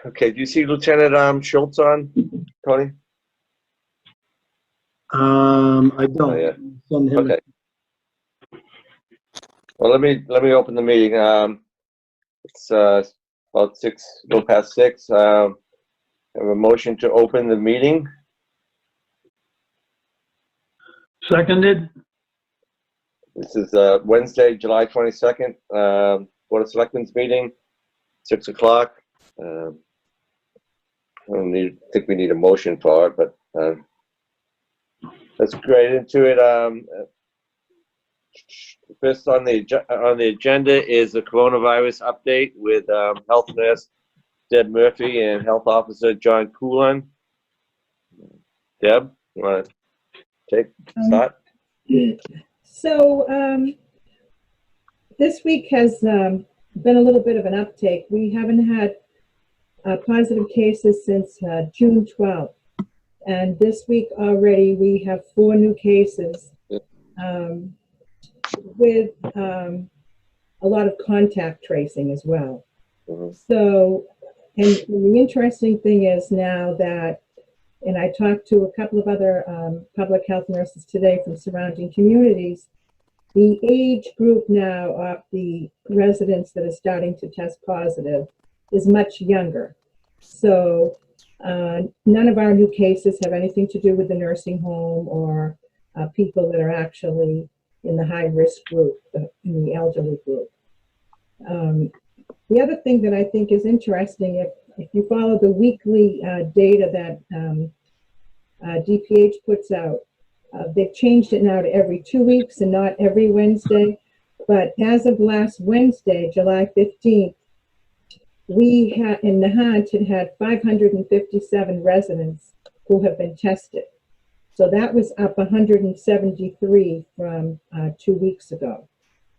Okay, do you see Lieutenant Schultz on, Tony? I don't. Oh, yeah. Send him Okay. Well, let me open the meeting. It's about 6:06. I have a motion to open the meeting. Seconded. This is Wednesday, July 22nd. Board of Selectmen's meeting, 6 o'clock. I think we need a motion for it, but let's get right into it. First on the agenda is the coronavirus update with Health Nurse Deb Murphy and Health Officer John Coulon. Deb, you want to start? So this week has been a little bit of an uptake. We haven't had positive cases since June 12th. And this week already we have 4 new cases with a lot of contact tracing as well. So, and the interesting thing is now that, and I talked to a couple of other public health nurses today from surrounding communities, the age group now of the residents that are starting to test positive is much younger. So none of our new cases have anything to do with the nursing home or people that are actually in the high-risk group, in the elderly group. The other thing that I think is interesting, if you follow the weekly data that DPH puts out, they've changed it now to every 2 weeks and not every Wednesday. But as of last Wednesday, July 15th, we had in Nahant had 557 residents who have been tested. So that was up 173 from 2 weeks ago.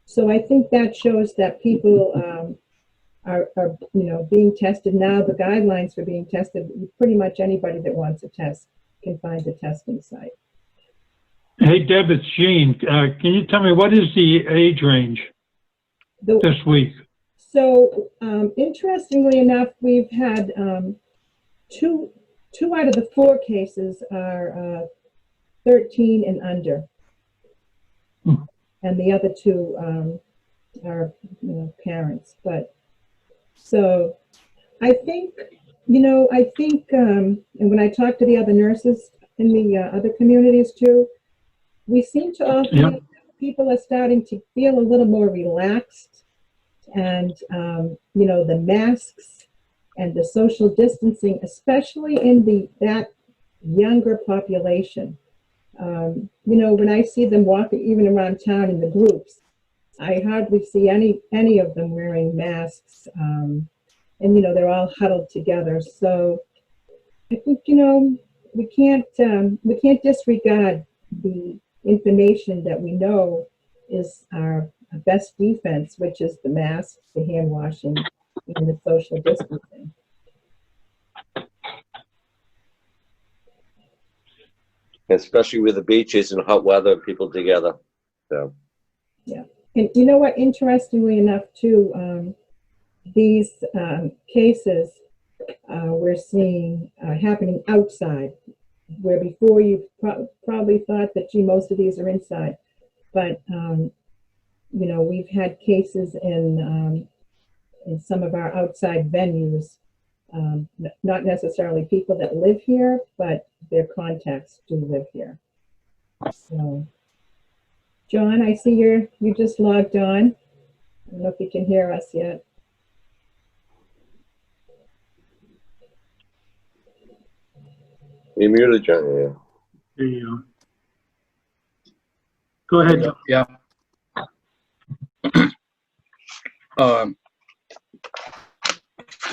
So I think that shows that people are being tested now. The guidelines for being tested, pretty much anybody that wants a test can find a testing site. Hey, Deb, it's Gene. Can you tell me what is the age range this week? So interestingly enough, we've had two out of the 4 cases are 13 and under. And the other 2 are parents. But so I think, and when I talk to the other nurses in the other communities too, we seem to all think people are starting to feel a little more relaxed, and the masks and the social distancing, especially in that younger population. When I see them walking even around town in the groups, I hardly see any of them wearing masks, and they're all huddled together. So I think we can't disregard the information that we know is our best defense, which is the masks, the hand washing, and the social distancing. Especially with the beaches and hot weather, people together. So. Yeah, and you know what? Interestingly enough, too, these cases we're seeing happening outside, where before you probably thought that, gee, most of these are inside, but we've had cases in some of our outside venues, not necessarily people that live here, but their contacts do live here. So, John, I see you just logged on. I don't know if you can hear us yet. You're muted, John. Yeah. There you go. Go ahead, John. Yeah.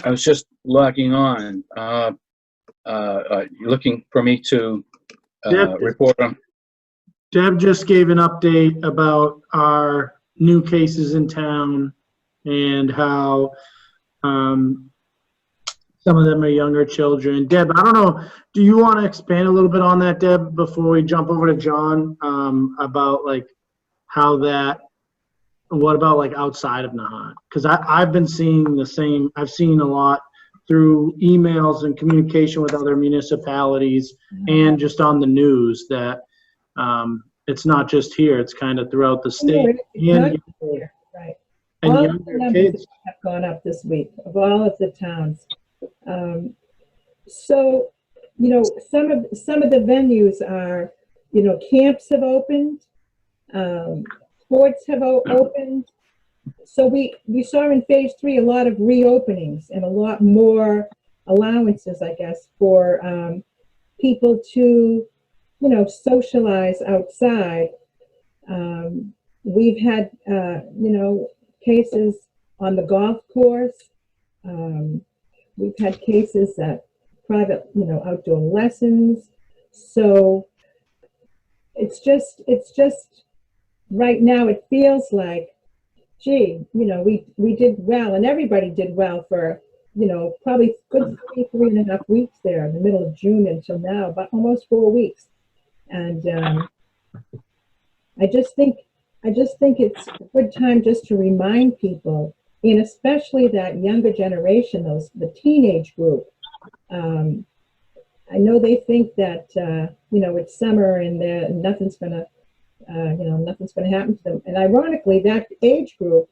I was just logging on. You're looking for me to report on? Deb just gave an update about our new cases in town and how some of them are younger children. Deb, I don't know, do you want to expand a little bit on that, Deb, before we jump over to John, about like how that, what about like outside of Nahant? Because I've been seeing the same, I've seen a lot through emails and communication with other municipalities and just on the news that it's not just here, it's kind of throughout the state. It's not And, clear, right. and All of the younger numbers kids. have gone up this week of all of the towns. So, you know, some of the venues are, you know, camps have opened, sports have opened. So we saw in phase 3 a lot of reopenings and a lot more allowances, I guess, for people to, you know, socialize outside. We've had, you know, cases on the golf course. We've had cases at private, you know, outdoor lessons. So it's just right now it feels like, gee, you know, we did well, and everybody did well for, you know, probably good 3.5 weeks there in the middle of June until now, but almost 4 weeks. And I just think it's a good time just to remind people, and especially that younger generation, the teenage group. I know they think that you know, it's summer and nothing's gonna happen to them. And ironically, that age group,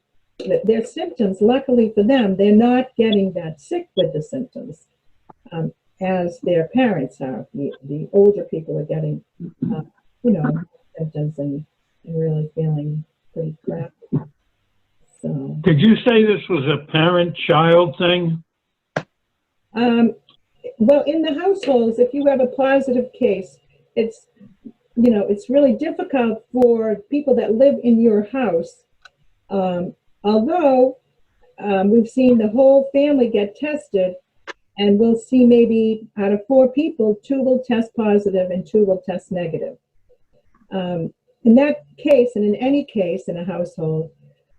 their symptoms, luckily for them, they're not getting that sick with the symptoms as their parents are. The older people are getting, you know, symptoms and really feeling pretty crappy. So. Did you say this was a parent-child thing? Well, in the households, if you have a positive case, it's, you know, it's really difficult for people that live in your house. Although we've seen the whole family get tested, and we'll see maybe out of 4 people, 2 will test positive and 2 will test negative. In that case, and in any case in a household,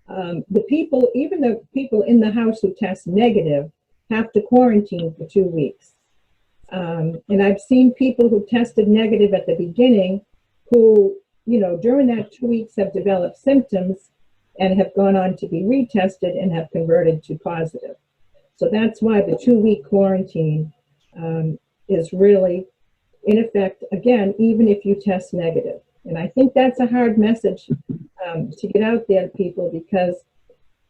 even the people in the house who test negative have to quarantine for 2 weeks. And I've seen people who tested negative at the beginning who, you know, during that 2 weeks have developed symptoms and have gone on to be retested and have converted to positive. So that's why the 2-week quarantine is really in effect, again, even if you test negative. And I think that's a hard message to get out there to people, because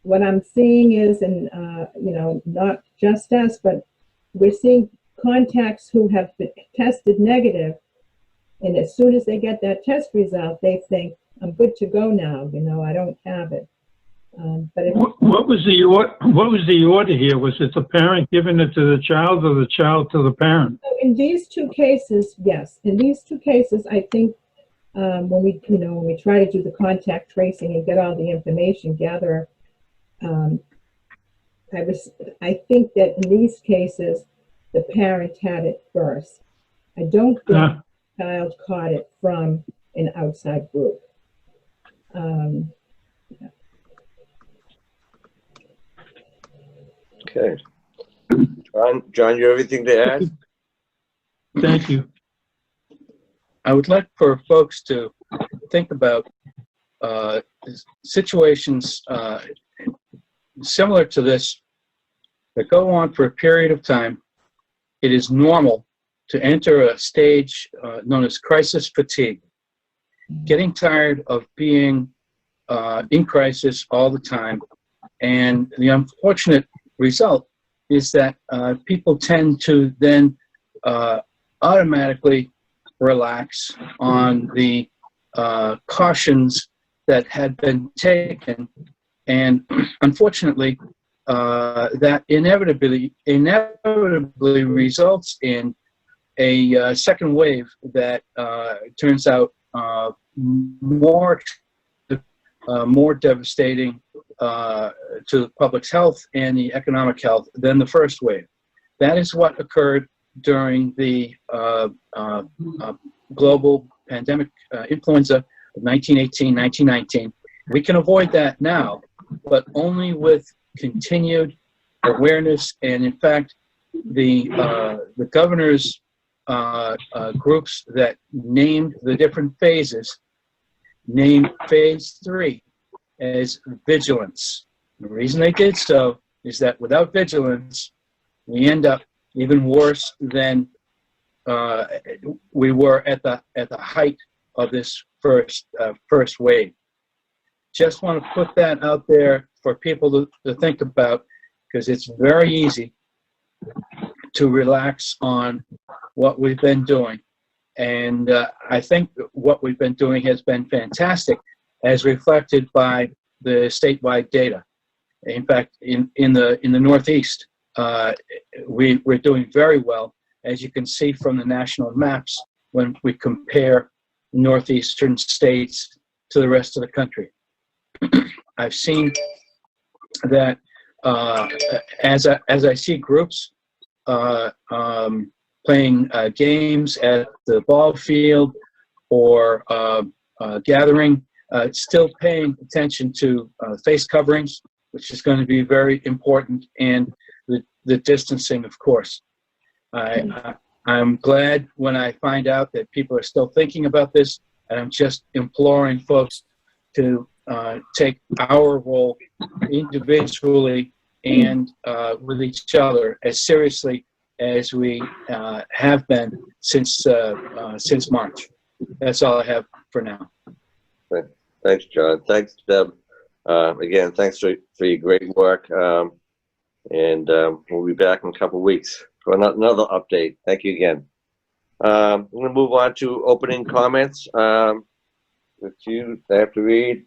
what I'm seeing is, and you know, not just us, but we're seeing contacts who have been tested negative, and as soon as they get that test result, they think, I'm good to go now, you know, I don't have it. But What was the order here? Was it the parent giving it to the child or the child to the parent? in these 2 cases, yes. In these 2 cases, I think when we try to do the contact tracing and get all the information, gather, I think that in these cases, the parent had it first. I don't think the child caught it from an outside group. Yeah. Okay. John, you have anything to add? Thank you. I would like for folks to think about situations similar to this that go on for a period of time. It is normal to enter a stage known as crisis fatigue, getting tired of being in crisis all the time. And the unfortunate result is that people tend to then automatically relax on the cautions that had been taken. And unfortunately, that inevitably results in a second wave that turns out more devastating to the public's health and the economic health than the first wave. That is what occurred during the global pandemic influenza of 1918, 1919. We can avoid that now, but only with continued awareness. And in fact, the governor's groups that named the different phases named phase 3 as vigilance. The reason they did so is that without vigilance, we end up even worse than we were at the height of this first wave. Just want to put that out there for people to think about, because it's very easy to relax on what we've been doing. And I think what we've been doing has been fantastic, as reflected by the statewide data. In fact, in the Northeast, we're doing very well, as you can see from the national maps when we compare northeastern states to the rest of the country. I've seen that as I see groups playing games at the ball field or gathering, still paying attention to face coverings, which is going to be very important, and the distancing, of course. I'm glad when I find out that people are still thinking about this, and I'm just imploring folks to take our role individually and with each other as seriously as we have been since March. That's all I have for now. Thanks, John. Thanks, Deb. Again, thanks for your great work. And we'll be back in a couple of weeks for another update. Thank you again. I'm going to move on to opening comments. With you, I have to read.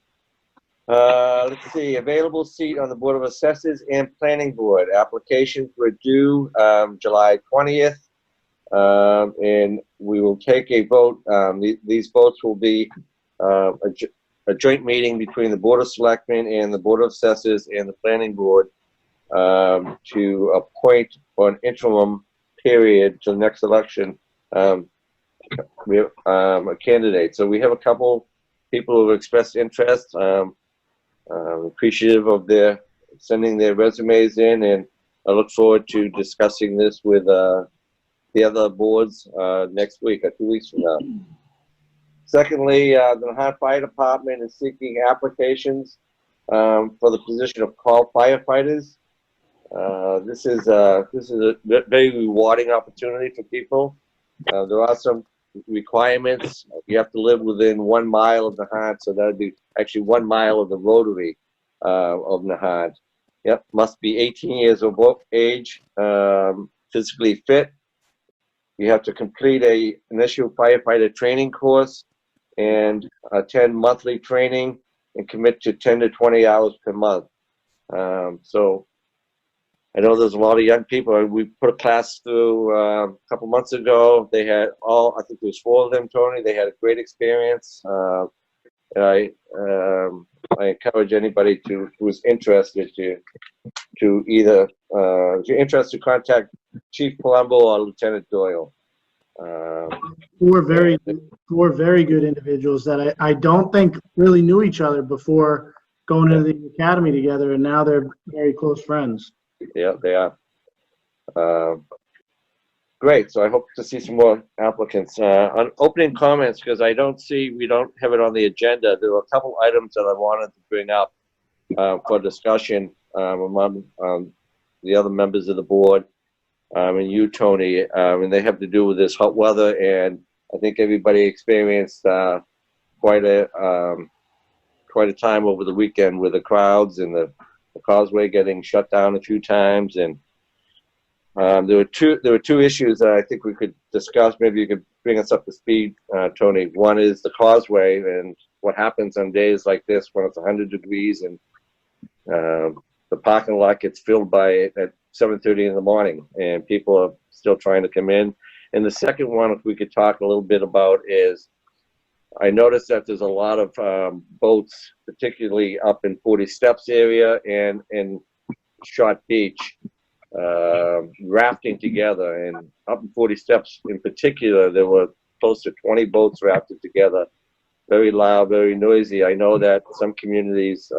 Let's see. Available seat on the Board of Assessors and Planning Board. Applications were due July 20th. And we will take a vote. These votes will be a joint meeting between the Board of Selectmen and the Board of Assessors and the Planning Board to appoint for an interim period to the next election we have a candidate. So we have a couple people who have expressed interest. Appreciative of their sending their resumes in, and I look forward to discussing this with the other boards next week or 2 weeks from now. Secondly, the Nahant Fire Department is seeking applications for the position of call firefighters. This is a very rewarding opportunity for people. There are some requirements. You have to live within 1 mile of Nahant, so that would be actually 1 mile of the rotary of Nahant. Yep, must be 18 years of age, physically fit. You have to complete a initial firefighter training course and attend monthly training and commit to 10 to 20 hours per month. So I know there's a lot of young people. We put a class through a couple months ago. They had I think there was 4 of them, Tony. They had a great experience. And I encourage anybody who's interested to either, if you're interested, to contact Chief Palumbo or Lieutenant Doyle. Four very good individuals that I don't think really knew each other before going into the academy together, and now they're very close friends. Yeah, they are. Great. So I hope to see some more applicants. On opening comments, because we don't have it on the agenda, there were a couple items that I wanted to bring up for discussion among the other members of the board and you, Tony, and they have to do with this hot weather, and I think everybody experienced quite a time over the weekend with the crowds and the causeway getting shut down a few times, and there were two issues that I think we could discuss. Maybe you could bring us up to speed, Tony. One is the causeway and what happens on days like this when it's 100 degrees and the parking lot gets filled at 7:30 in the morning and people are still trying to come in. And the second one, if we could talk a little bit about, is I noticed that there's a lot of boats, particularly up in 40 Steps area and in Short Beach, rafting together. And up in 40 Steps in particular, there were close to 20 boats rafted together. Very loud, very noisy. I know that some communities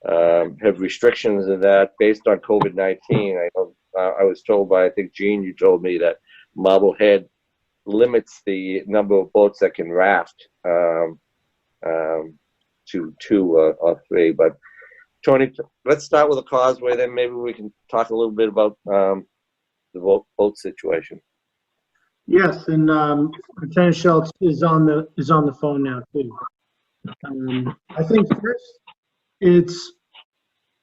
have restrictions in that based on COVID-19. I know I was told by, I think, Gene, you told me that Marblehead limits the number of boats that can raft to 2 or 3. But Tony, let's start with the causeway, then maybe we can talk a little bit about the boat situation. Yes, and Lieutenant Schultz is on the phone now too. I think first, it's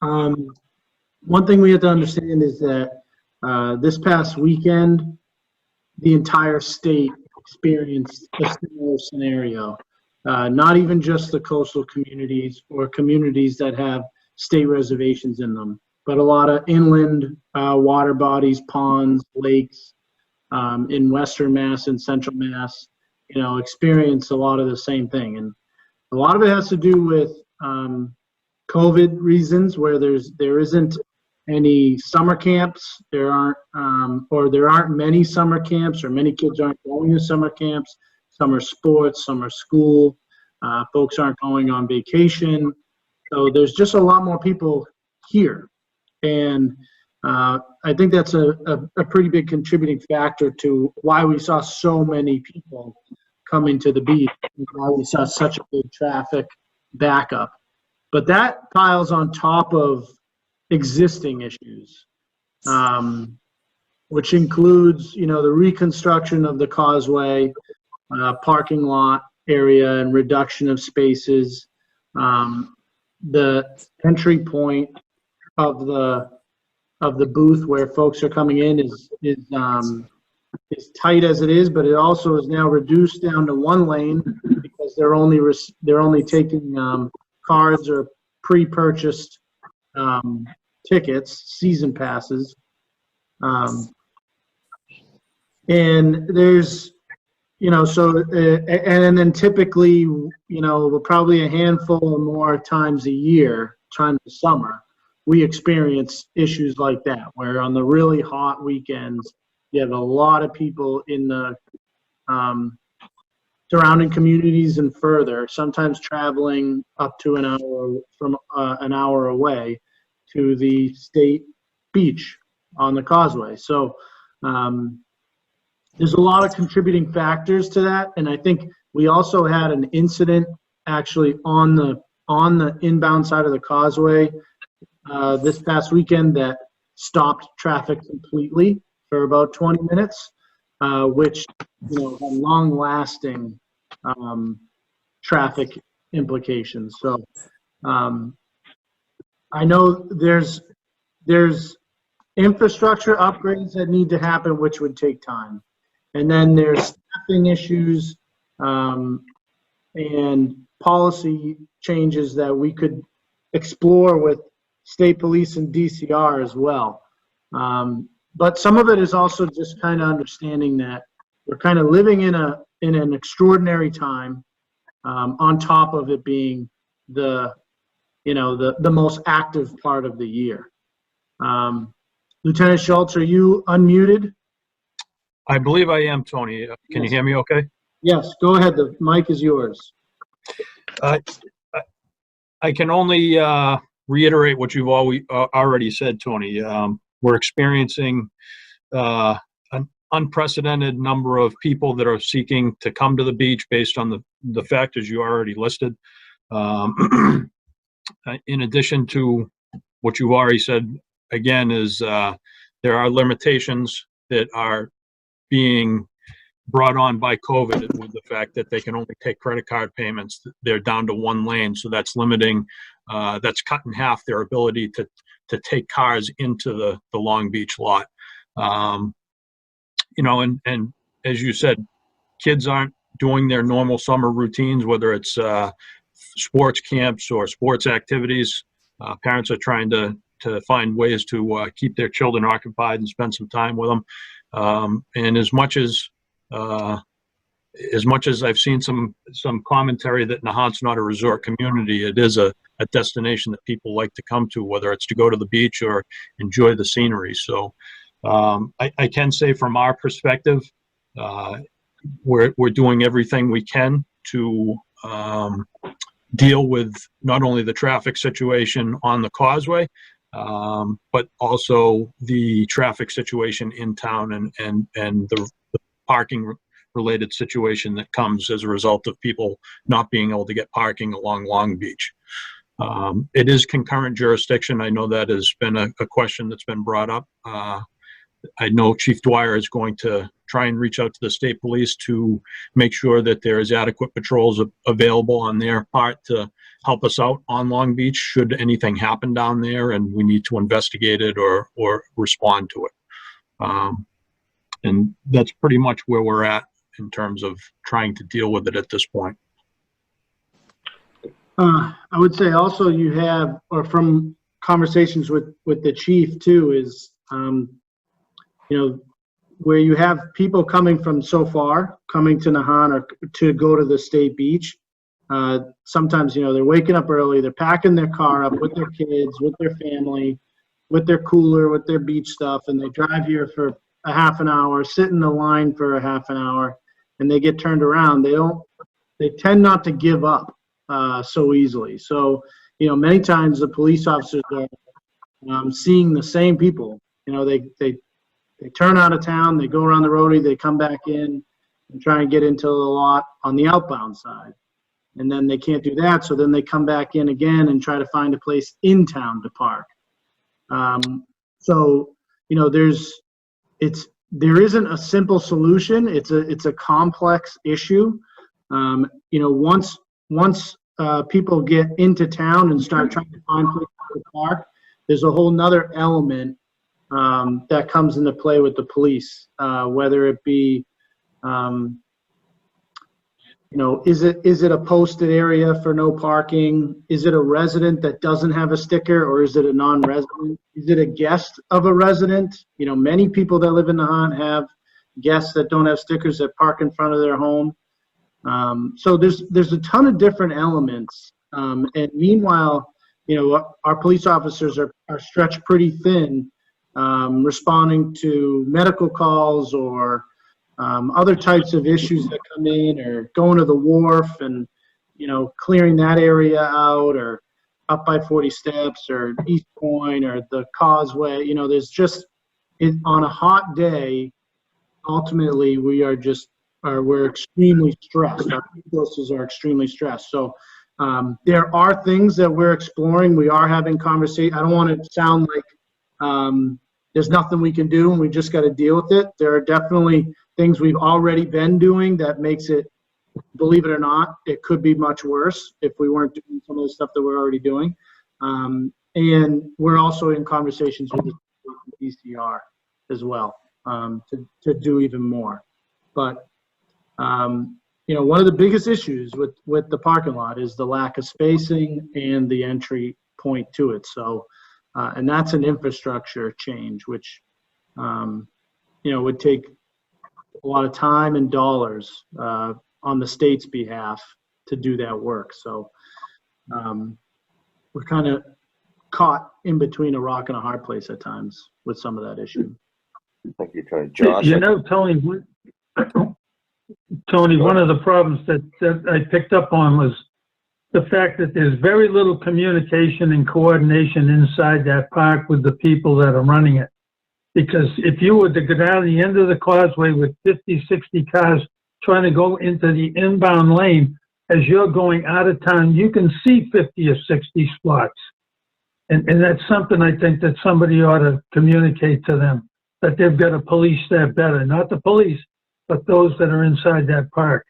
one thing we have to understand is that this past weekend, the entire state experienced a similar scenario. Not even just the coastal communities or communities that have state reservations in them, but a lot of inland water bodies, ponds, lakes in Western Mass and Central Mass, experience a lot of the same thing. And a lot of it has to do with COVID reasons, where there isn't any summer camps. There aren't many summer camps, or many kids aren't going to summer camps. Summer sports, summer school. Folks aren't going on vacation. So there's just a lot more people here. And I think that's a pretty big contributing factor to why we saw so many people coming to the beach, and why we saw such a big traffic backup. But that piles on top of existing issues, which includes, the reconstruction of the causeway, parking lot area and reduction of spaces. The entry point of the booth where folks are coming in is tight as it is, but it also is now reduced down to one lane because they're only taking cards or pre-purchased tickets, season passes. And there's, and then typically, probably a handful or more times a year, time of summer, we experience issues like that, where on the really hot weekends, you have a lot of people in the surrounding communities and further, sometimes traveling up to an hour away to the state beach on the causeway. So there's a lot of contributing factors to that, and I think we also had an incident actually on the inbound side of the causeway this past weekend that stopped traffic completely for about 20 minutes, which had long-lasting traffic implications. So I know there's infrastructure upgrades that need to happen, which would take time. And then there's staffing issues and policy changes that we could explore with state police and DCR as well. But some of it is also just kind of understanding that we're kind of living in an extraordinary time, on top of it being the most active part of the year. Lieutenant Schultz, are you unmuted? I believe I am, Tony. Can you hear me okay? Yes, go ahead. The mic is yours. I can only reiterate what you've already said, Tony. We're experiencing an unprecedented number of people that are seeking to come to the beach based on the factors you already listed. In addition to what you've already said, again, is there are limitations that are being brought on by COVID with the fact that they can only take credit card payments. They're down to one lane, so that's limiting, that's cut in half their ability to take cars into the Long Beach lot. And as you said, kids aren't doing their normal summer routines, whether it's sports camps or sports activities. Parents are trying to find ways to keep their children occupied and spend some time with them. And as much as I've seen some commentary that Nahant's not a resort community, it is a destination that people like to come to, whether it's to go to the beach or enjoy the scenery. So I can say from our perspective, we're doing everything we can to deal with not only the traffic situation on the causeway, but also the traffic situation in town and the parking related situation that comes as a result of people not being able to get parking along Long Beach. It is concurrent jurisdiction. I know that has been a question that's been brought up. I know Chief Dwyer is going to try and reach out to the state police to make sure that there is adequate patrols available on their part to help us out on Long Beach should anything happen down there and we need to investigate it or respond to it. And that's pretty much where we're at in terms of trying to deal with it at this point. I would say also you have, or from conversations with the chief too, is, you know, where you have people coming from so far, coming to Nahant or to go to the state beach. Sometimes, you know, they're waking up early, they're packing their car up with their kids, with their family, with their cooler, with their beach stuff, and they drive here for a half an hour, sit in the line for a half an hour, and they get turned around. They tend not to give up so easily. So, you know, many times the police officers are seeing the same people. You know, they turn out of town, they go around the rotary, they come back in and try and get into the lot on the outbound side. And then they can't do that, so then they come back in again and try to find a place in town to park. So, you know, there isn't a simple solution. It's a complex issue. You know, once people get into town and start trying to find places to park, there's a whole nother element that comes into play with the police, whether it be, you know, is it a posted area for no parking? Is it a resident that doesn't have a sticker, or is it a non-resident? Is it a guest of a resident? You know, many people that live in Nahant have guests that don't have stickers that park in front of their home. So there's a ton of different elements. And meanwhile, you know, our police officers are stretched pretty thin, responding to medical calls or other types of issues that come in, or going to the wharf and, you know, clearing that area out, or up by 40 Steps or East Point or the Causeway. You know, there's just, on a hot day, ultimately we're extremely stressed. Our resources are extremely stressed. So there are things that we're exploring. We are having conversation. I don't want to sound like there's nothing we can do and we just got to deal with it. There are definitely things we've already been doing that makes it, believe it or not, it could be much worse if we weren't doing some of the stuff that we're already doing. And we're also in conversations with the DCR as well to do even more. But, you know, one of the biggest issues with the parking lot is the lack of spacing and the entry point to it. So, and that's an infrastructure change, which, you know, would take a lot of time and dollars on the state's behalf to do that work. So we're kind of caught in between a rock and a hard place at times with some of that issue. Thank you, Tony. Josh? You know, Tony, one of the problems that I picked up on was the fact that there's very little communication and coordination inside that park with the people that are running it. Because if you were to go down the end of the causeway with 50, 60 cars trying to go into the inbound lane, as you're going out of town, you can see 50 or 60 spots. And that's something I think that somebody ought to communicate to them, that they've got to police that better. Not the police, but those that are inside that park.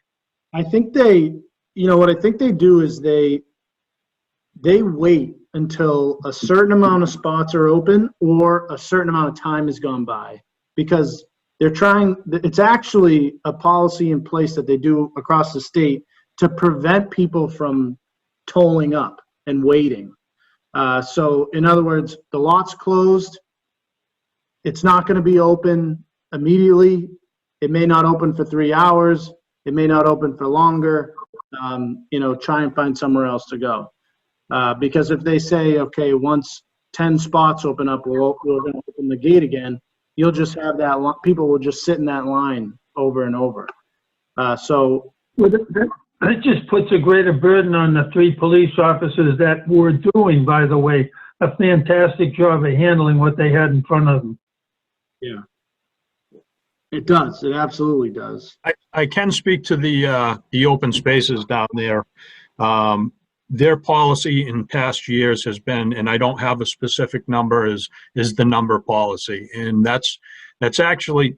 I think you know, what I think they do is they wait until a certain amount of spots are open or a certain amount of time has gone by, because it's actually a policy in place that they do across the state to prevent people from tolling up and waiting. So in other words, the lot's closed. It's not going to be open immediately. It may not open for 3 hours. It may not open for longer. You know, try and find somewhere else to go. Because if they say, okay, once 10 spots open up, we're going to open the gate again, you'll just have that, people will just sit in that line over and over. So that just puts a greater burden on the 3 police officers that were doing, by the way, a fantastic job of handling what they had in front of them. Yeah, it does. It absolutely does. I can speak to the open spaces down there. their policy in past years has been, and I don't have a specific number, is the number policy. And that's actually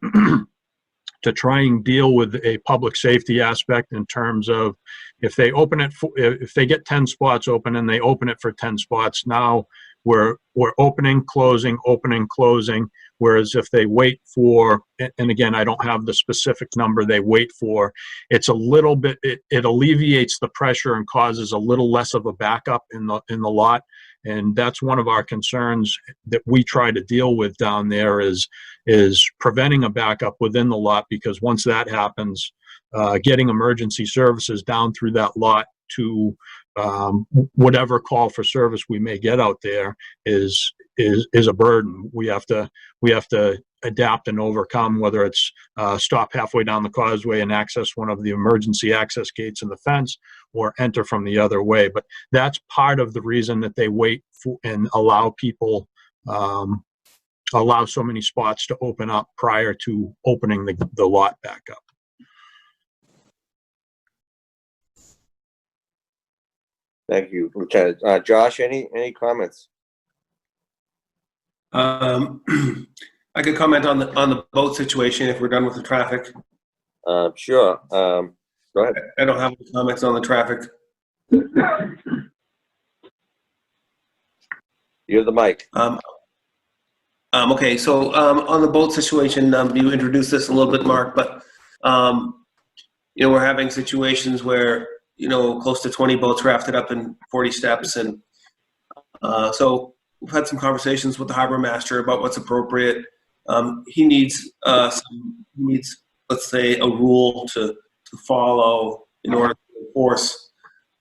to try and deal with a public safety aspect in terms of if they open it, if they get 10 spots open and they open it for 10 spots, now we're opening, closing, opening, closing. Whereas if they wait for, and again, I don't have the specific number they wait for, it's a little bit, it alleviates the pressure and causes a little less of a backup in the lot. And that's one of our concerns that we try to deal with down there is preventing a backup within the lot, because once that happens, getting emergency services down through that lot to whatever call for service we may get out there is a burden. We have to adapt and overcome, whether it's stop halfway down the causeway and access one of the emergency access gates in the fence, or enter from the other way. But that's part of the reason that they wait for and allow people, allow so many spots to open up prior to opening the lot back up. Thank you, Lieutenant. Josh, any comments? I could comment on the boat situation if we're done with the traffic. Sure. Go ahead. I don't have any comments on the traffic. You have the mic. Okay, so on the boat situation, you introduced this a little bit, Mark, but we're having situations where close to 20 boats rafted up in 40 steps, and so we've had some conversations with the harbor master about what's appropriate. He needs, let's say, a rule to follow in order to enforce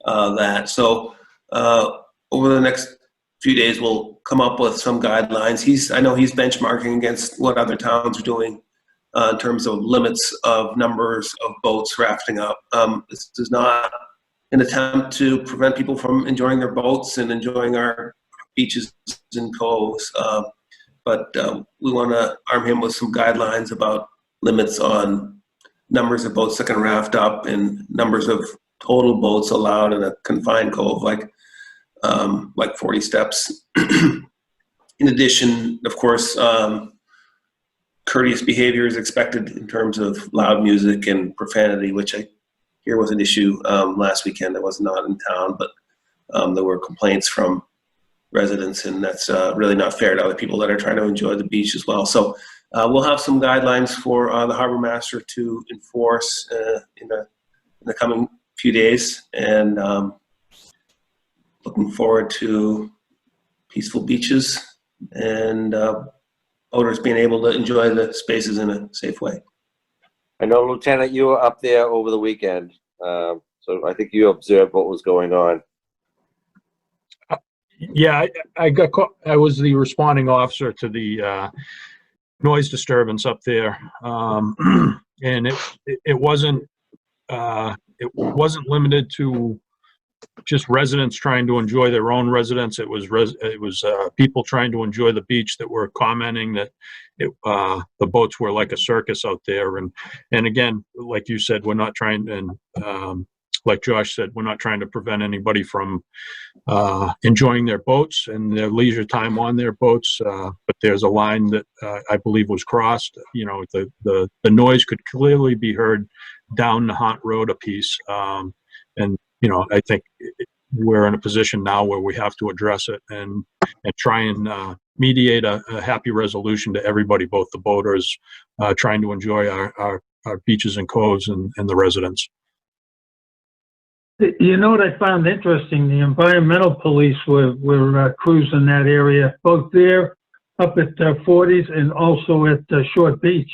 that. So over the next few days, we'll come up with some guidelines. I know he's benchmarking against what other towns are doing in terms of limits of numbers of boats rafting up. This is not an attempt to prevent people from enjoying their boats and enjoying our beaches and coves. But we want to arm him with some guidelines about limits on numbers of boats that can raft up and numbers of total boats allowed in a confined cove, like 40 steps. In addition, of course, courteous behavior is expected in terms of loud music and profanity, which I hear was an issue last weekend. I was not in town, but there were complaints from residents, and that's really not fair to other people that are trying to enjoy the beach as well. So we'll have some guidelines for the harbor master to enforce in the coming few days, and looking forward to peaceful beaches and boaters being able to enjoy the spaces in a safe way. I know, Lieutenant, you were up there over the weekend, so I think you observed what was going on. Yeah, I was the responding officer to the noise disturbance up there, and it wasn't limited to just residents trying to enjoy their own residence. It was people trying to enjoy the beach that were commenting that the boats were like a circus out there. And again, like you said, we're not trying, and like Josh said, we're not trying to prevent anybody from enjoying their boats and their leisure time on their boats. But there's a line that I believe was crossed. The noise could clearly be heard down Nahant Road a piece. And I think we're in a position now where we have to address it and try and mediate a happy resolution to everybody, both the boaters trying to enjoy our beaches and coves and the residents. You know what I found interesting? The environmental police were cruising that area, both there up at 40s and also at Short Beach.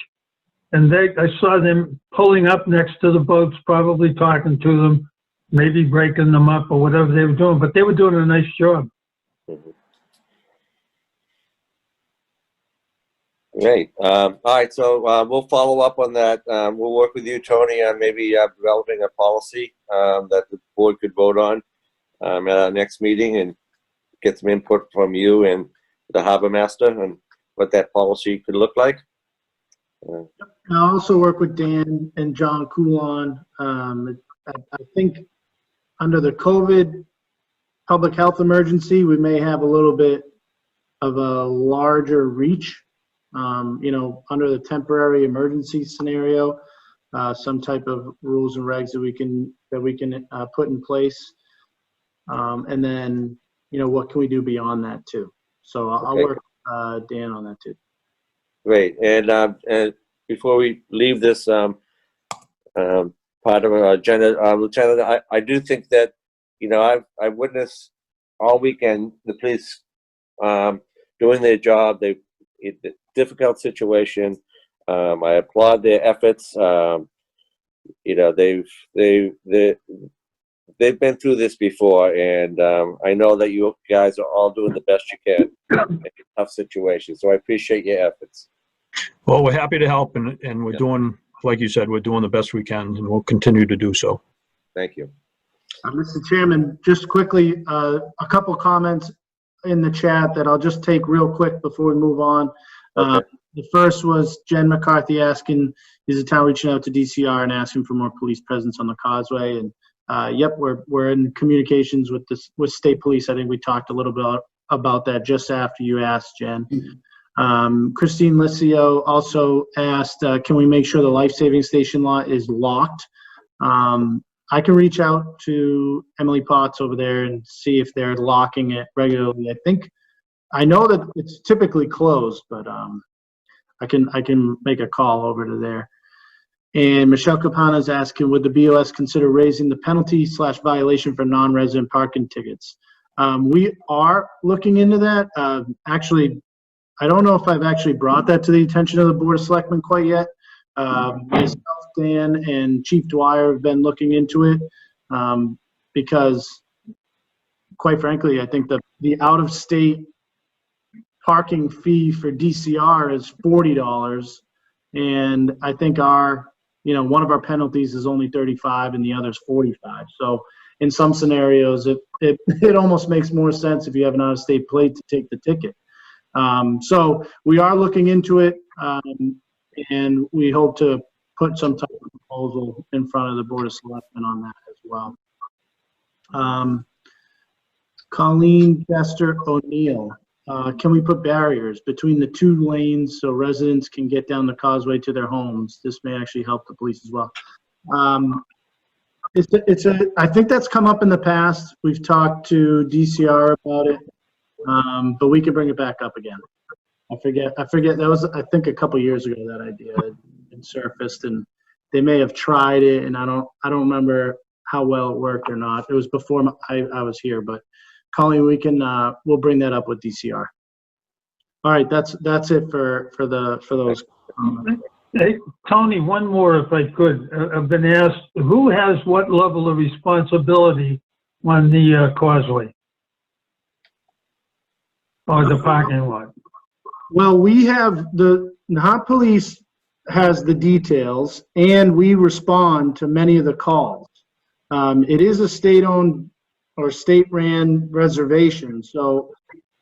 And I saw them pulling up next to the boats, probably talking to them, maybe breaking them up or whatever they were doing, but they were doing a nice job. Great. All right, so we'll follow up on that. We'll work with you, Tony, on maybe developing a policy that the board could vote on at our next meeting, and get some input from you and the harbor master on what that policy could look like. I'll also work with Dan and John Coulon. I think under the COVID public health emergency, we may have a little bit of a larger reach, under the temporary emergency scenario, some type of rules and regs that we can put in place. And then, what can we do beyond that too? So I'll Okay. work Dan on that too. Great. And before we leave this part of our agenda, Lieutenant, I do think that, I've witnessed all weekend the police doing their job. It's a difficult situation. I applaud their efforts. They've been through this before, and I know that you guys are all doing the best you can in a tough situation. So I appreciate your efforts. Well, we're happy to help, and we're doing, like you said, we're doing the best we can, and we'll continue to do so. Thank you. Mr. Chairman, just quickly, a couple comments in the chat that I'll just take real quick before we move on. Okay. The first was Jen McCarthy asking, is the town reaching out to DCR and asking for more police presence on the causeway? And yep, we're in communications with state police. I think we talked a little bit about that just after you asked, Jen. Christine Licio also asked, can we make sure the life-saving station lot is locked? I can reach out to Emily Potts over there and see if they're locking it regularly. I know that it's typically closed, but I can make a call over to there. And Michelle Capana is asking, would the BOS consider raising the penalty/violation for non-resident parking tickets? We are looking into that. Actually, I don't know if I've actually brought that to the attention of the Board of Selectmen quite yet. Myself, Dan, and Chief Dwyer have been looking into it because, quite frankly, I think the out-of-state parking fee for DCR is $40, and I think one of our penalties is only $35 and the other's $45. So in some scenarios, it almost makes more sense if you have an out-of-state plate to take the ticket. So we are looking into it, and we hope to put some type of proposal in front of the Board of Selectmen on that as well. Colleen Chester O'Neill, can we put barriers between the two lanes so residents can get down the causeway to their homes? This may actually help the police as well. I think that's come up in the past. We've talked to DCR about it, but we can bring it back up again. I forget. That was, I think, a couple years ago that idea had surfaced, and they may have tried it, and I don't remember how well it worked or not. It was before I was here, but Colleen, we'll bring that up with DCR. All right, that's it for those. Hey, Tony, one more if I could. I've been asked, who has what level of responsibility on the causeway? Or the parking lot? Well, we have the Nahant Police has the details, and we respond to many of the calls. It is a state-owned or state-ran reservation, so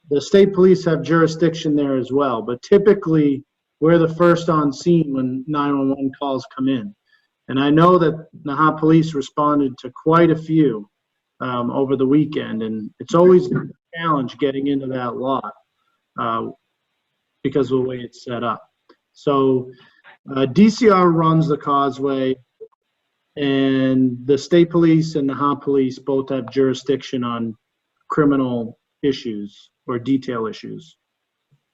the state police have jurisdiction there as well. But typically, we're the first on scene when 911 calls come in. And I know that Nahant Police responded to quite a few over the weekend, and it's always a challenge getting into that lot because of the way it's set up. So DCR runs the causeway, and the state police and Nahant Police both have jurisdiction on criminal issues or detail issues.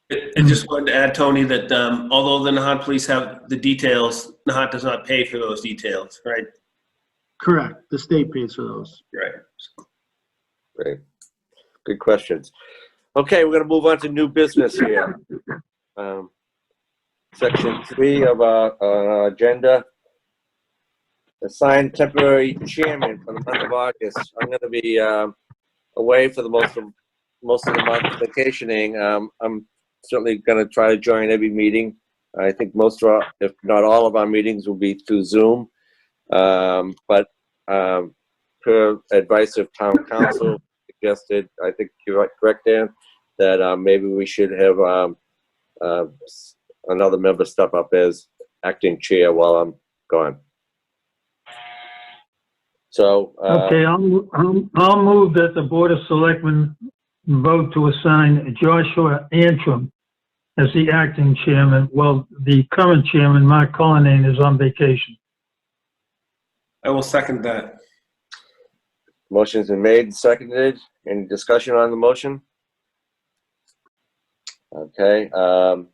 I just wanted to add, Tony, that although the Nahant police have the details, Nahant does not pay for those details, right? Correct. The state pays for those. Right. Great. Good questions. Okay, we're going to move on to new business here. Section 3 of our agenda. Assign temporary chairman for the month of August. I'm going to be away for the most of the month, vacationing. I'm certainly going to try to join every meeting. I think most of our, if not all of our meetings will be through Zoom. But per advice of town council, suggested, I think you're correct, Dan, that maybe we should have another member step up as acting chair while I'm gone. So, Okay, I'll move that the Board of Selectmen vote to assign Joshua Antrim as the acting chairman, while the current chairman, Mark Cullinane, is on vacation. I will second that. motion's been made and seconded. Any discussion on the motion? Okay, all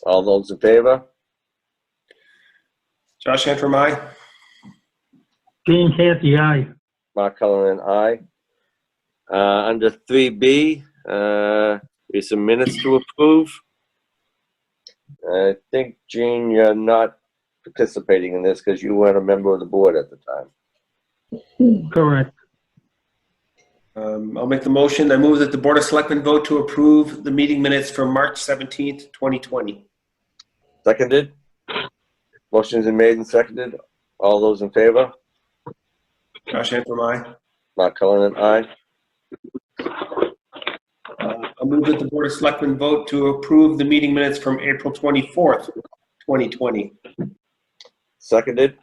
those in favor? Josh Antrim, aye. Gene Canty, aye. Mark Cullen, aye. Under 3B, there's some minutes to approve. I think, Gene, you're not participating in this because you weren't a member of the board at the time. Correct. I'll make the motion. I move that the Board of Selectmen vote to approve the meeting minutes for March 17th, 2020. Seconded? Motion's been made and seconded. All those in favor? Josh Antrim, aye. Mark Cullen, aye. I move that the Board of Selectmen vote to approve the meeting minutes from April 24th, 2020. Seconded?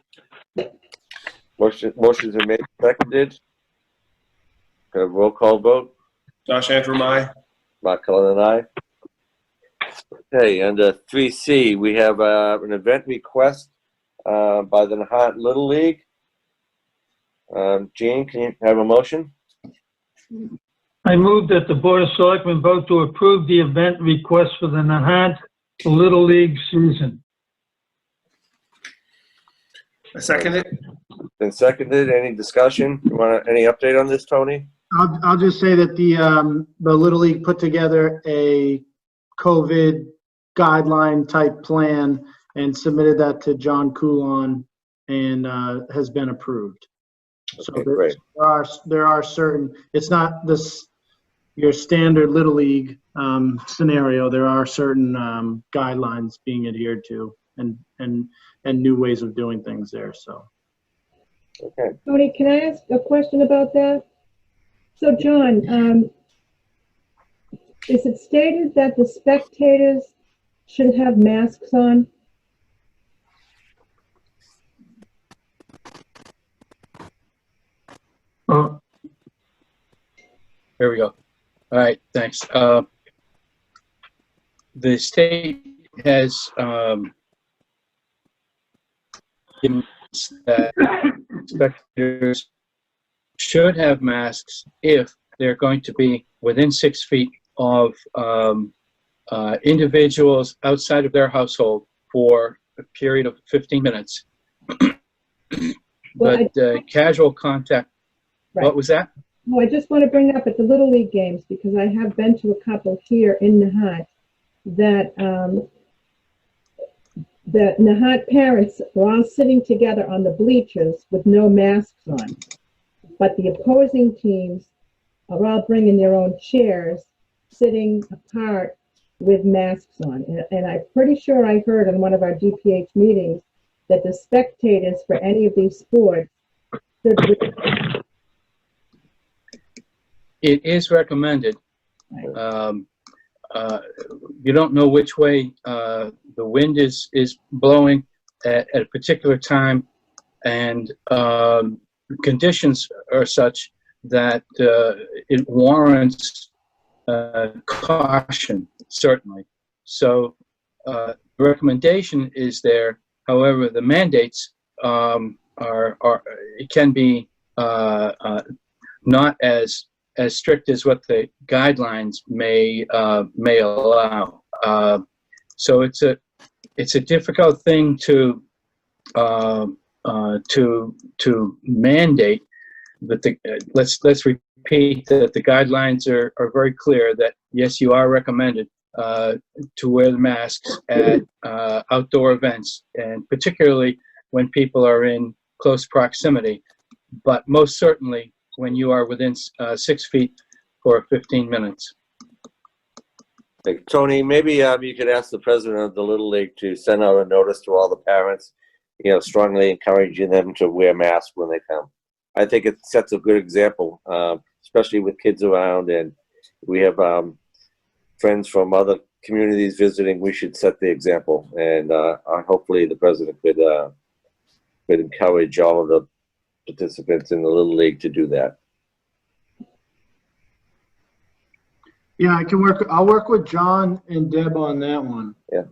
Motion's been made and seconded. Got a roll call vote. Josh Antrim, aye. Mark Cullen, aye. Okay, under 3C, we have an event request by the Nahant Little League. Gene, can you have a motion? I move that the Board of Selectmen vote to approve the event request for the Nahant Little League season. I second it. Been seconded. Any discussion? You want any update on this, Tony? I'll just say that the Little League put together a COVID guideline type plan and submitted that to John Coulon and has been approved. So Okay, great. there are certain, it's not your standard Little League scenario. There are certain guidelines being adhered to and new ways of doing things there. So. Okay. Tony, can I ask a question about that? So, John, is it stated that the spectators should have masks on? Oh, Here we go. All right, thanks. The state has given us that spectators should have masks if they're going to be within 6 feet of individuals outside of their household for a period of 15 minutes. Well, But casual contact, Right. what was that? Well, I just want to bring up at the Little League games, because I have been to a couple here in Nahant, that the Nahant parents were all sitting together on the bleachers with no masks on. But the opposing teams are all bringing their own chairs, sitting apart with masks on. And I'm pretty sure I heard in one of our DPH meetings that the spectators for any of these sports should It is recommended. Right. You don't know which way the wind is blowing at a particular time, and conditions are such that it warrants caution, certainly. So the recommendation is there. However, the mandates it can be not as strict as what the guidelines may allow. So it's a difficult thing to mandate. But let's repeat that the guidelines are very clear that yes, you are recommended to wear the masks at outdoor events, and particularly when people are in close proximity, but most certainly when you are within 6 feet for 15 minutes. Hey, Tony, maybe you could ask the president of the Little League to send out a notice to all the parents, strongly encouraging them to wear masks when they come. I think it sets a good example, especially with kids around, and we have friends from other communities visiting. We should set the example, and hopefully the president could encourage all of the participants in the Little League to do that. Yeah, I can work, I'll work with John and Deb on that one. Yeah.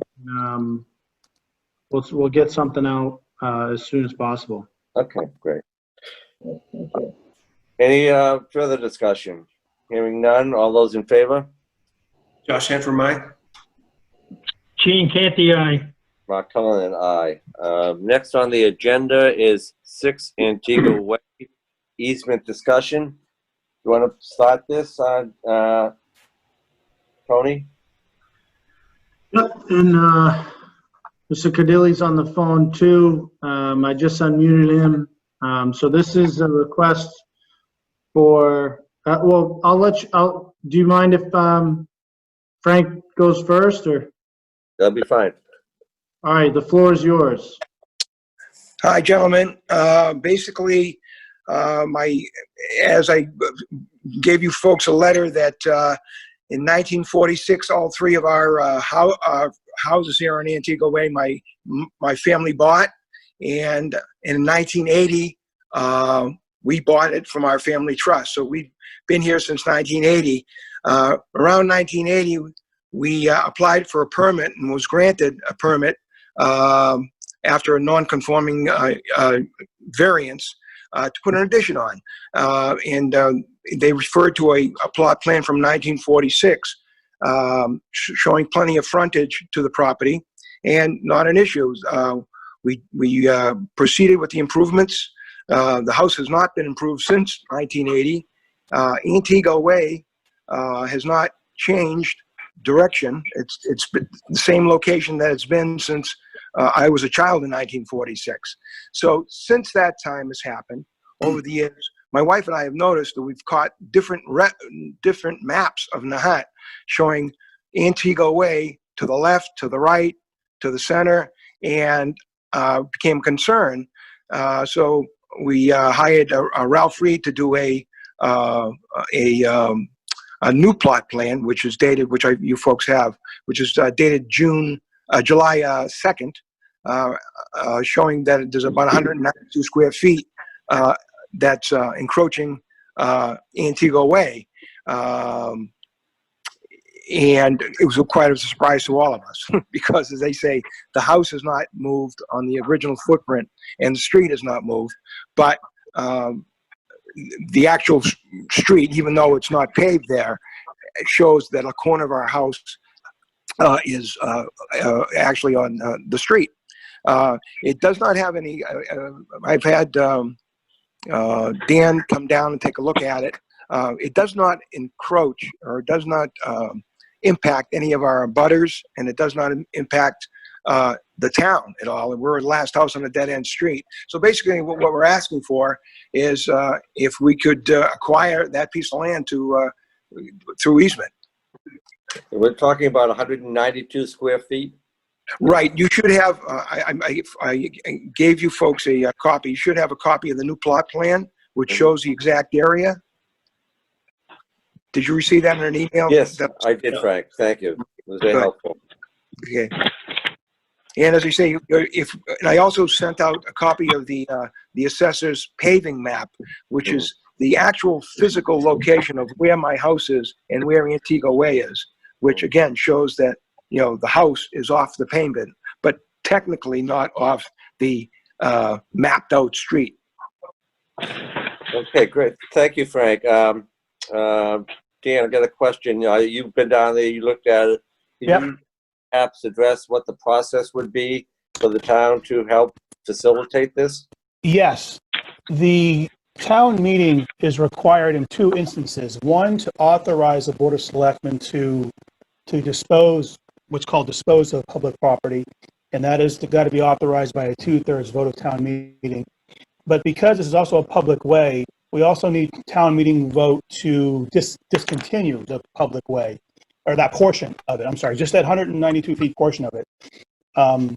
We'll get something out, as soon as possible. Okay, great. Thank you. Any further discussion? Hearing none, all those in favor? Josh Hanford, aye. Gene Canty, aye. Mark Cullen and I. Next on the agenda is 6 Antigua Way easement discussion. You want to start this, Tony? Yep, and, Mr. Cadilli's on the phone too. I just unmuted him. So this is a request for, well, do you mind if, Frank goes first, or? That'll be fine. All right, the floor is yours. Hi, gentlemen. Basically, as I gave you folks a letter that in 1946, all three of our houses here on Antigua Way, my family bought, and in 1980, we bought it from our family trust. So we've been here since 1980. Around 1980, we applied for a permit and was granted a permit after a non-conforming variance to put an addition on. They referred to a plot plan from 1946 showing plenty of frontage to the property and not an issue. We proceeded with the improvements. The house has not been improved since 1980. Antigua Way has not changed direction. It's been the same location that it's been since I was a child in 1946. So since that time has happened over the years, my wife and I have noticed that we've caught different maps of Nahant showing Antigua Way to the left, to the right, to the center, and became concerned. So we hired Ralph Reed to do a new plot plan, which is dated, you folks have, which is dated July 2nd, showing that there's about 192 square feet that's encroaching Antigua Way. And it was quite a surprise to all of us because, as they say, the house has not moved on the original footprint and the street has not moved, but the actual street, even though it's not paved there, shows that a corner of our house is actually on the street. It does not have any, I've had Dan come down and take a look at it. It does not encroach or does not impact any of our abutters, and it does not impact the town at all. And we're the last house on a dead-end street. So basically what we're asking for is if we could acquire that piece of land through easement. We're talking about 192 square feet. Right. You should have, I gave you folks a copy. You should have a copy of the new plot plan, which shows the exact area. Did you receive that in an email? Yes, I did, Frank. Thank you. It was very helpful. Okay. And as I say, and I also sent out a copy of the assessor's paving map, which is the actual physical location of where my house is and where Antigua Way is, which again shows that, you know, the house is off the pavement, but technically not off the mapped out street. Okay, great. Thank you, Frank. Dan, I got a question. You've been down there, you looked at it. Can you perhaps address what the process would be for the town to help facilitate this? Yes. The town meeting is required in two instances. One, to authorize the Board of Selectmen to dispose, what's called dispose of public property, and that is got to be authorized by a 2/3 vote of town meeting. But because this is also a public way, we also need town meeting vote to discontinue the public way, or that portion of it. I'm sorry, just that 192 feet portion of it. And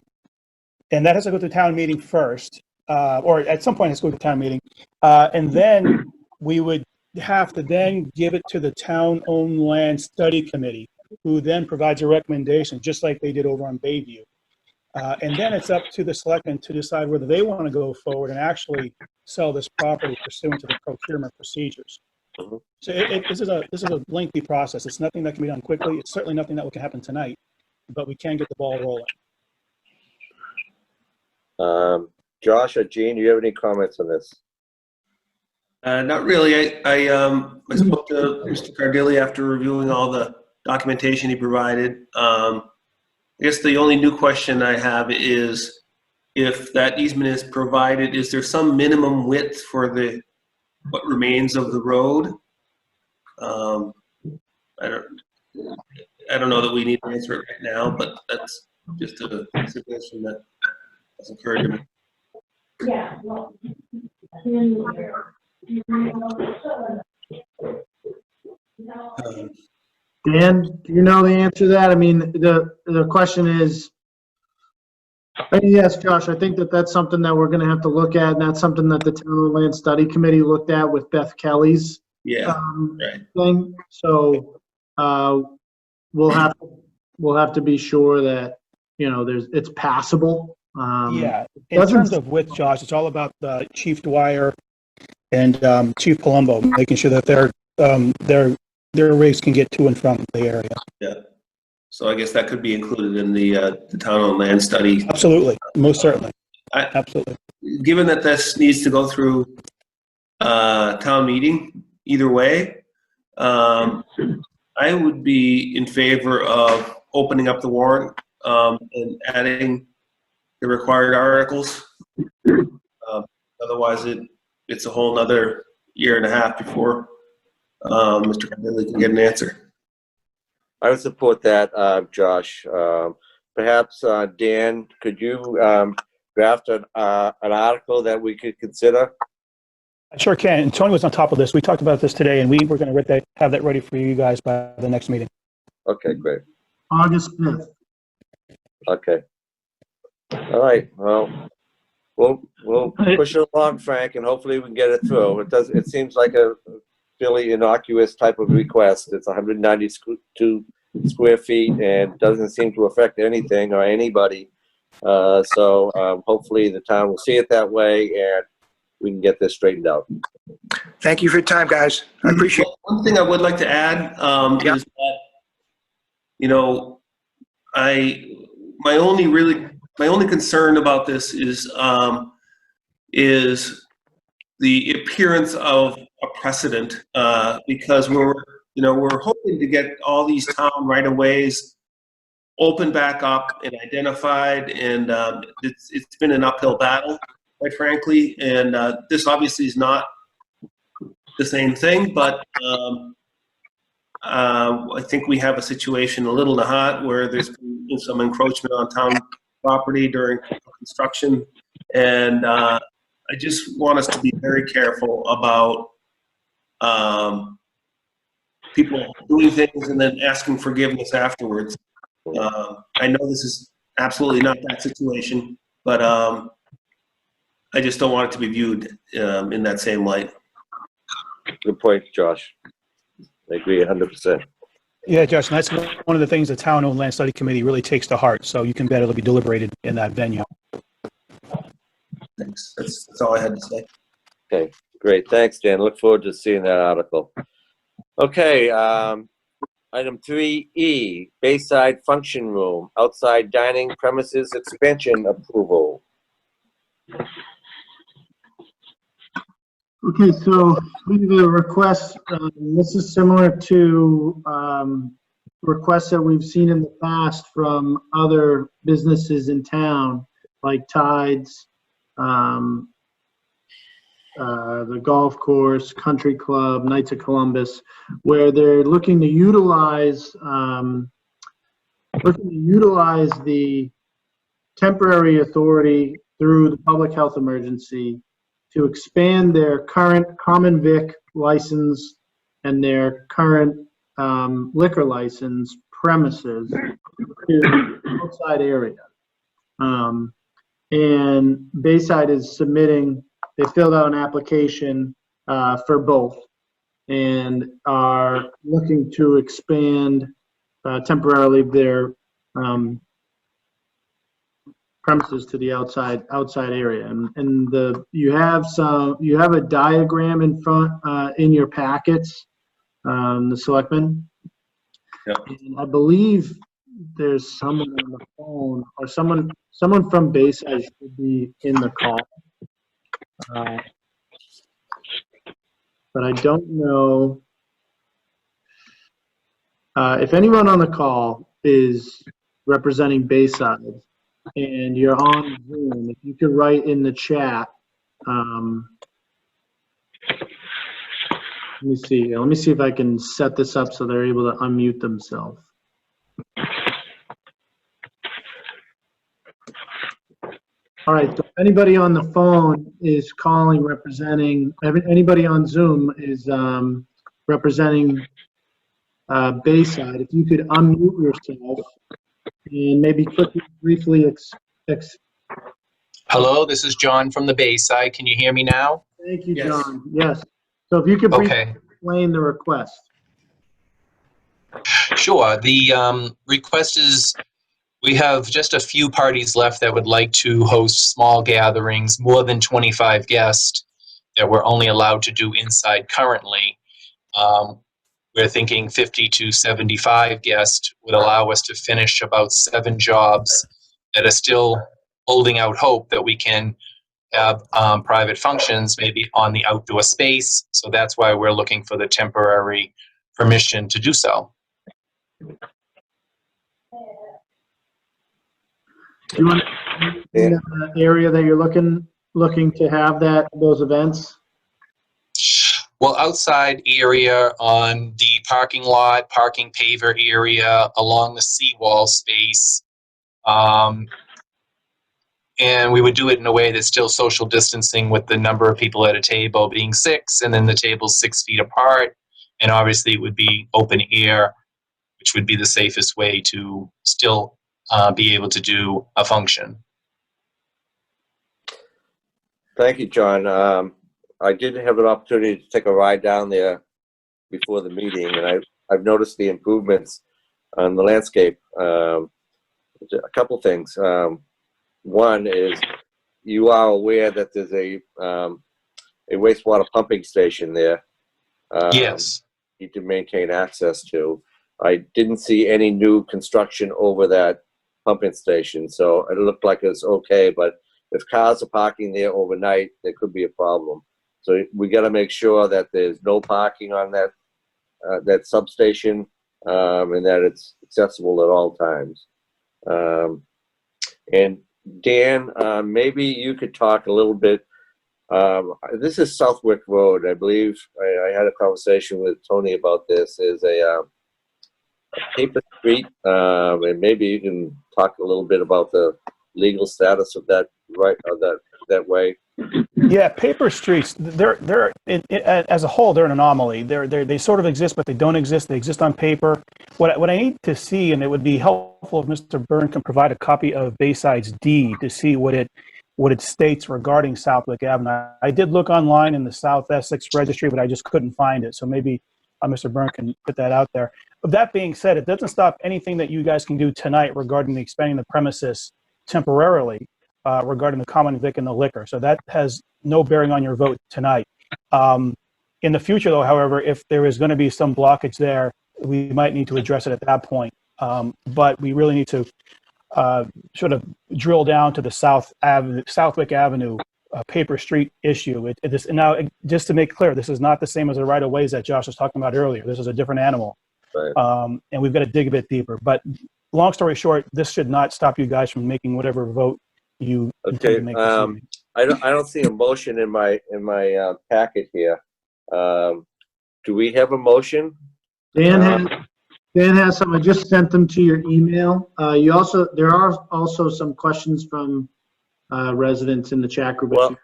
that has to go to town meeting first, or at some point it has to go to town meeting. And then we would have to then give it to the town-owned land study committee, who then provides a recommendation, just like they did over on Bayview. And then it's up to the selectmen to decide whether they want to go forward and actually sell this property pursuant to the procurement procedures. Mhm. So this is a lengthy process. It's nothing that can be done quickly. It's certainly nothing that can happen tonight, but we can get the ball rolling. Josh or Gene, do you have any comments on this? Not really. I spoke to Mr. Cardilli after reviewing all the documentation he provided. I guess the only new question I have is if that easement is provided, is there some minimum width for what remains of the road? I don't know that we need to answer it right now, but that's just a suggestion that has occurred to me. Dan, do you know the answer to that? I mean, the question is, yes, Josh, I think that's something that we're going to have to look at, and that's something that the Town Land Study Committee looked at with Beth Kelly's Yeah, right. thing. So we'll have to be sure that, you know, it's passable. Yeah, in terms of width, Josh, it's all about Chief Dwyer and Chief Palumbo, making sure that their rigs can get to and from the area. Yeah. So I guess that could be included in the town on land study. Absolutely, most certainly. Absolutely. Given that this needs to go through town meeting, either way, I would be in favor of opening up the warrant and adding the required articles. Otherwise, it's a whole nother year and a half before Mr. Cardilli can get an answer. I would support that, Josh. Perhaps, Dan, could you draft an article that we could consider? I sure can. And Tony was on top of this. We talked about this today, and we were going to have that ready for you guys by the next meeting. Okay, great. August 5th. Okay. All right. Well, we'll push it along, Frank, and hopefully we can get it through. It seems like a fairly innocuous type of request. It's 192 square feet and doesn't seem to affect anything or anybody. So hopefully the town will see it that way and we can get this straightened out. Thank you for your time, guys. I appreciate it. One thing I would like to add is that, you know, my only concern about this is the appearance of a precedent, because we're hoping to get all these town right-of-ways opened back up and identified, and it's been an uphill battle, quite frankly, and this obviously is not the same thing, but I think we have a situation a little Nahant where there's been some encroachment on town property during construction, and I just want us to be very careful about people doing things and then asking forgiveness afterwards. I know this is absolutely not that situation, but I just don't want it to be viewed in that same light. Good point, Josh. I agree 100%. Yeah, Josh, and that's one of the things the Town Owned Land Study Committee really takes to heart, so you can bet it'll be deliberated in that venue. Thanks. That's all I had to say. Okay, great. Thanks, Dan. Look forward to seeing that article. Okay, item 3E, Bayside Function Room, outside dining premises expansion approval. Okay, so we have a request. This is similar to requests that we've seen in the past from other businesses in town, like Tides, the golf course, country club, Knights of Columbus, where they're looking to utilize the temporary authority through the public health emergency to expand their current common vic license and their current liquor license premises to outside area. And Bayside is submitting, they filled out an application for both and are looking to expand temporarily their premises to the outside area. And you have a diagram in front, in your packets, the selectmen. Yep. And I believe there's someone on the phone, or someone from Bayside should be in the call. But I don't know if anyone on the call is representing Bayside and you're on Zoom. If you could write in the chat. Let me see. Let me see if I can set this up so they're able to unmute themselves. All right. So anybody on the phone is calling, representing. Anybody on Zoom is representing Bayside. If you could unmute yourself and maybe quickly, briefly Hello, this is John from the Bayside. Can you hear me now? Thank you, Yes. John. Yes. So if you could briefly Okay, explain the request. sure. The request is we have just a few parties left that would like to host small gatherings, more than 25 guests that we're only allowed to do inside currently. We're thinking 50 to 75 guests would allow us to finish about 7 jobs that are still holding out hope that we can have private functions maybe on the outdoor space. So that's why we're looking for the temporary permission to do so. Do you want to in the area that you're looking to have those events? Well, outside area on the parking lot, parking paver area, along the seawall space. And we would do it in a way that's still social distancing, with the number of people at a table being 6, and then the tables 6 feet apart. And obviously it would be open air, which would be the safest way to still be able to do a function. Thank you, John. I did have an opportunity to take a ride down there before the meeting, and I've noticed the improvements on the landscape. A couple things. One is, you are aware that there's a wastewater pumping station there. Yes. You can maintain access to. I didn't see any new construction over that pumping station, so it looked like it's okay. But if cars are parking there overnight, there could be a problem. So we got to make sure that there's no parking on that substation, and that it's accessible at all times. And Dan, maybe you could talk a little bit. This is Southwick Road, I believe. I had a conversation with Tony about this. Is a paper street, and maybe you can talk a little bit about the legal status of that, right? Of that way. Yeah, paper streets, they're as a whole, they're an anomaly. They sort of exist, but they don't exist. They exist on paper. What I need to see, and it would be helpful if Mr. Byrne can provide a copy of Bayside's deed to see what it states regarding Southwick Avenue. I did look online in the South Essex Registry, but I just couldn't find it. So maybe Mr. Byrne can put that out there. But that being said, it doesn't stop anything that you guys can do tonight regarding the expanding the premises temporarily. Regarding the common vic and the liquor. So that has no bearing on your vote tonight. In the future, though, however, if there is going to be some blockage there, we might need to address it at that point. But we really need to sort of drill down to the Southwick Avenue paper street issue. Now, just to make clear, this is not the same as the right-of-ways that Josh was talking about earlier. This is a different animal. Right. And we've got to dig a bit deeper. But long story short, this should not stop you guys from making whatever vote you intend to make this evening. I don't see a motion in my packet here. Do we have a motion? Dan has some. I just sent them to your email. There are also some questions from residents in the chat group. Well,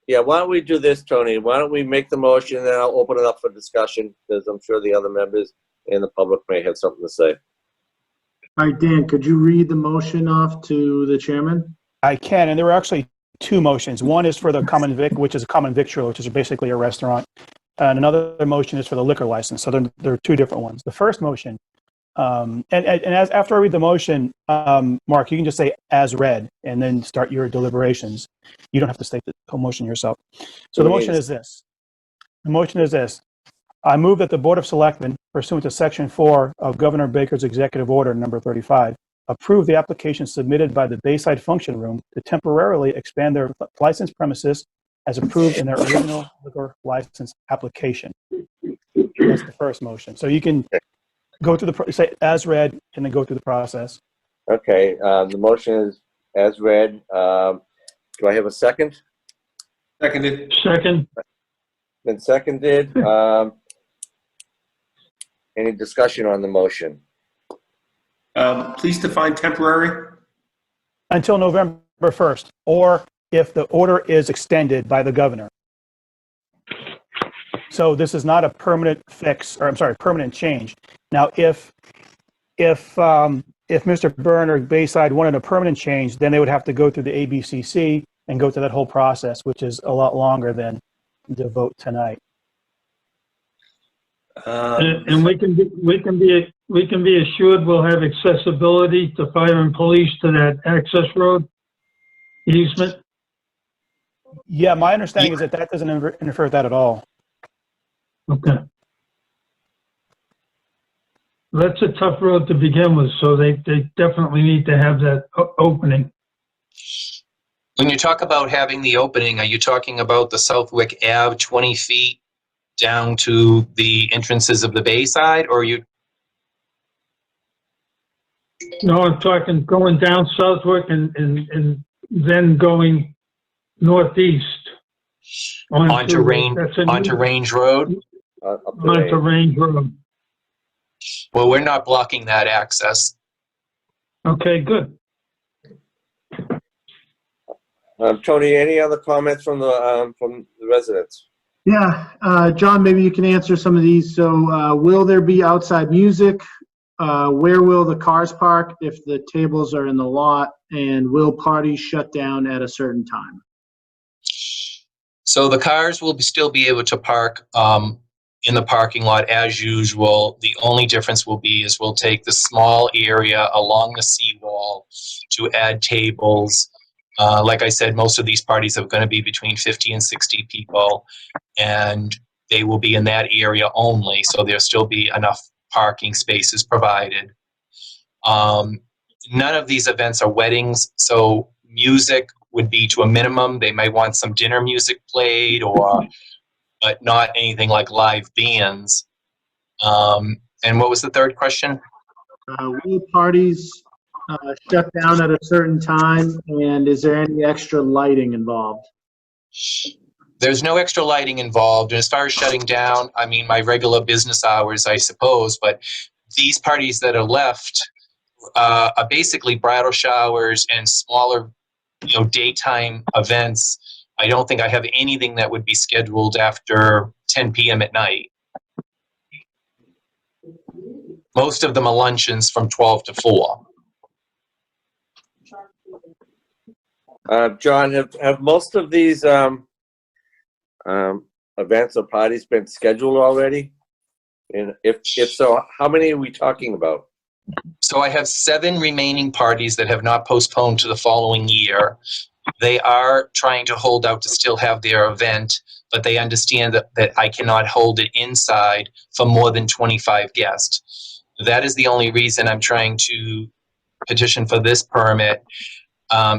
yeah, why don't we do this, Tony? Why don't we make the motion, and then I'll open it up for discussion, because I'm sure the other members and the public may have something to say. All right, Dan, could you read the motion off to the chairman? I can, and there were actually 2 motions. One is for the common vic, which is a common victual, which is basically a restaurant. And another motion is for the liquor license. So there are 2 different ones. The first motion And as after I read the motion, Mark, you can just say as read and then start your deliberations. You don't have to state the whole motion yourself. So the motion is this. The motion is this. I move that the Board of Selectmen, pursuant to Section 4 of Governor Baker's Executive Order number 35, approve the application submitted by the Bayside Function Room to temporarily expand their licensed premises as approved in their original liquor license application. That's the first motion. So you can go through say as read and then go through the process. Okay, the motion is as read. Do I have a second? Seconded. Second, Been seconded. Any discussion on the motion? Please define temporary. Until November 1st, or if the order is extended by the governor. So this is not a permanent fix, or I'm sorry, permanent change. Now, if Mr. Byrne or Bayside wanted a permanent change, then they would have to go through the ABCC and go through that whole process, which is a lot longer than the vote tonight. and we can be assured we'll have accessibility to fire and police to that access road easement. Yeah, my understanding is that that doesn't interfere with that at all. Okay. That's a tough road to begin with, so they definitely need to have that opening. When you talk about having the opening, are you talking about the Southwick Ave 20 feet down to the entrances of the Bayside, or are you? No, I'm talking going down Southwick and then going northeast. Onto Range Road? Up the Onto range. Range Road. Well, we're not blocking that access. Okay, good. Tony, any other comments from the residents? Yeah, John, maybe you can answer some of these. So will there be outside music? Where will the cars park if the tables are in the lot? And will parties shut down at a certain time? So the cars will still be able to park in the parking lot as usual. The only difference will be is we'll take the small area along the seawall to add tables. Like I said, most of these parties are going to be between 50 and 60 people, and they will be in that area only, so there'll still be enough parking spaces provided. None of these events are weddings, so music would be to a minimum. They may want some dinner music played, but not anything like live bands. And what was the third question? Will parties shut down at a certain time? And is there any extra lighting involved? There's no extra lighting involved. And as far as shutting down, I mean, my regular business hours, I suppose, but these parties that are left are basically bridal showers and smaller, daytime events. I don't think I have anything that would be scheduled after 10 p.m. at night. Most of them are luncheons from 12 to 4. John, have most of these events or parties been scheduled already? And if so, how many are we talking about? So I have 7 remaining parties that have not postponed to the following year. They are trying to hold out to still have their event, but they understand that I cannot hold it inside for more than 25 guests. That is the only reason I'm trying to petition for this permit,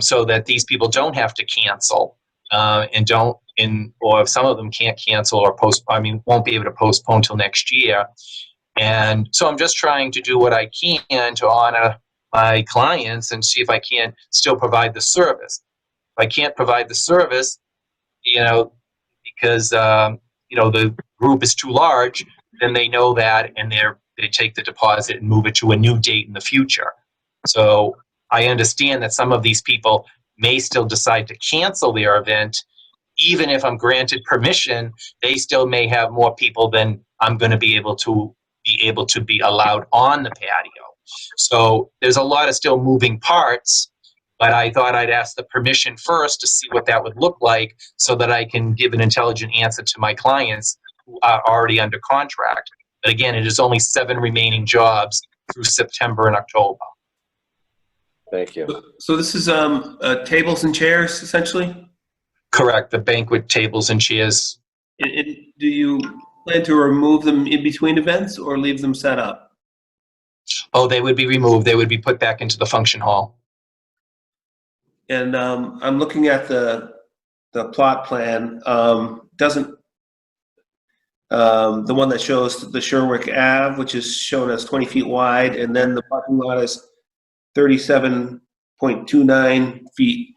so that these people don't have to cancel, or if some of them can't cancel or won't be able to postpone till next year. And so I'm just trying to do what I can to honor my clients and see if I can still provide the service. If I can't provide the service, because the group is too large, then they know that, and they take the deposit and move it to a new date in the future. So I understand that some of these people may still decide to cancel their event. Even if I'm granted permission, they still may have more people than I'm going to be able to be allowed on the patio. So there's a lot of still moving parts, but I thought I'd ask the permission first to see what that would look like so that I can give an intelligent answer to my clients who are already under contract. But again, it is only 7 remaining jobs through September and October. Thank you. So this is tables and chairs, essentially? Correct, the banquet tables and chairs. And do you plan to remove them in between events or leave them set up? Oh, they would be removed. They would be put back into the function hall. And I'm looking at the plot plan. Doesn't the one that shows the Sherwick Ave, which is shown as 20 feet wide, and then the parking lot is 37.29 feet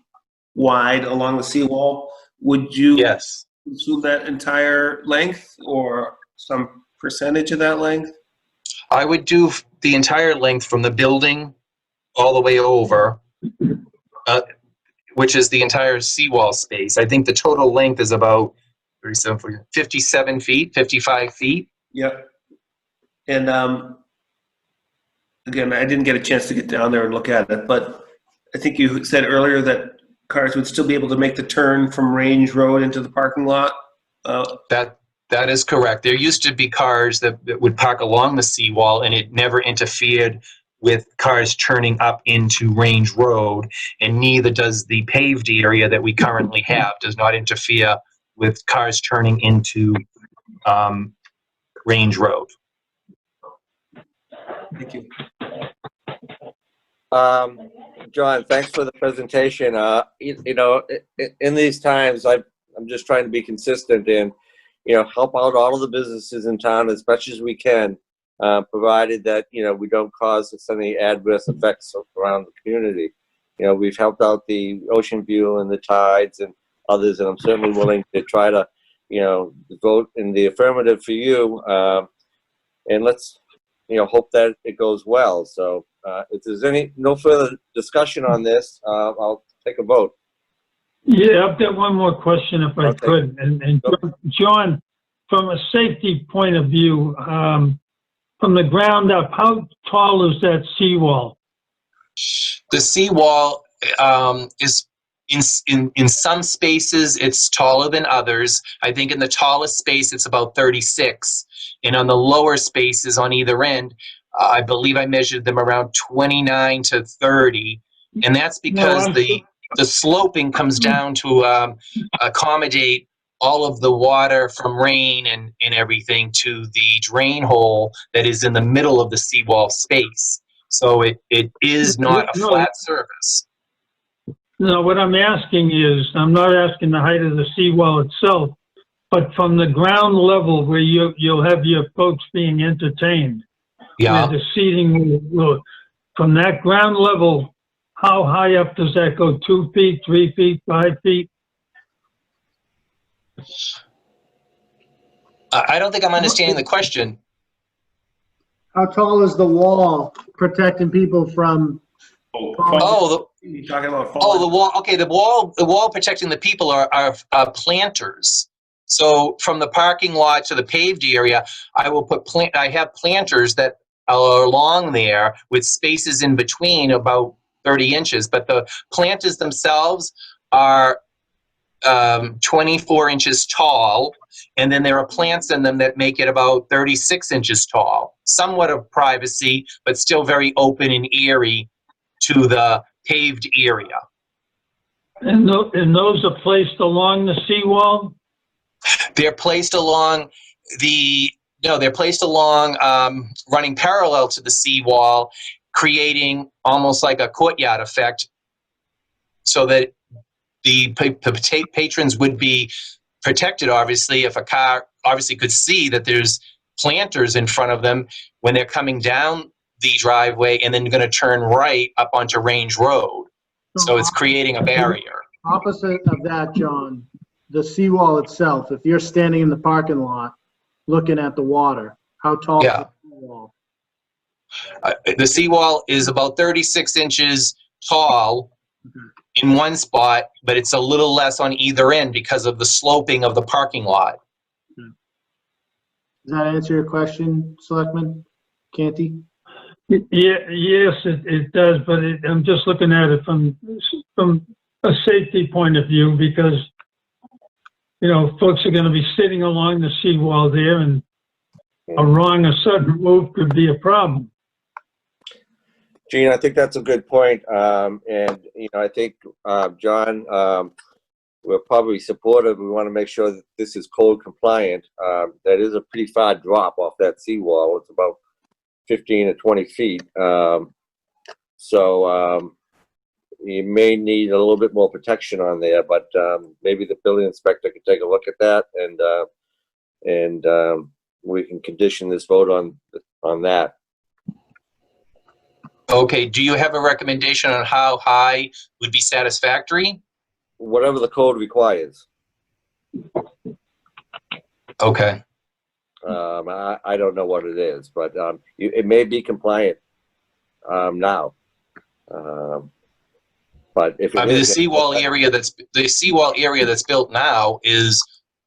wide along the seawall. Would you Yes. consume that entire length or some percentage of that length? I would do the entire length from the building all the way over, which is the entire seawall space. I think the total length is about 57 feet, 55 feet. Yep. And again, I didn't get a chance to get down there and look at it, but I think you said earlier that cars would still be able to make the turn from Range Road into the parking lot. That is correct. There used to be cars that would park along the seawall, and it never interfered with cars turning up into Range Road, and neither does the paved area that we currently have, does not interfere with cars turning into Range Road. Thank you. John, thanks for the presentation. In these times, I'm just trying to be consistent and, help out all of the businesses in town as much as we can, provided that, we don't cause any adverse effects around the community. We've helped out the Ocean View and the Tides and others, and I'm certainly willing to try to, vote in the affirmative for you. And let's, hope that it goes well. So if there's no further discussion on this, I'll take a vote. Yeah, I've got one more question if I Okay. could. And John, from a safety point of view, from the ground up, how tall is that seawall? The seawall is in some spaces it's taller than others. I think in the tallest space it's about 36, and on the lower spaces on either end, I believe I measured them around 29 to 30, and that's because the sloping comes down to accommodate all of the water from rain and everything to the drain hole that is in the middle of the seawall space. So it is not a flat surface. No, what I'm asking is, I'm not asking the height of the seawall itself, but from the ground level where you'll have your folks being entertained. Yeah. Where the seating will, from that ground level, how high up does that go? 2 feet, 3 feet, 5 feet? I don't think I'm understanding the question. How tall is the wall protecting people from? You're talking about falling. The wall. Okay, the wall protecting the people are planters. So from the parking lot to the paved area, I will put I have planters that are along there with spaces in between about 30 inches, but the planters themselves are 24 inches tall, and then there are plants in them that make it about 36 inches tall. Somewhat of privacy, but still very open and airy to the paved area. And those are placed along the seawall? They're placed along running parallel to the seawall, creating almost like a courtyard effect, so that the patrons would be protected, obviously, if a car obviously could see that there's planters in front of them when they're coming down the driveway and then going to turn right up onto Range Road. So it's creating a barrier. Opposite of that, John, the seawall itself, if you're standing in the parking lot looking at the water, how tall is the seawall? The seawall is about 36 inches tall in one spot, but it's a little less on either end because of the sloping of the parking lot. Does that answer your question, Selectman Canty? Yeah, yes, it does, but I'm just looking at it from a safety point of view, because, folks are going to be sitting along the seawall there, and a sudden move could be a problem. Gene, I think that's a good point. And, you know, I think, John, we're probably supportive. We want to make sure that this is code compliant. That is a pretty far drop off that seawall. It's about 15 to 20 feet. So you may need a little bit more protection on there, but maybe the building inspector can take a look at that, and we can condition this vote on that. Okay, do you have a recommendation on how high would be satisfactory? Whatever the code requires. Okay. I don't know what it is, but it may be compliant now. But if it I mean, the is, seawall area that's built now is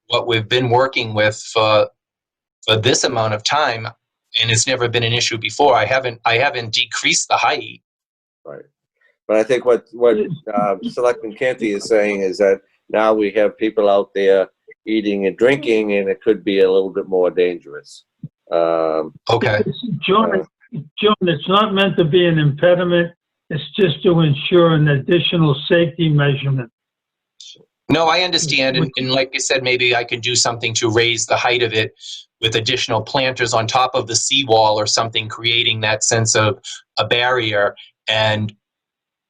what we've been working with for this amount of time, and it's never been an issue before. I haven't decreased the height. right. But I think what Selectman Canty is saying is that now we have people out there eating and drinking, and it could be a little bit more dangerous. Okay. John, it's not meant to be an impediment. It's just to ensure an additional safety measurement. No, I understand, and like I said, maybe I could do something to raise the height of it with additional planters on top of the seawall or something, creating that sense of a barrier and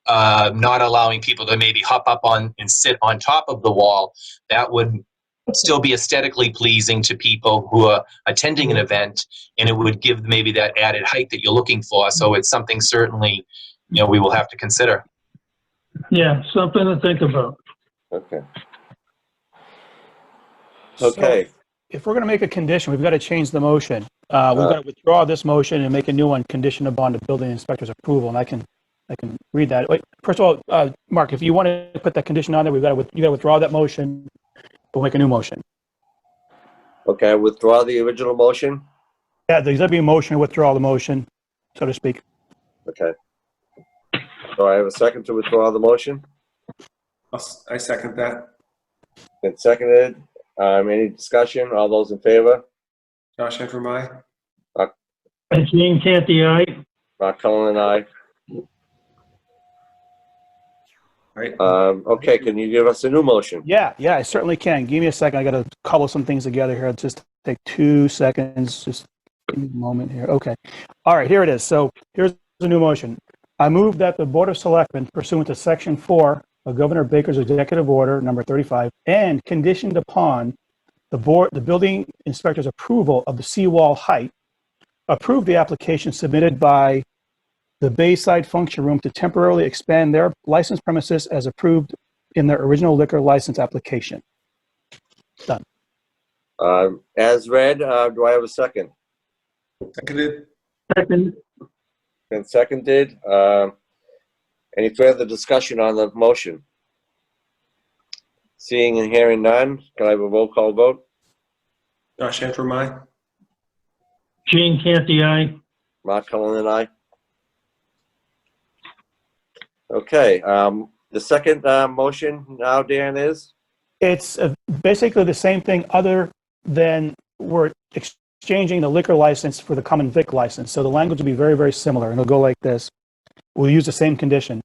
not allowing people to maybe hop up on and sit on top of the wall. That would still be aesthetically pleasing to people who are attending an event, and it would give maybe that added height that you're looking for. So it's something certainly, you know, we will have to consider. Yeah, something to think about. Okay. So Okay. if we're going to make a condition, we've got to change the motion. We've got to withdraw this motion and make a new one conditioned upon the building inspector's approval. And I can read that. Wait, first of all, Mark, if you want to put that condition on there, you got to withdraw that motion. We'll make a new motion. Okay. Withdraw the original motion. Yeah, there's got to be a motion to withdraw the motion, so to speak. Okay. So I have a second to withdraw the motion. I second that. Been seconded. Any discussion? All those in favor? Josh Antrimai. And Gene Canty, aye. Mark Cullen and I. Right. Okay, can you give us a new motion? Yeah, I certainly can. Give me a second. I got to cobble some things together here. Just take 2 seconds. Just give me a moment here. Okay. All right, here it is. So here's the new motion. I move that the Board of Selectmen, pursuant to Section 4 of Governor Baker's Executive Order Number 35, and conditioned upon the building inspector's approval of the seawall height, approve the application submitted by the Bayside Function Room to temporarily expand their licensed premises as approved in their original liquor license application. Done. As read, do I have a second? Seconded. Second, Been seconded. Any further discussion on the motion? Seeing and hearing none, can I have a roll call vote? Josh Antrimai. Gene Canty, aye. Mark Cullen and I. Okay, the second motion now, Dan, is? It's basically the same thing other than we're exchanging the liquor license for the common vic license. So the language will be very, very similar, and it'll go like this. We'll use the same condition.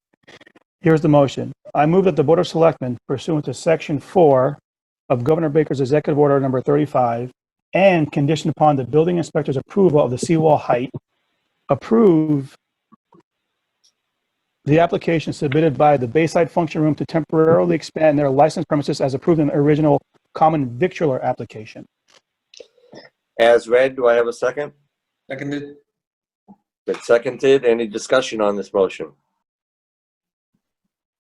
Here's the motion. I move that the Board of Selectmen, pursuant to Section 4 of Governor Baker's Executive Order Number 35, and conditioned upon the building inspector's approval of the seawall height, approve the application submitted by the Bayside Function Room to temporarily expand their licensed premises as approved in the original common victualler application. As read, do I have a second? Seconded. Been seconded. Any discussion on this motion?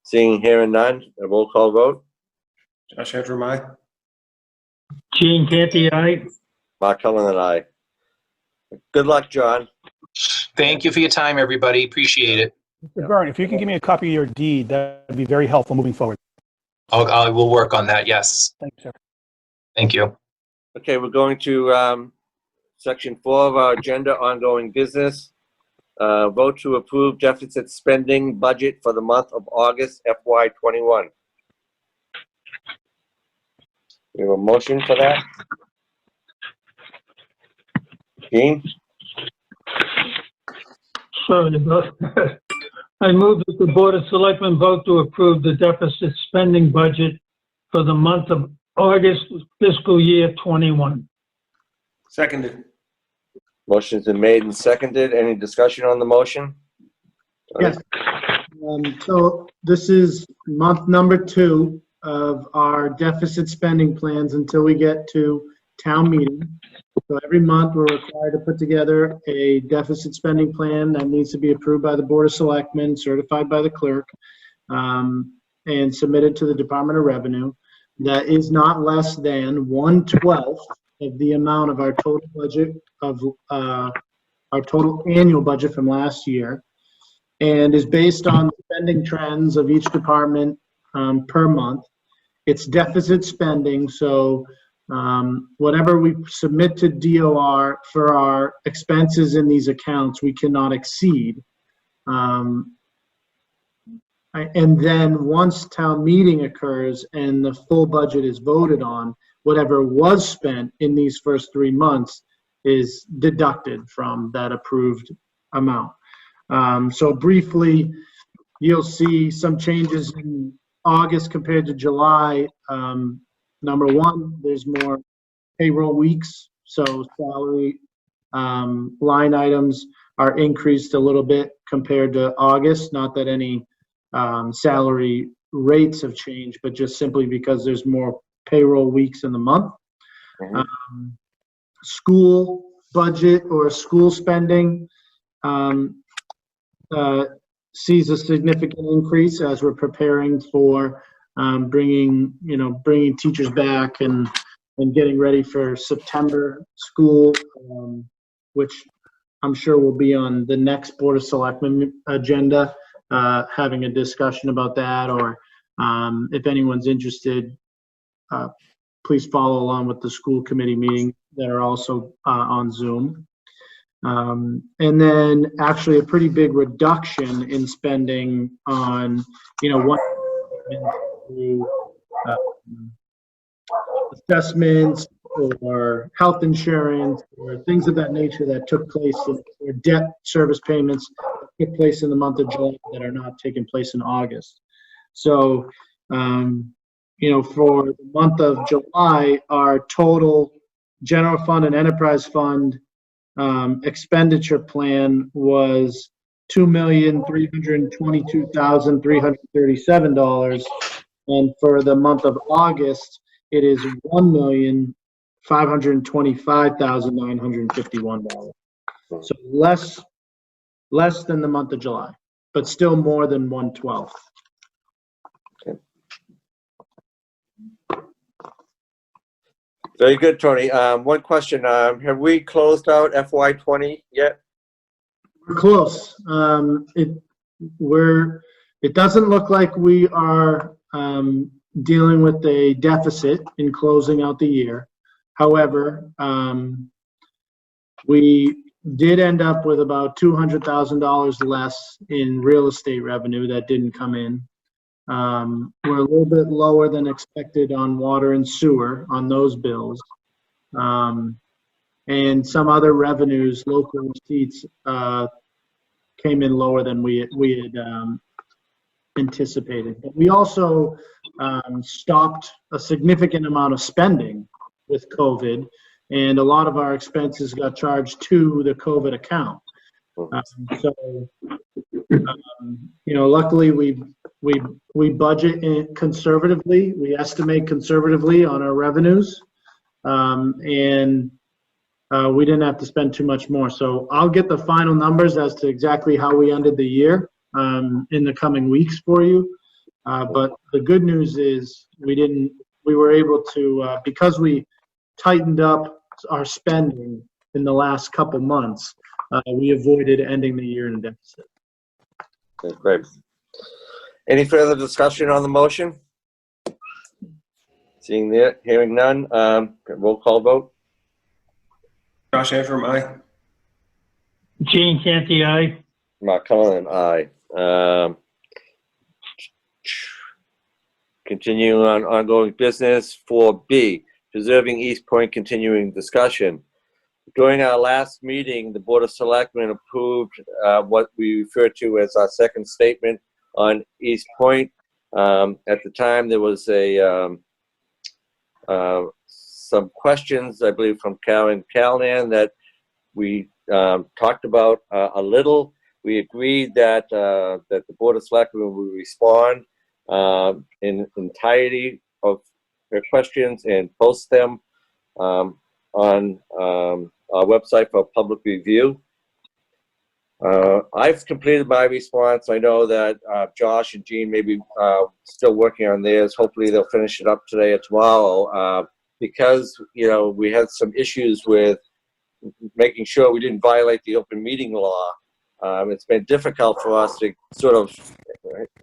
Seeing, hearing none, a roll call vote. Josh Antrimai. Gene Canty, aye. Mark Cullen and I. Good luck, John. Thank you for your time, everybody. Appreciate it. Mr. Byrne, if you can give me a copy of your deed, that would be very helpful moving forward. I will work on that. Yes. Thank you, sir. Thank you. Okay, we're going to Section 4 of our agenda, ongoing business. Vote to approve deficit spending budget for the month of August FY21. We have a motion for that? Gene? Sorry about that. I move that the Board of Selectmen vote to approve the deficit spending budget for the month of August fiscal year 21. Seconded. Motion's been made and seconded. Any discussion on the motion? Yes. So this is month number 2 of our deficit spending plans until we get to town meeting. So every month, we're required to put together a deficit spending plan that needs to be approved by the Board of Selectmen, certified by the clerk, and submitted to the Department of Revenue. That is not less than 1/12 of the amount of our total budget of our total annual budget from last year, and is based on spending trends of each department per month. It's deficit spending, so whatever we submit to DOR for our expenses in these accounts, we cannot exceed. And then once town meeting occurs and the full budget is voted on, whatever was spent in these first 3 months is deducted from that approved amount. So briefly, you'll see some changes in August compared to July. Number one, there's more payroll weeks, so salary line items are increased a little bit compared to August. Not that any salary rates have changed, but just simply because there's more payroll weeks in the month. School budget or school spending sees a significant increase as we're preparing for bringing teachers back and getting ready for September school, which I'm sure will be on the next Board of Selectmen agenda, having a discussion about that, or if anyone's interested, please follow along with the school committee meeting that are also on Zoom. And then actually a pretty big reduction in spending on, one through assessments or health insurance or things of that nature that took place, or debt service payments that took place in the month of July that are not taking place in August. So, for the month of July, our total general fund and enterprise fund expenditure plan was $2,322,337, and for the month of August, it is $1,525,951. So less than the month of July, but still more than 1/12. Very good, Tony. One question. Have we closed out FY20 yet? We're close. It doesn't look like we are dealing with a deficit in closing out the year. However, we did end up with about $200,000 less in real estate revenue that didn't come in. We're a little bit lower than expected on water and sewer on those bills. And some other revenues, local receipts, came in lower than we had anticipated. But we also stopped a significant amount of spending with COVID, and a lot of our expenses got charged to the COVID account. Luckily we budget conservatively. We estimate conservatively on our revenues, and we didn't have to spend too much more. So I'll get the final numbers as to exactly how we ended the year in the coming weeks for you. But the good news is we were able to, because we tightened up our spending in the last couple months, we avoided ending the year in a deficit. Okay, great. Any further discussion on the motion? Seeing that, hearing none, roll call vote. Josh Antrim, aye. Gene Canty, aye. Mark Cullen, aye. Continuing on ongoing business. 4B, preserving East Point, continuing discussion. During our last meeting, the Board of Selectmen approved what we refer to as our second statement on East Point. At the time, there was some questions, I believe, from Karen Callahan that we talked about a little. We agreed that the Board of Selectmen would respond in entirety of their questions and post them on our website for public review. I've completed my response. I know that Josh and Jean may be still working on theirs. Hopefully they'll finish it up today or tomorrow. Because, you know, we had some issues with making sure we didn't violate the open meeting law. It's been difficult for us to sort of,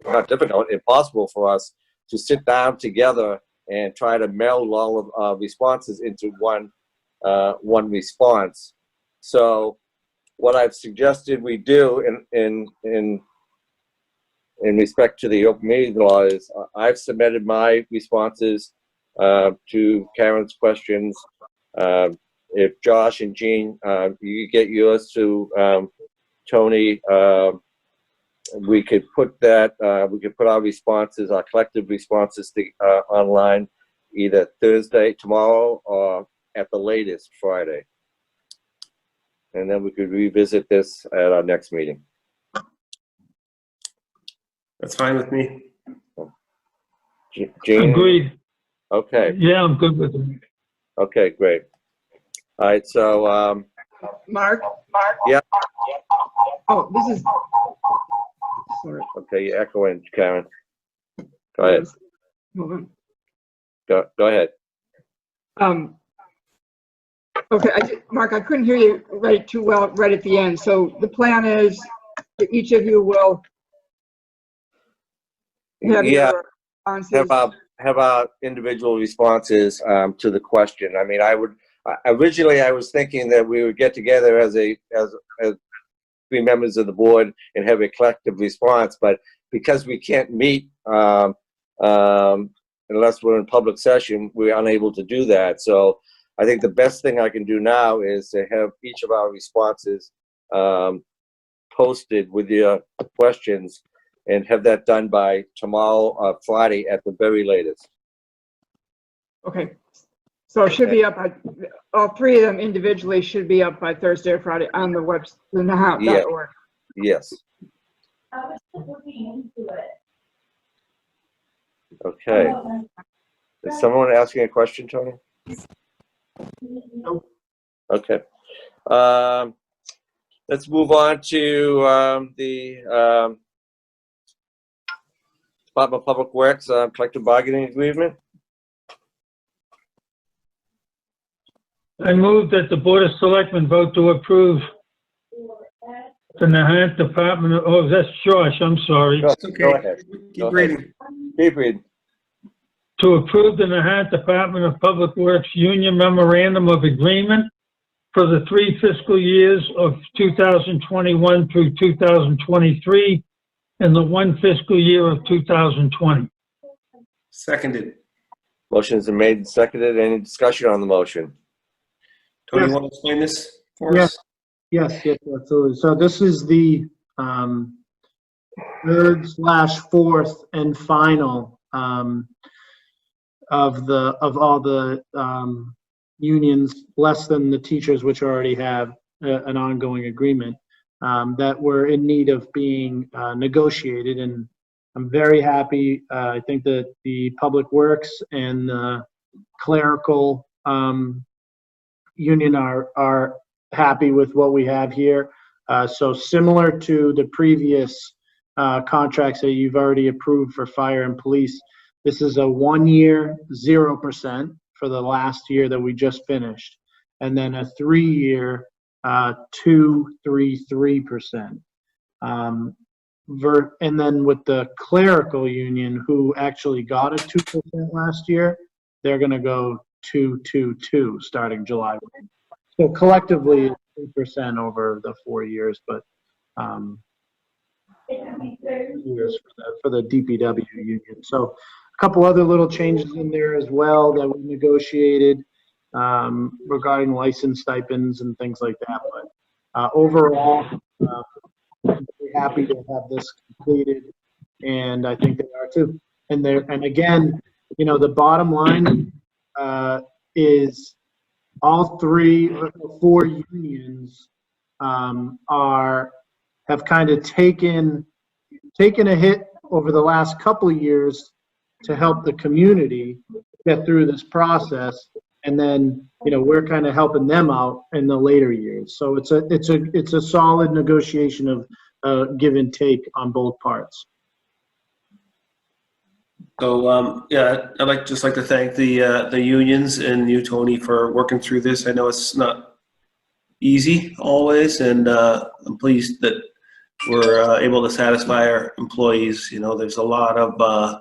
not difficult, impossible for us to sit down together and try to meld all of our responses into one response. So what I've suggested we do in respect to the open meeting law is I've submitted my responses to Karen's questions. If Josh and Jean, you get yours to Tony, we could put that, we could put our responses, our collective responses online either Thursday, tomorrow, or at the latest Friday. And then we could revisit this at our next meeting. That's fine with me. Jean? Agreed. Okay. Yeah, I'm good with it. Okay, great. All right, so, Mark? Yeah. Oh, this is, sorry. okay, you're echoing, Karen. Go ahead. Hold on. Go ahead. Okay, Mark, I couldn't hear you right too well right at the end. So the plan is that each of you will have Yeah, your responses. have our individual responses to the question. I mean, originally I was thinking that we would get together as three members of the board and have a collective response, but because we can't meet unless we're in public session, we're unable to do that. So I think the best thing I can do now is to have each of our responses posted with your questions and have that done by tomorrow or Friday at the very latest. Okay. So it should be up by, all three of them individually should be up by Thursday or Friday on the website, the Nahant.org. Yes. Okay. Is someone asking a question, Tony? No. Okay. Let's move on to the Department of Public Works collective bargaining agreement. I move that the Board of Selectmen vote to approve the Nahant Department of, oh, that's Josh, I'm sorry. It's okay. Go ahead. Keep reading. Keep reading. To approve the Nahant Department of Public Works Union Memorandum of Agreement for the 3 fiscal years of 2021 through 2023 and the 1 fiscal year of 2020. Seconded. Motion's been made and seconded. Any discussion on the motion? Tony, Yes. you want to explain this for Yes. us? Yes, absolutely. So this is the third/fourth and final of all the unions, less than the teachers, which already have an ongoing agreement, that were in need of being negotiated. And I'm very happy. I think that the Public Works and the clerical union are happy with what we have here. So similar to the previous contracts that you've already approved for fire and police, this is a 1 year 0% for the last year that we just finished, and then a 3 year 2.33%. And then with the clerical union, who actually got a 2% last year, they're going to go 2.22 starting July 1. So collectively, 3% over the 4 years, but years for the DPW union. So a couple other little changes in there as well that we negotiated. regarding license stipends and things like that. But overall, I'm very happy to have this completed, and I think they are too. And again, the bottom line is all 3 or 4 unions have kind of taken a hit over the last couple of years to help the community get through this process, and then we're kind of helping them out in the later years. So it's a solid negotiation of give and take on both parts. So yeah, I'd just like to thank the unions and you, Tony, for working through this. I know it's not easy always, and I'm pleased that we're able to satisfy our employees. There's a lot of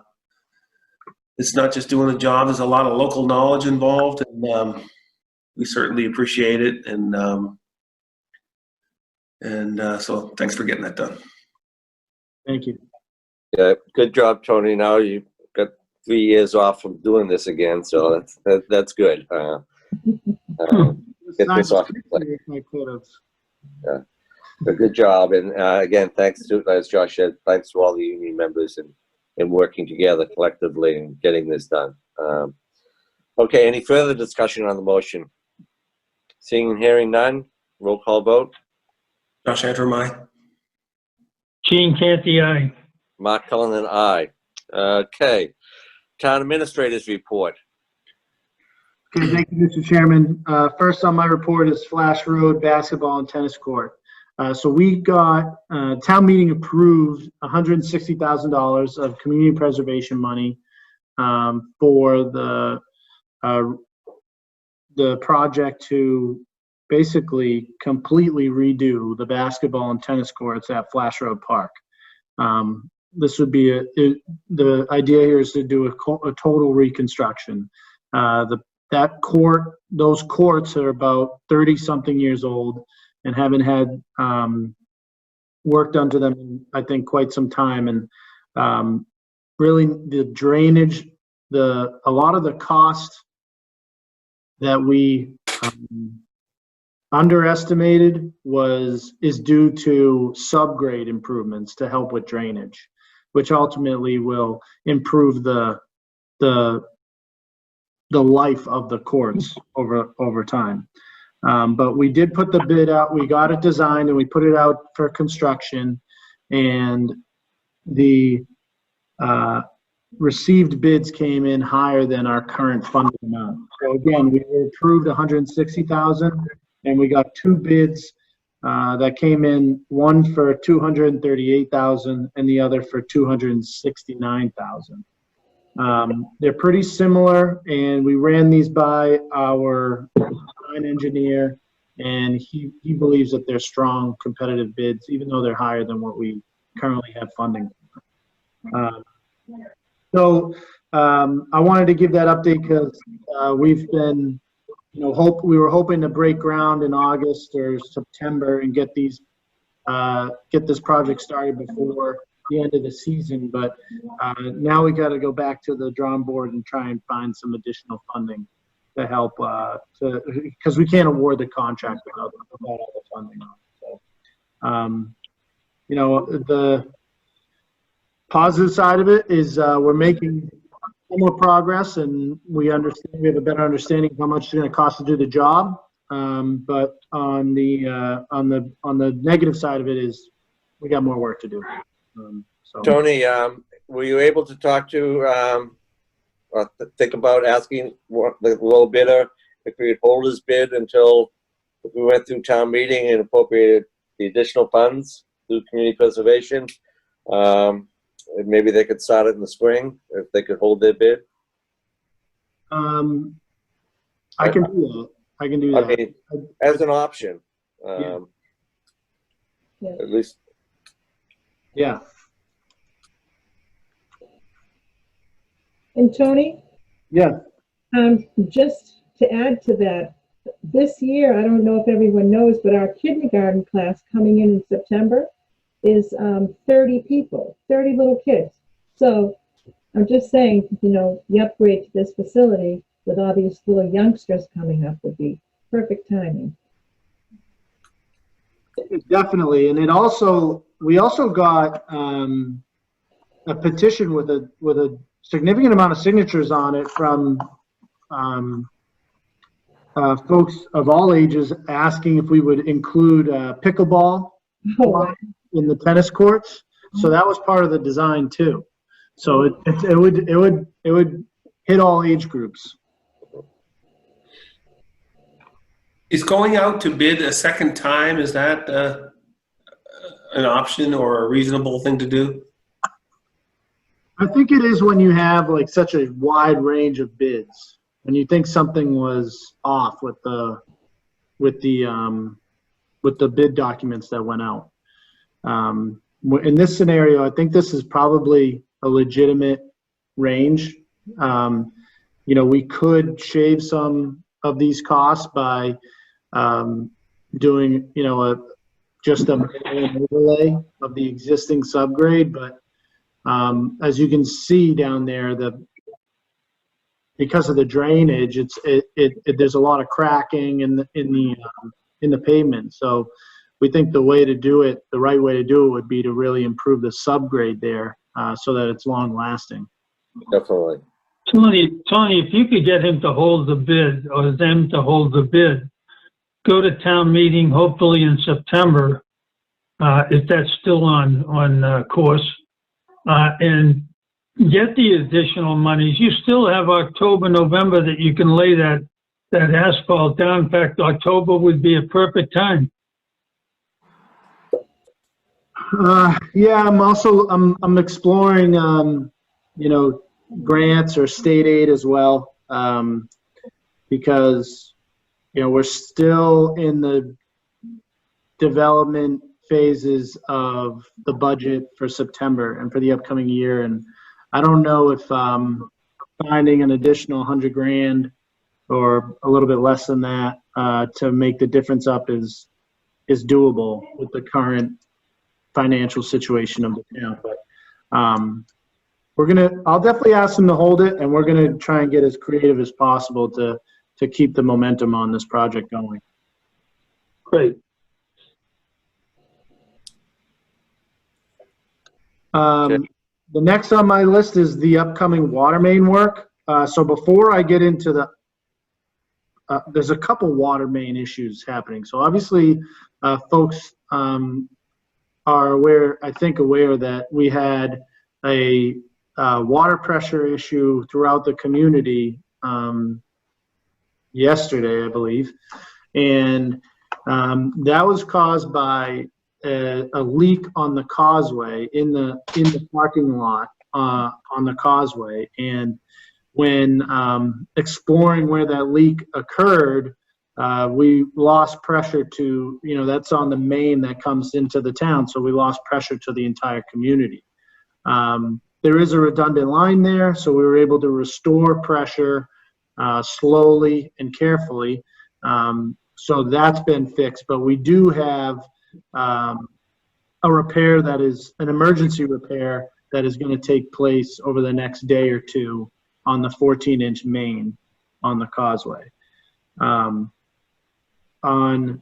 it's not just doing the job. There's a lot of local knowledge involved, and we certainly appreciate it. And so thanks for getting that done. Thank you. Yeah, good job, Tony. Now you've got 3 years off from doing this again, so that's good. Get this off your plate. I could have. Yeah. A good job, and again, thanks to, as Josh said, thanks to all the union members and working together collectively and getting this done. Okay, any further discussion on the motion? Seeing and hearing none, roll call vote. Josh Antrim, aye. Gene Canty, aye. Mark Cullen, aye. Okay, town administrators report. Okay, thank you, Mr. Chairman. First on my report is Flash Road basketball and tennis court. So we got, town meeting approved $160,000 of community preservation money for the project to basically completely redo the basketball and tennis courts at Flash Road Park. This would be the idea here is to do a total reconstruction. Those courts are about 30-something years old and haven't had work done to them in, I think, quite some time. And really, the drainage, a lot of the cost that we underestimated is due to subgrade improvements to help with drainage, which ultimately will improve the life of the courts over time. But we did put the bid out, we got it designed, and we put it out for construction, and the received bids came in higher than our current funding amount. So again, we were approved $160,000, and we got 2 bids that came in, one for $238,000 and the other for $269,000. They're pretty similar, and we ran these by our design engineer, and he believes that they're strong competitive bids, even though they're higher than what we currently have funding. So I wanted to give that update because we've been, we were hoping to break ground in August or September and get this project started before the end of the season, but now we got to go back to the drawing board and try and find some additional funding to help, because we can't award the contract without all the funding on it. So, the positive side of it is we're making more progress, and we have a better understanding of how much it's going to cost to do the job. But on the negative side of it is we got more work to do. So. Tony, were you able to talk to or think about asking the low bidder if we would hold his bid until we went through town meeting and appropriated the additional funds through community preservation? And maybe they could start it in the spring if they could hold their bid. I can do that. I mean, as an option. Yeah. At least. Yeah. And Tony? Yeah. Just to add to that, this year, I don't know if everyone knows, but our kindergarten class coming in September is 30 people, 30 little kids. So I'm just saying, the upgrade to this facility with all these little youngsters coming up would be perfect timing. Definitely, and we also got a petition with a significant amount of signatures on it from folks of all ages asking if we would include pickleball Oh, wow. in the tennis courts. So that was part of the design too. So it would hit all age groups. Is going out to bid a second time, is that an option or a reasonable thing to do? I think it is when you have like such a wide range of bids. When you think something was off with the bid documents that went out. In this scenario, I think this is probably a legitimate range. We could shave some of these costs by doing, just a minimum overlay of the existing subgrade. But as you can see down there, because of the drainage, there's a lot of cracking in the pavement. So we think the right way to do it would be to really improve the subgrade there so that it's long lasting. Definitely. Tony, if you could get him to hold the bid or them to hold the bid, go to town meeting hopefully in September, if that's still on course, and get the additional monies. You still have October, November that you can lay that asphalt down. In fact, October would be a perfect time. Yeah, I'm exploring, grants or state aid as well, because, we're still in the development phases of the budget for September and for the upcoming year. And I don't know if finding an additional $100 grand or a little bit less than that to make the difference up is doable with the current financial situation of the town. But I'll definitely ask them to hold it, and we're gonna try and get as creative as possible to keep the momentum on this project going. Great. The next on my list is the upcoming water main work. So before I get into there's a couple water main issues happening. So obviously, folks are aware that we had a water pressure issue throughout the community yesterday, I believe, and that was caused by a leak on the causeway in the parking lot on the causeway. And when exploring where that leak occurred, we lost pressure to, that's on the main that comes into the town, so we lost pressure to the entire community. There is a redundant line there, so we were able to restore pressure slowly and carefully. So that's been fixed, but we do have a repair that is an emergency repair that is going to take place over the next day or two on the 14-inch main on the causeway. On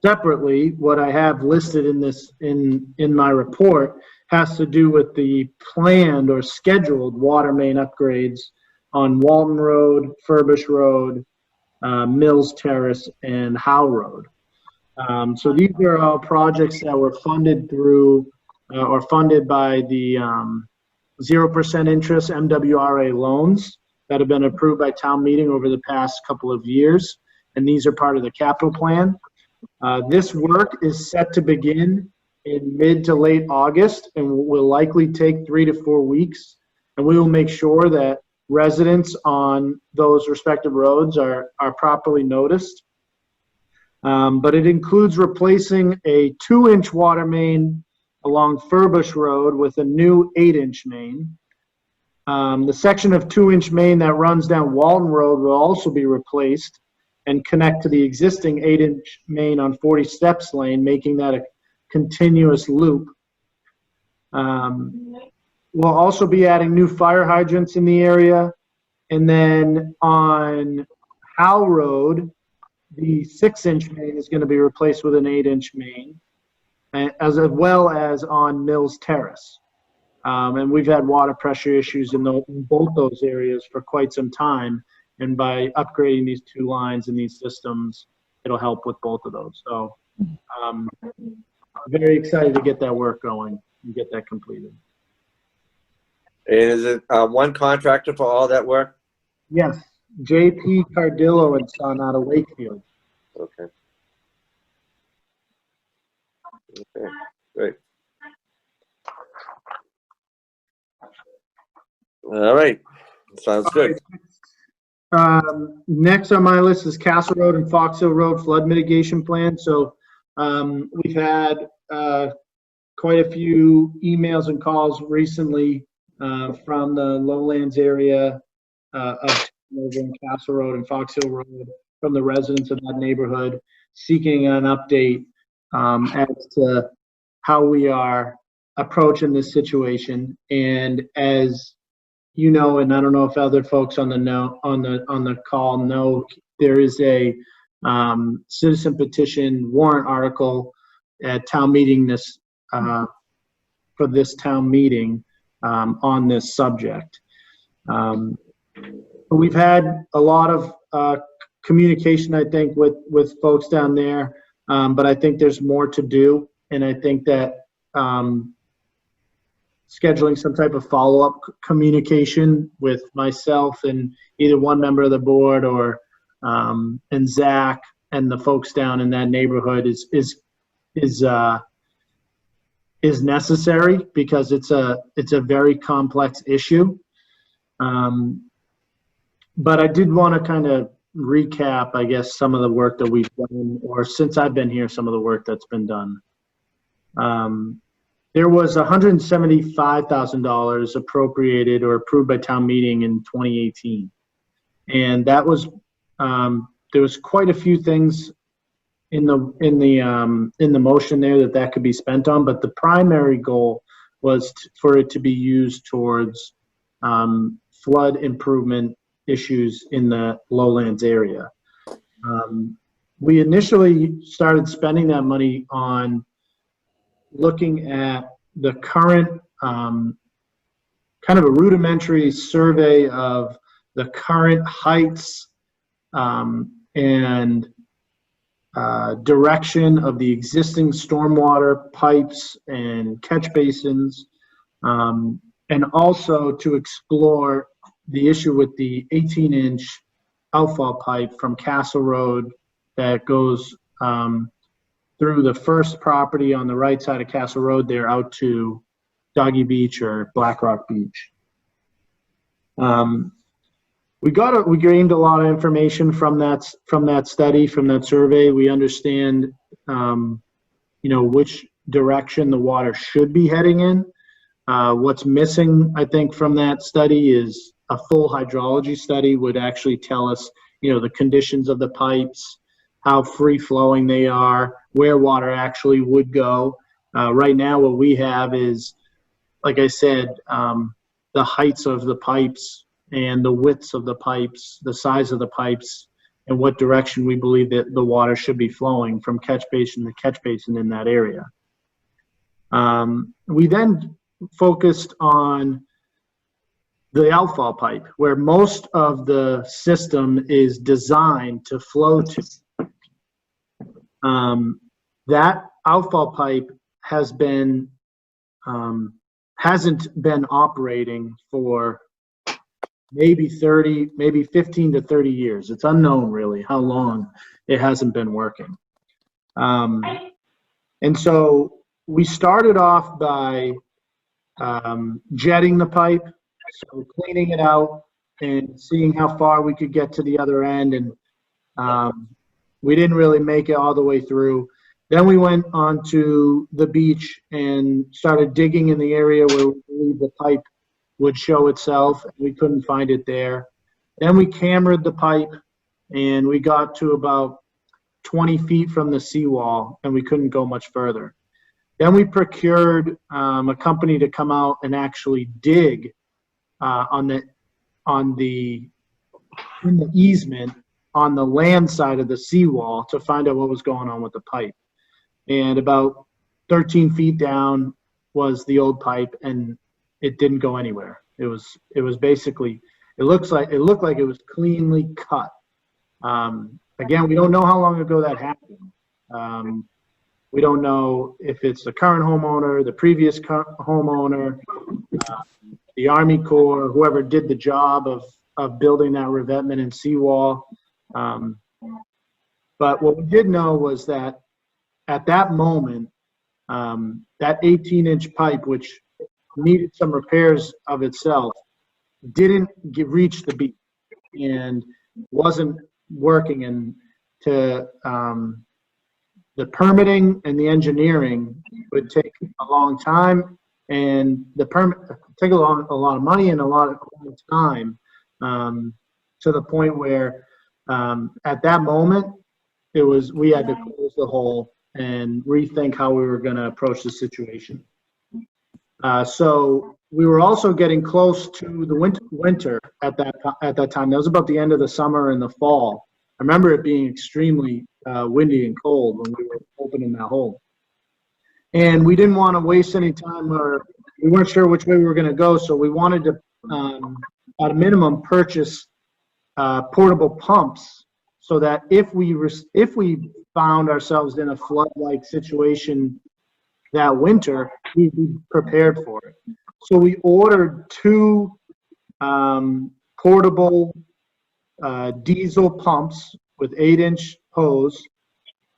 separately, what I have listed in my report has to do with the planned or scheduled water main upgrades on Walton Road, Furbish Road, Mills Terrace, and Howe Road. So these are all projects that were funded through or funded by the 0% interest MWRA loans that have been approved by town meeting over the past couple of years. And these are part of the capital plan. This work is set to begin in mid to late August and will likely take 3 to 4 weeks. And we will make sure that residents on those respective roads are properly noticed. But it includes replacing a 2-inch water main along Furbish Road with a new 8-inch main. The section of 2-inch main that runs down Walton Road will also be replaced and connect to the existing 8-inch main on 40 Steps Lane, making that a continuous loop. We'll also be adding new fire hydrants in the area, And then on Howe Road, the 6-inch main is going to be replaced with an 8-inch main, as well as on Mills Terrace. And we've had water pressure issues in both those areas for quite some time. And by upgrading these 2 lines and these systems, it'll help with both of those. So I'm very excited to get that work going and get that completed. And is it one contractor for all that work? Yes, JP Cardillo and Son out of Wakefield. Okay. Okay, great. All right, sounds good. Next on my list is Castle Road and Fox Hill Road flood mitigation plan. So we've had quite a few emails and calls recently from the lowlands area of over in Castle Road and Fox Hill Road, from the residents of that neighborhood, seeking an update as to how we are approaching this situation. And as you know, and I don't know if other folks on the call know, there is a citizen petition warrant article at town meeting for this town meeting on this subject. We've had a lot of communication, I think, with folks down there, but I think there's more to do, and I think that scheduling some type of follow-up communication with myself and either one member of the board or and Zach and the folks down in that neighborhood is necessary, because it's a very complex issue. But I did want to kind of recap, I guess, some of the work that we've done, or since I've been here, some of the work that's been done. There was $175,000 appropriated or approved by town meeting in 2018. And that was, there was quite a few things in the motion there that could be spent on, but the primary goal was for it to be used towards flood improvement issues in the lowlands area. We initially started spending that money on looking at the current kind of a rudimentary survey of the current heights and direction of the existing stormwater pipes and catch basins, and also to explore the issue with the 18-inch outfall pipe from Castle Road that goes through the first property on the right side of Castle Road there out to Doggy Beach or Black Rock Beach. We gained a lot of information from that study, from that survey. We understand, which direction the water should be heading in. What's missing, I think, from that study is a full hydrology study would actually tell us, the conditions of the pipes, how free flowing they are, where water actually would go. Right now, what we have is, like I said, the heights of the pipes and the widths of the pipes, the size of the pipes, and what direction we believe that the water should be flowing from catch basin to catch basin in that area. We then focused on the outfall pipe, where most of the system is designed to flow to. That outfall pipe hasn't been operating for maybe 15 to 30 years. It's unknown really how long it hasn't been working. And so we started off by jetting the pipe, so cleaning it out and seeing how far we could get to the other end. And we didn't really make it all the way through. Then we went onto the beach and started digging in the area where we believe the pipe would show itself. We couldn't find it there. Then we cambered the pipe and we got to about 20 feet from the seawall and we couldn't go much further. Then we procured a company to come out and actually dig on the in the easement on the land side of the seawall to find out what was going on with the pipe. And about 13 feet down was the old pipe, and it didn't go anywhere. It was basically, it looked like it was cleanly cut. Again, we don't know how long ago that happened. We don't know if it's the current homeowner, the previous homeowner, the Army Corps, whoever did the job of building that revetment and seawall. But what we did know was that at that moment, that 18-inch pipe, which needed some repairs of itself, didn't reach the beam and wasn't working. And to the permitting and the engineering would take a long time, and the permit take a lot of money and a lot of time, to the point where at that moment we had to close the hole and rethink how we were going to approach the situation. So we were also getting close to the winter at that time. That was about the end of the summer and the fall. I remember it being extremely windy and cold when we were opening that hole. And we didn't want to waste any time, or we weren't sure which way we were going to go, so we wanted to, at a minimum, purchase portable pumps so that if we found ourselves in a flood-like situation that winter, we'd be prepared for it. So we ordered 2 portable diesel pumps with 8-inch hose,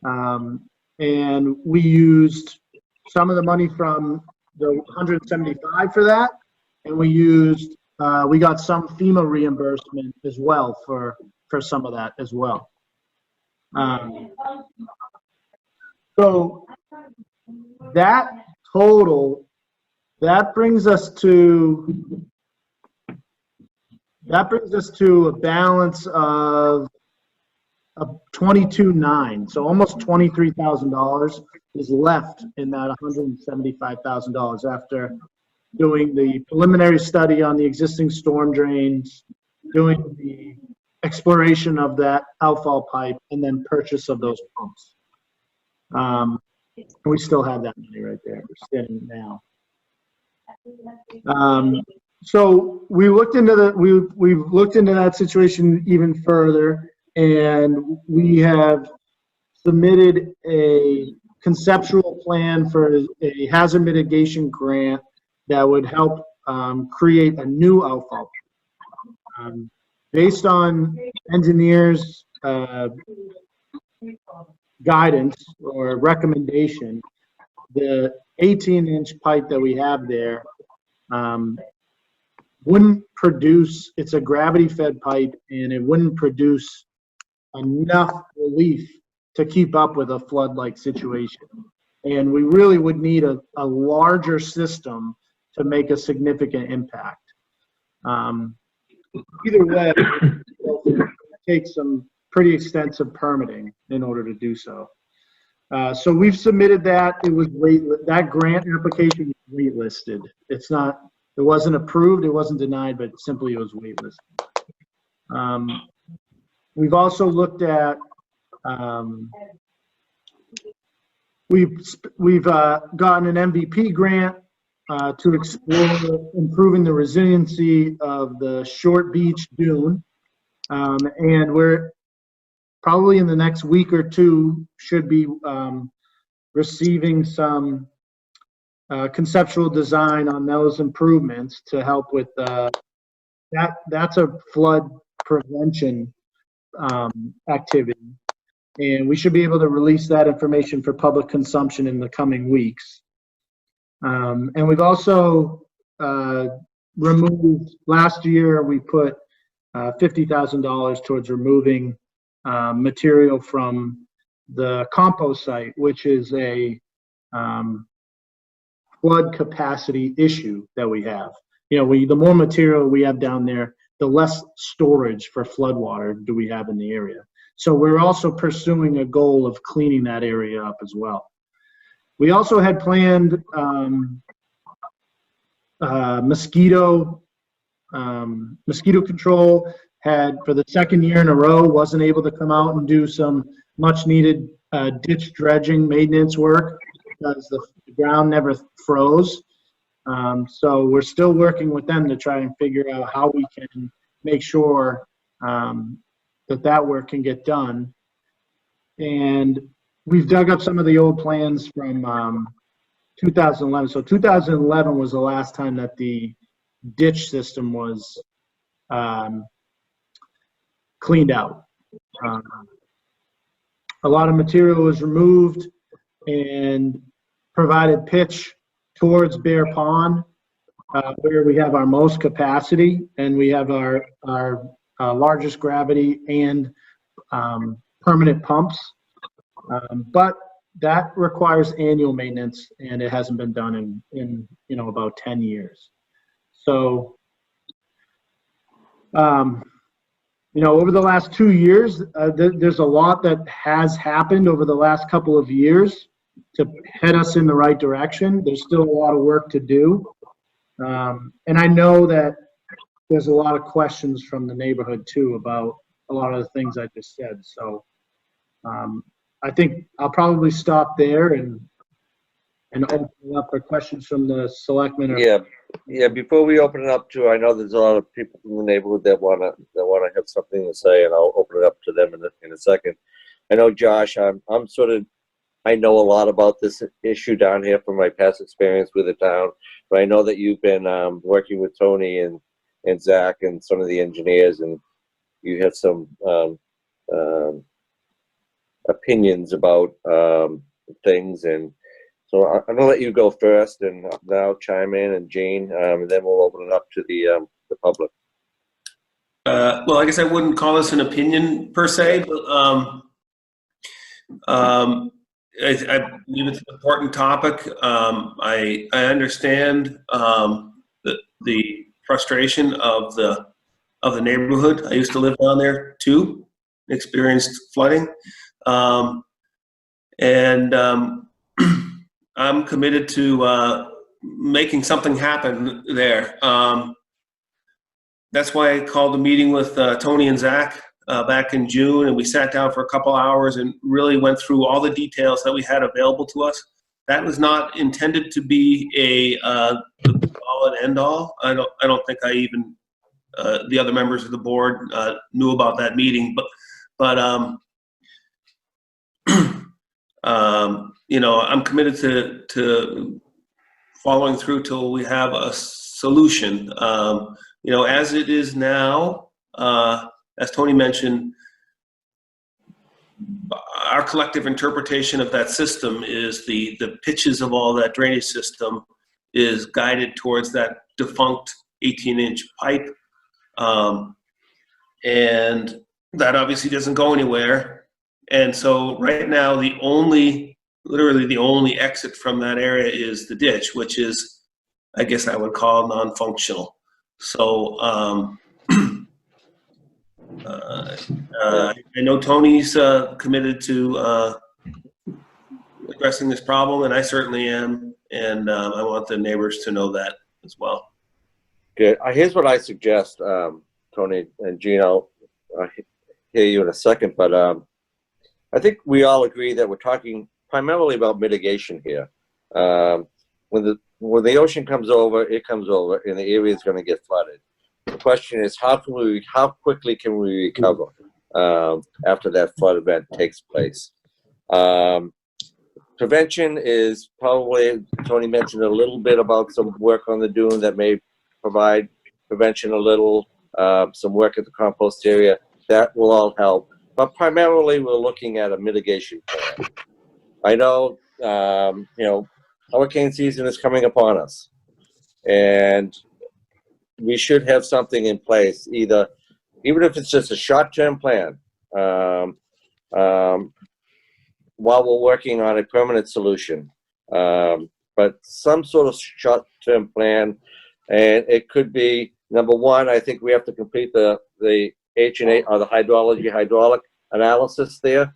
and we used some of the money from the 175 for that, and we got some FEMA reimbursement as well for some of that as well. So that total, that brings us to a balance of $22,900. So almost $23,000 is left in that $175,000 after doing the preliminary study on the existing storm drains, doing the exploration of that outfall pipe, and then purchase of those pumps. We still have that money right there. We're standing now. So we looked into we've looked into that situation even further, and we have submitted a conceptual plan for a hazard mitigation grant that would help create a new outfall. Based on engineers' guidance or recommendation, the 18-inch pipe that we have there wouldn't produce, it's a gravity-fed pipe, and it wouldn't produce enough relief to keep up with a flood-like situation. And we really would need a larger system to make a significant impact. Either way, it takes some pretty extensive permitting in order to do so. So we've submitted that. That grant application was waitlisted. It wasn't approved, it wasn't denied, but simply it was waitlisted. We've also looked at, we've gotten an MVP grant to explore improving the resiliency of the Short Beach Dune. And we're probably in the next week or two should be receiving some conceptual design on those improvements to help with that's a flood prevention activity. And we should be able to release that information for public consumption in the coming weeks. And we've also removed, last year we put $50,000 towards removing material from the compost site, which is a flood capacity issue that we have. You know, the more material we have down there, the less storage for flood water do we have in the area. So we're also pursuing a goal of cleaning that area up as well. We also had planned mosquito control had, for the second year in a row, wasn't able to come out and do some much needed ditch dredging maintenance work because the ground never froze. So we're still working with them to try and figure out how we can make sure that work can get done. And we've dug up some of the old plans from 2011. So 2011 was the last time that the ditch system was cleaned out. A lot of material was removed and provided pitch towards Bear Pond, where we have our most capacity and we have our largest gravity and permanent pumps. But that requires annual maintenance, and it hasn't been done in about 10 years. So, over the last 2 years, there's a lot that has happened over the last couple of years to head us in the right direction. There's still a lot of work to do. And I know that there's a lot of questions from the neighborhood too about a lot of the things I just said. So I think I'll probably stop there and open up for questions from the selectmen. Yeah. Before we open it up to, I know there's a lot of people from the neighborhood that wanna have something to say, and I'll open it up to them in a second. I know, Josh, I know a lot about this issue down here from my past experience with the town, but I know that you've been working with Tony and Zach and some of the engineers, and you have some opinions about things. And so I'm gonna let you go first, and then I'll chime in, and Gene, and then we'll open it up to the public. Well, I guess I wouldn't call this an opinion per se, but I believe it's an important topic. I understand the frustration of the neighborhood. I used to live down there too, experienced flooding, and I'm committed to making something happen there. That's why I called a meeting with Tony and Zach back in June, and we sat down for a couple hours and really went through all the details that we had available to us. That was not intended to be a all and end all. I don't think I even the other members of the board knew about that meeting, but I'm committed to following through till we have a solution. As it is now, as Tony mentioned, our collective interpretation of that system is the pitches of all that drainage system is guided towards that defunct 18-inch pipe. And that obviously doesn't go anywhere. And so right now, literally the only exit from that area is the ditch, which is, I guess I would call non-functional. So I know Tony's committed to addressing this problem, and I certainly am, and I want the neighbors to know that as well. Good. Here's what I suggest, Tony and Gene. I'll hear you in a second, but I think we all agree that we're talking primarily about mitigation here. When the ocean comes over, it comes over, and the area is going to get flooded. The question is, how quickly can we recover after that flood event takes place? Prevention is probably, Tony mentioned a little bit about some work on the dune that may provide prevention a little, some work at the compost area. That will all help. But primarily, we're looking at a mitigation plan. I know, hurricane season is coming upon us, and we should have something in place, even if it's just a short-term plan, while we're working on a permanent solution. But some sort of short-term plan, and it could be, number one, I think we have to complete the H&A, or the hydraulic analysis there.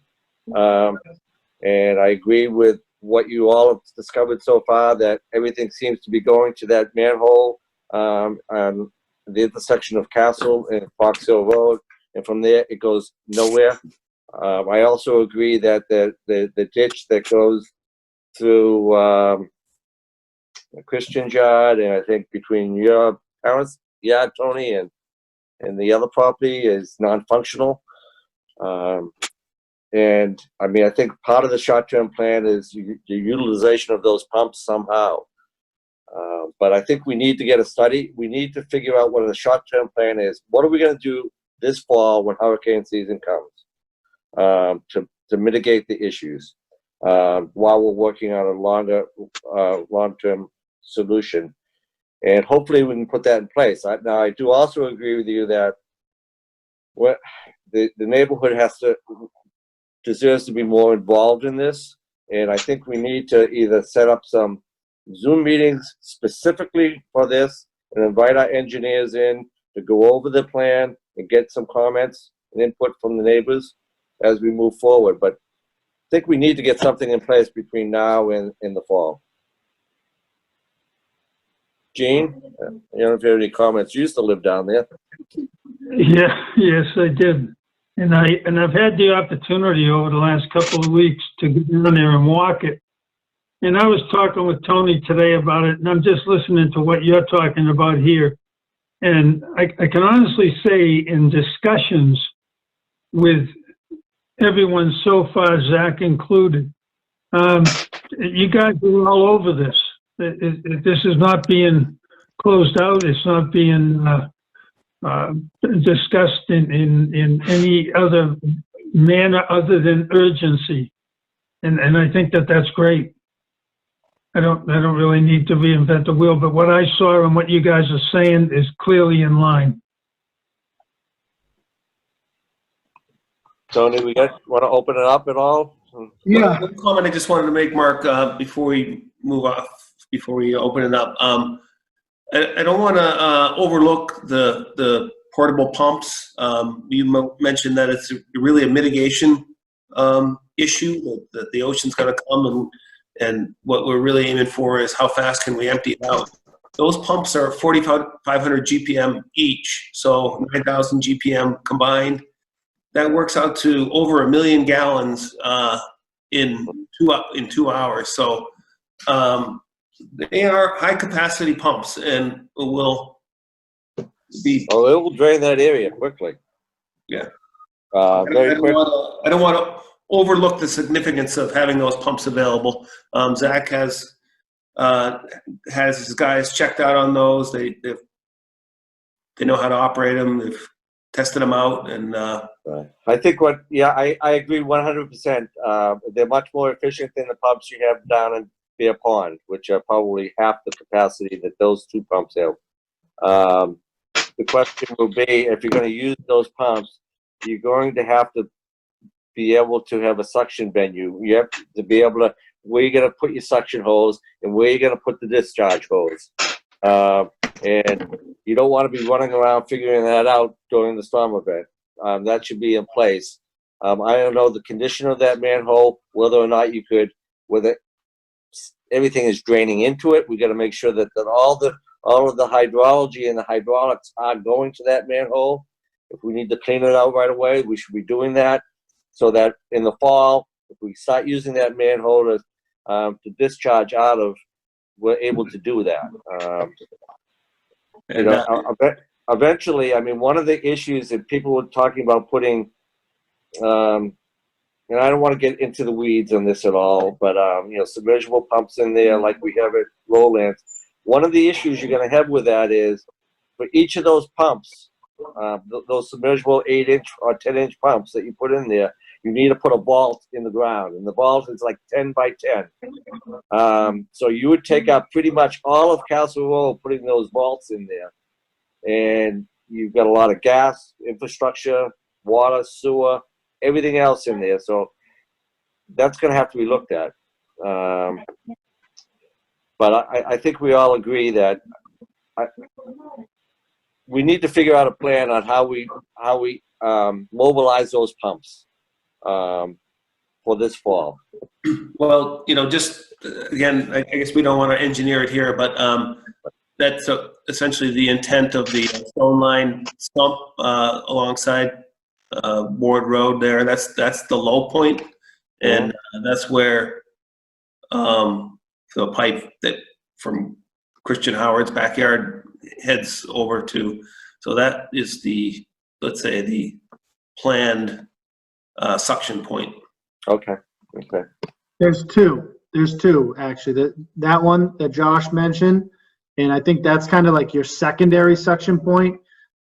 And I agree with what you all have discovered so far, that everything seems to be going to that manhole the intersection of Castle and Fox Hill Road, and from there it goes nowhere. I also agree that the ditch that goes through Christian yard, and I think between your parents' yard, Tony, and the other property is non-functional. And I mean, I think part of the short-term plan is the utilization of those pumps somehow. But I think we need to get a study. We need to figure out what the short-term plan is. What are we going to do this fall when hurricane season comes to mitigate the issues while we're working on a longer, long-term solution? And hopefully we can put that in place. Now, I do also agree with you that the neighborhood deserves to be more involved in this. And I think we need to either set up some Zoom meetings specifically for this and invite our engineers in to go over the plan and get some comments and input from the neighbors as we move forward. But I think we need to get something in place between now and the fall. Gene, I don't know if you have any comments. You used to live down there. Yeah, yes, I did. And I've had the opportunity over the last couple of weeks to get down there and walk it. And I was talking with Tony today about it, and I'm just listening to what you're talking about here. And I can honestly say in discussions with everyone so far, Zach included, you guys are all over this. This is not being closed out. It's not being discussed in any other manner other than urgency. And I think that that's great. I don't really need to reinvent the wheel, but what I saw and what you guys are saying is clearly in line. Tony, want to open it up at all? Yeah. One comment I just wanted to make, Mark, before we move off, before we open it up. I don't want to overlook the portable pumps. You mentioned that it's really a mitigation issue, that the ocean's going to come, and what we're really aiming for is how fast can we empty it out. Those pumps are 4,500 GPM each, so 9,000 GPM combined. That works out to over 1 million gallons in 2 hours. So they are high capacity pumps, and will be. Oh, it will drain that area quickly. Yeah. Very quick. I don't want to overlook the significance of having those pumps available. Zach has his guys checked out on those. They know how to operate them. They've tested them out, and I think I agree 100%. They're much more efficient than the pumps you have down in Bear Pond, which are probably half the capacity that those two pumps have. The question will be, if you're going to use those pumps, you're going to have to be able to have a suction venue. You have to be able to, where you're going to put your suction hose and where you're going to put the discharge hose. And you don't want to be running around figuring that out during the storm event. That should be in place. I don't know the condition of that manhole, whether or not you could, whether everything is draining into it. We got to make sure that all of the hydrology and the hydraulics are going to that manhole. If we need to clean it out right away, we should be doing that, so that in the fall, if we start using that manhole to discharge out of, we're able to do that. Eventually, I mean, one of the issues that people were talking about putting, and I don't want to get into the weeds on this at all, but submersible pumps in there like we have at Lowlands. One of the issues you're going to have with that is, for each of those pumps, those submersible 8-inch or 10-inch pumps that you put in there, you need to put a vault in the ground, and the vault is like 10 by 10. So you would take up pretty much all of Castle Road putting those vaults in there, and you've got a lot of gas infrastructure, water, sewer, everything else in there. So that's going to have to be looked at. But I think we all agree that we need to figure out a plan on how we mobilize those pumps for this fall. well, just again, I guess we don't want to engineer it here, but that's essentially the intent of the stone line stump alongside Ward Road there. That's the low point, and that's where the pipe that from Christian Howard's backyard heads over to. So that is the, let's say, the planned suction point. Okay. Okay. There's two actually. That one that Josh mentioned, and I think that's kind of like your secondary suction point.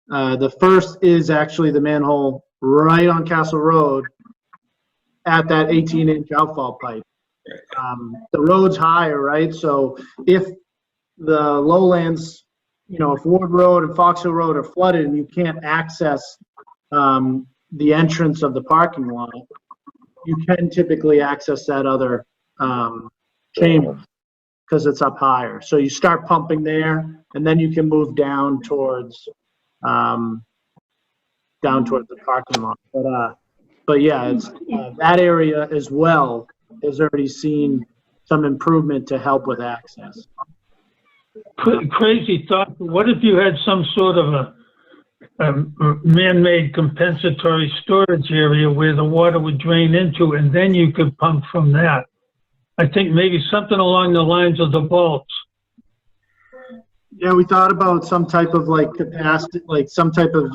The first is actually the manhole right on Castle Road at that 18-inch outfall pipe. The road's higher, right? So if the lowlands, if Ward Road and Fox Hill Road are flooded and you can't access the entrance of the parking lot, you can typically access that other chamber because it's up higher. So you start pumping there, and then you can move down towards the parking lot. But yeah, it's that area as well has already seen some improvement to help with access. Crazy thought. What if you had some sort of a man-made compensatory storage area where the water would drain into, and then you could pump from that? I think maybe something along the lines of the vaults. Yeah, we thought about some type of like capacity, like some type of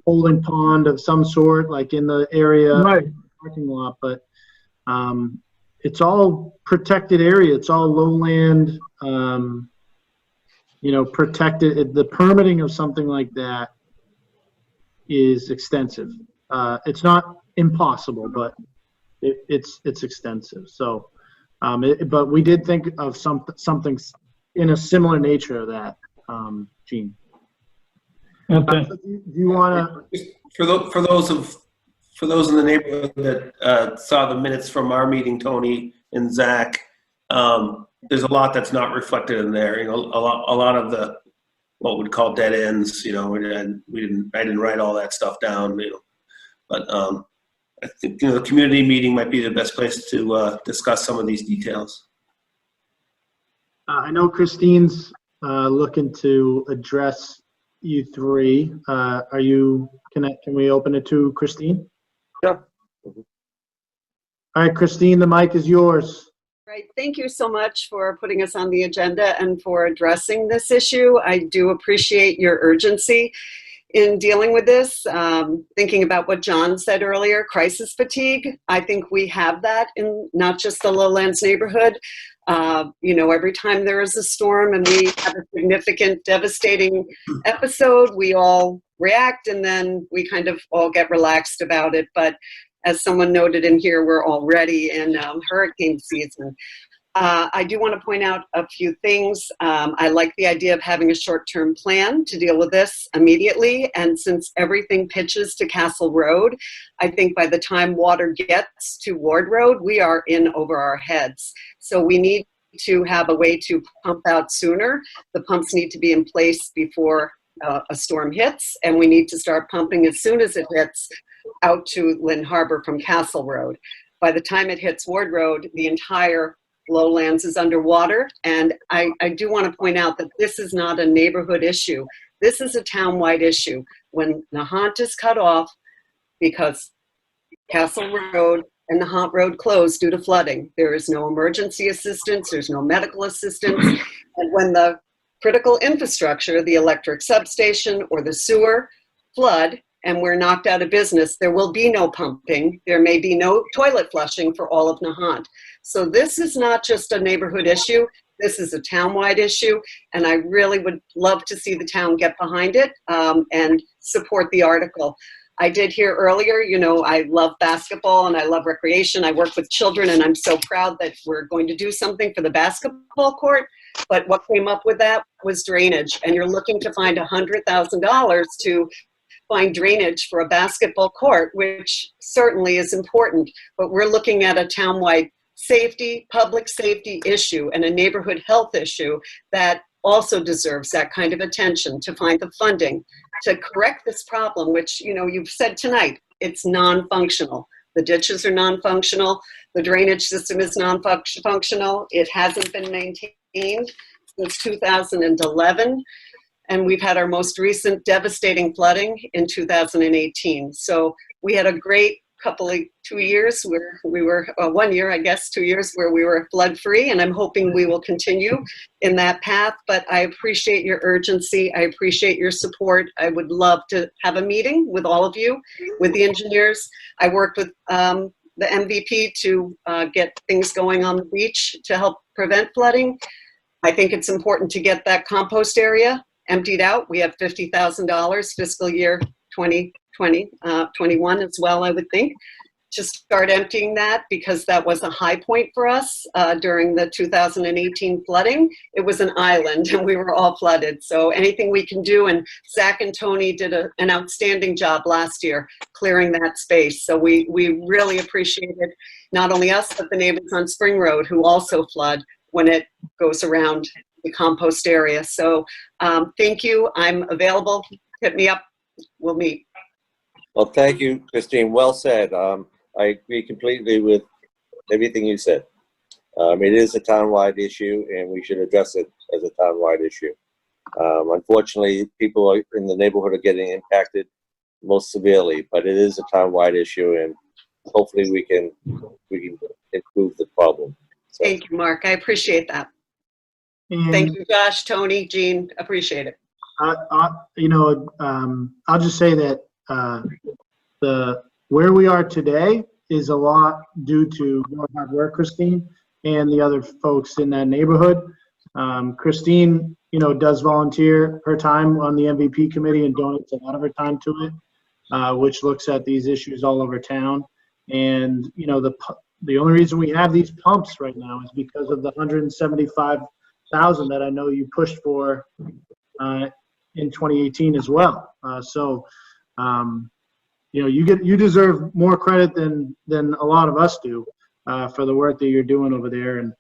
holding pond of some sort, like in the area Right. parking lot, but it's all protected area. It's all lowland, protected. The permitting of something like that is extensive. It's not impossible, but it's extensive. So, but we did think of something in a similar nature of that, Gene. Okay. Do you want to? For those in the neighborhood that saw the minutes from our meeting, Tony and Zach, there's a lot that's not reflected in there. A lot of the what we'd call dead ends. And I didn't write all that stuff down. But I think the community meeting might be the best place to discuss some of these details. I know Christine's looking to address you three. Can we open it to Christine? Yeah. All right, Christine, the mic is yours. Right. Thank you so much for putting us on the agenda and for addressing this issue. I do appreciate your urgency in dealing with this. Thinking about what John said earlier, crisis fatigue. I think we have that in not just the Lowlands neighborhood. Every time there is a storm and we have a significant, devastating episode, we all react and then we kind of all get relaxed about it. But as someone noted in here, we're already in hurricane season. I do want to point out a few things. I like the idea of having a short-term plan to deal with this immediately. And since everything pitches to Castle Road, I think by the time water gets to Ward Road, we are in over our heads. So we need to have a way to pump out sooner. The pumps need to be in place before a storm hits, and we need to start pumping as soon as it hits out to Lynn Harbor from Castle Road. By the time it hits Ward Road, the entire Lowlands is underwater. And I do want to point out that this is not a neighborhood issue. This is a town-wide issue. When Nahant is cut off because Castle Road and Nahant Road closed due to flooding, there is no emergency assistance, there's no medical assistance. And when the critical infrastructure, the electric substation or the sewer flood, and we're knocked out of business, there will be no pumping. There may be no toilet flushing for all of Nahant. So this is not just a neighborhood issue. This is a town-wide issue, and I really would love to see the town get behind it and support the article. I did hear earlier, I love basketball and I love recreation. I work with children, and I'm so proud that we're going to do something for the basketball court. But what came up with that was drainage, and you're looking to find $100,000 to find drainage for a basketball court, which certainly is important, but we're looking at a town-wide safety, public safety issue and a neighborhood health issue that also deserves that kind of attention to find the funding to correct this problem, which, you've said tonight, it's non-functional. The ditches are non-functional. The drainage system is non-functional. It hasn't been maintained. since 2011. And we've had our most recent devastating flooding in 2018. So we had a great 2 years where we were, 1 year, I guess, 2 years where we were flood free. And I'm hoping we will continue in that path. But I appreciate your urgency. I appreciate your support. I would love to have a meeting with all of you, with the engineers. I worked with the MVP to get things going on the beach to help prevent flooding. I think it's important to get that compost area emptied out. We have $50,000 fiscal year 2020, 21 as well, I would think, to start emptying that, because that was a high point for us during the 2018 flooding. It was an island and we were all flooded. So anything we can do, and Zach and Tony did an outstanding job last year clearing that space. So we really appreciated not only us, but the neighbors on Spring Road who also flood when it goes around the compost area. So thank you. I'm available. Hit me up. We'll meet. Well, thank you, Christine. Well said. I agree completely with everything you said. It is a town-wide issue, and we should address it as a town-wide issue. Unfortunately, people in the neighborhood are getting impacted most severely, but it is a town-wide issue, and hopefully we can improve the problem. So, Thank you, Mark. I appreciate that. And, Thank you, Josh, Tony, Jean. Appreciate it. I'll just say that where we are today is a lot due to your hard work, Christine, and the other folks in that neighborhood. Christine, does volunteer her time on the MVP committee and donates a lot of her time to it, which looks at these issues all over town. And, the only reason we have these pumps right now is because of the $175,000 that I know you pushed for in 2018 as well. You deserve more credit than a lot of us do for the work that you're doing over there. And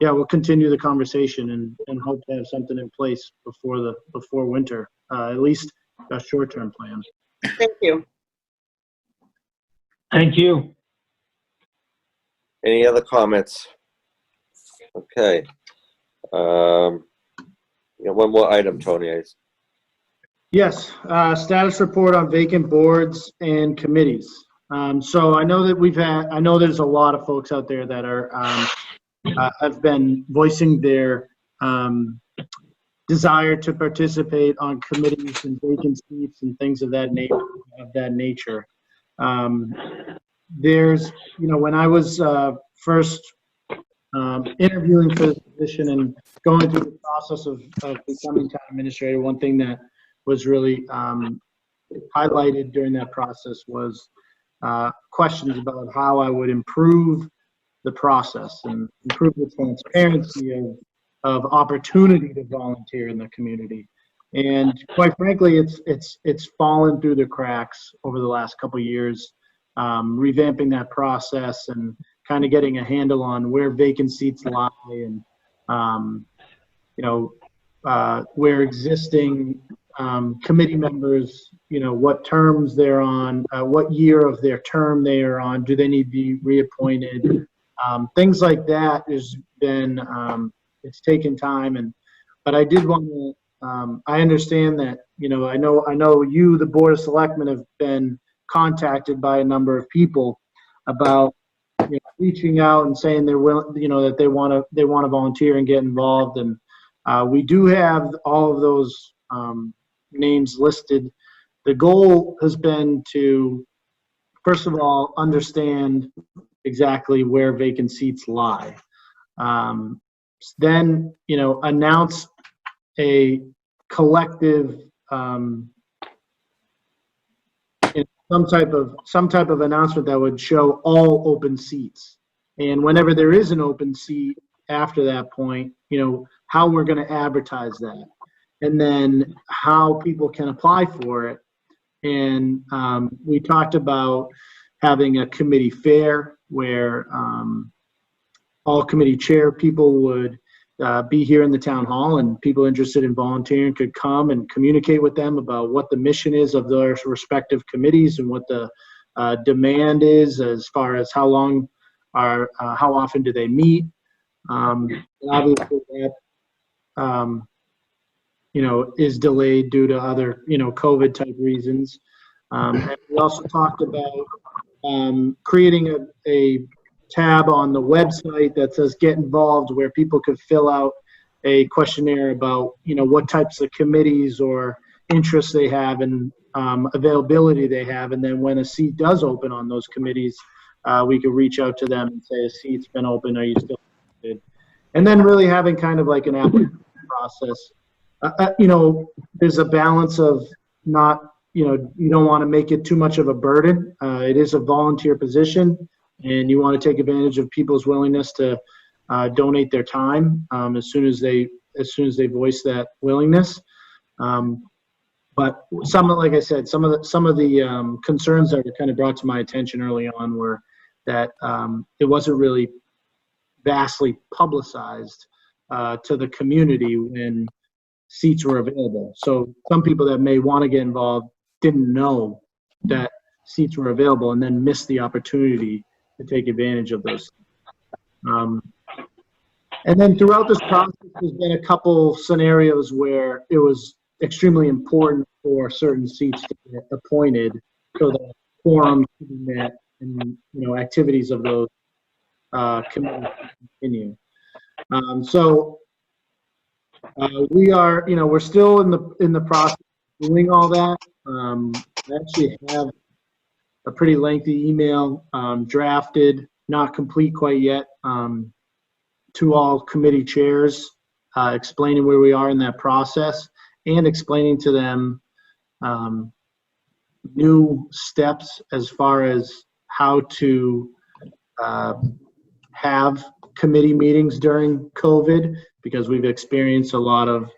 we'll continue the conversation and hope to have something in place before winter, at least a short-term plan. Thank you. Thank you. any other comments? Okay. One more item, Tony. Yes, status report on vacant boards and committees. So I know that I know there's a lot of folks out there that are, have been voicing their desire to participate on committees and vacant seats and things of that nature. There's, when I was first interviewing for the position and going through the process of becoming town administrator, one thing that was really highlighted during that process was questions about how I would improve the process and improve the transparency of opportunity to volunteer in the community. And quite frankly, it's fallen through the cracks over the last couple of years, revamping that process and kind of getting a handle on where vacant seats lie and, where existing committee members, what terms they're on, what year of their term they are on, do they need to be reappointed? Things like that has been, it's taken time, but I did want to, I understand that, I know you, the Board of Selectmen, have been contacted by a number of people about reaching out and saying they're willing, that they want to volunteer and get involved, and we do have all of those names listed. The goal has been to, first of all, understand exactly where vacant seats lie. Then, announce a collective, some type of announcement that would show all open seats. And whenever there is an open seat after that point, how we're going to advertise that, and then how people can apply for it. And we talked about having a committee fair where all committee chair people would be here in the town hall, and people interested in volunteering could come and communicate with them about what the mission is of their respective committees and what the demand is as far as how often do they meet. Obviously is delayed due to other, COVID type reasons. And we also talked about creating a tab on the website that says get involved, where people could fill out a questionnaire about, what types of committees or interests they have and availability they have. And then when a seat does open on those committees, we could reach out to them and say, a seat's been open, are you still interested? And then really having kind of like an application process. There's a balance of not, you don't want to make it too much of a burden. It is a volunteer position, and you want to take advantage of people's willingness to donate their time as soon as they voice that willingness. But like I said, some of the concerns that were kind of brought to my attention early on were that it wasn't really vastly publicized to the community when seats were available. So some people that may want to get involved didn't know that seats were available and then missed the opportunity to take advantage of those. And then throughout this process, there's been a couple scenarios where it was extremely important for certain seats to get appointed so that quorums could be met and, activities of those committees continue. We are, we're still in the process of doing all that. I actually have a pretty lengthy email drafted, not complete quite yet, to all committee chairs, explaining where we are in that process and explaining to them new steps as far as how to have committee meetings during COVID, because we've experienced a lot of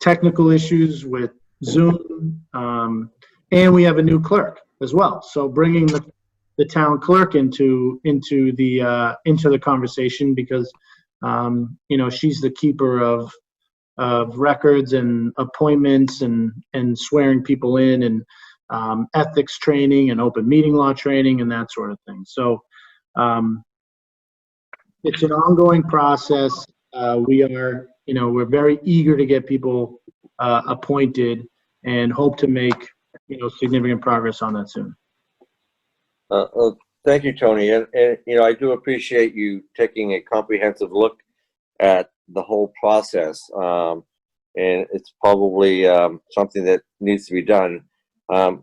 technical issues with Zoom, and we have a new clerk as well. So bringing the town clerk into the conversation, because she's the keeper of records and appointments and swearing people in and ethics training and open meeting law training and that sort of thing. So it's an ongoing process. We're very eager to get people appointed and hope to make significant progress on that soon. Thank you, Tony. And I do appreciate you taking a comprehensive look at the whole process. And it's probably something that needs to be done. I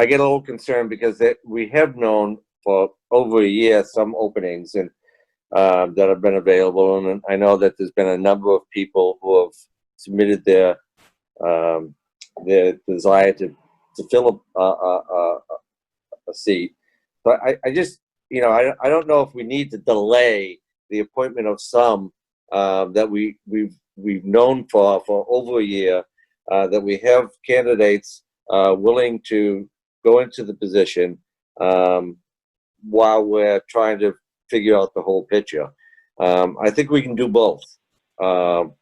get a little concerned because we have known for over a year some openings and that have been available, and I know that there's been a number of people who have submitted their desire to fill a seat. But I just, I don't know if we need to delay the appointment of some that we've known for over a year, that we have candidates willing to go into the position while we're trying to figure out the whole picture. I think we can do both. And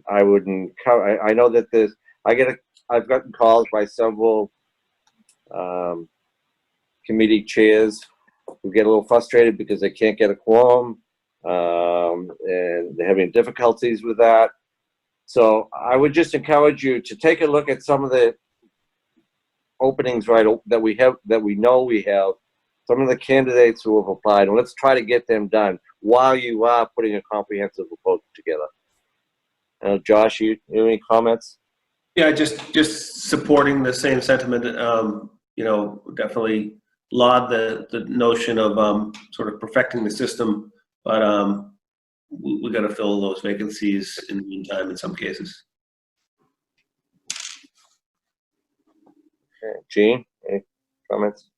I wouldn't. I know that I've gotten calls by several committee chairs who get a little frustrated because they can't get a quorum, and they're having difficulties with that. So I would just encourage you to take a look at some of the openings that we know we have, some of the candidates who have applied, and let's try to get them done while you are putting a comprehensive proposal together. Josh, you have any comments? Yeah, just supporting the same sentiment. Definitely laud the notion of sort of perfecting the system, but we got to fill those vacancies in the meantime in some cases. Okay. Gene, any comments?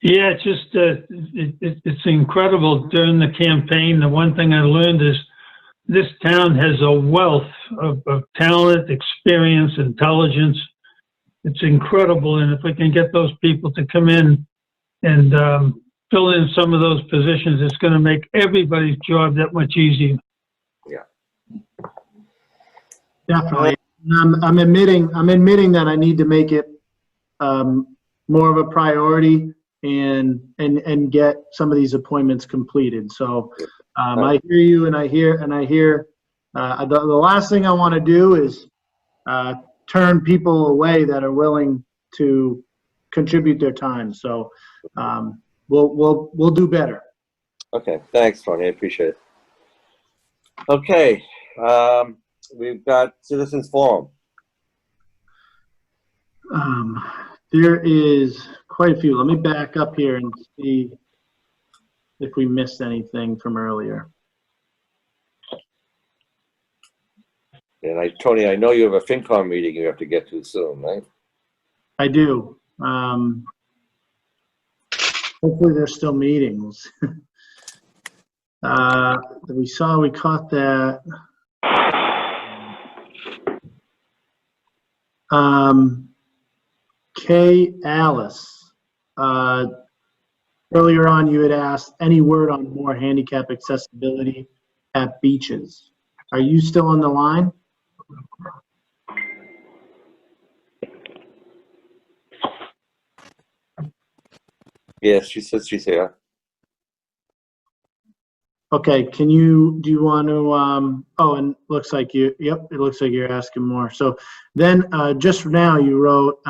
Yeah, it's just, it's incredible during the campaign. The one thing I learned is this town has a wealth of talent, experience, intelligence. It's incredible. And if we can get those people to come in and fill in some of those positions, it's going to make everybody's job that much easier. Yeah. Definitely. I'm admitting that I need to make it more of a priority and get some of these appointments completed. So I hear you, and I hear, the last thing I want to do is turn people away that are willing to contribute their time. So we'll do better. Okay, thanks, Tony. I appreciate it. Okay, we've got citizens forum. There is quite a few. Let me back up here and see if we missed anything from earlier. And Tony, I know you have a FinCom meeting you have to get to soon, right? I do. Hopefully there's still meetings. We caught that. Kay Alice, earlier on you had asked any word on more handicap accessibility at beaches. Are you still on the line? Yes, she says she's here. Okay, do you want to, oh, and looks like it looks like you're asking more. So then just now you wrote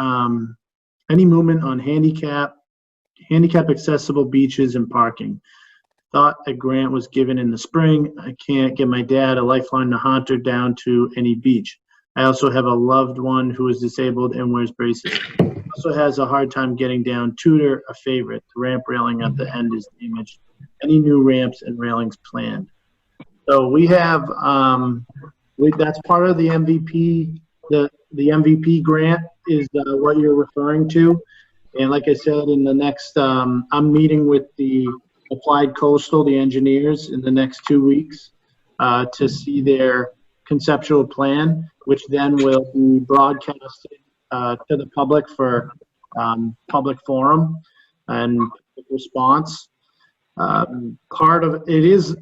any movement on handicap accessible beaches and parking. Thought a grant was given in the spring. I can't get my dad, a lifelong Nahant, down to any beach. I also have a loved one who is disabled and wears braces. Also has a hard time getting down. Tudor, a favorite. The ramp railing at the end is damaged. Any new ramps and railings planned? So we have, that's part of the MVP. The MVP grant is what you're referring to. And like I said, in the next, I'm meeting with the Applied Coastal, the engineers, in the next 2 weeks to see their conceptual plan, which then will be broadcasted to the public for public forum and response. Part of it is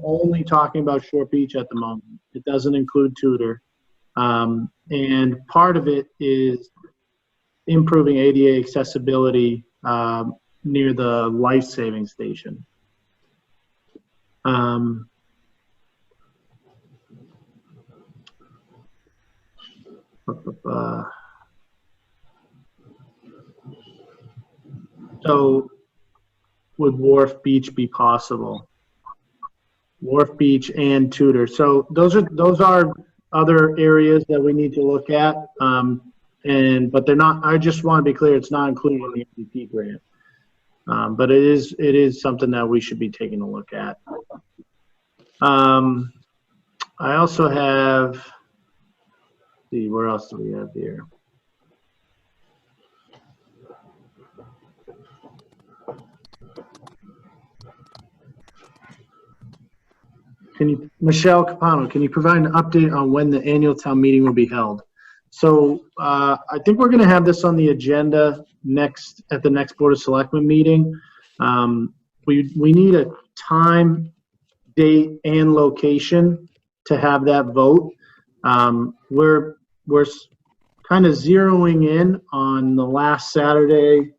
only talking about Short Beach at the moment. It doesn't include Tudor. And part of it is improving ADA accessibility near the life-saving station. So would Wharf Beach be possible? Wharf Beach and Tudor. So those are other areas that we need to look at. But they're not, I just want to be clear, it's not included in the MVP grant. But it is something that we should be taking a look at. I also have, let's see, where else do we have here? Michelle Capano, can you provide an update on when the annual town meeting will be held? So I think we're going to have this on the agenda at the next Board of Selectmen meeting. We need a time, date, and location to have that vote. We're kind of zeroing in on the last Saturday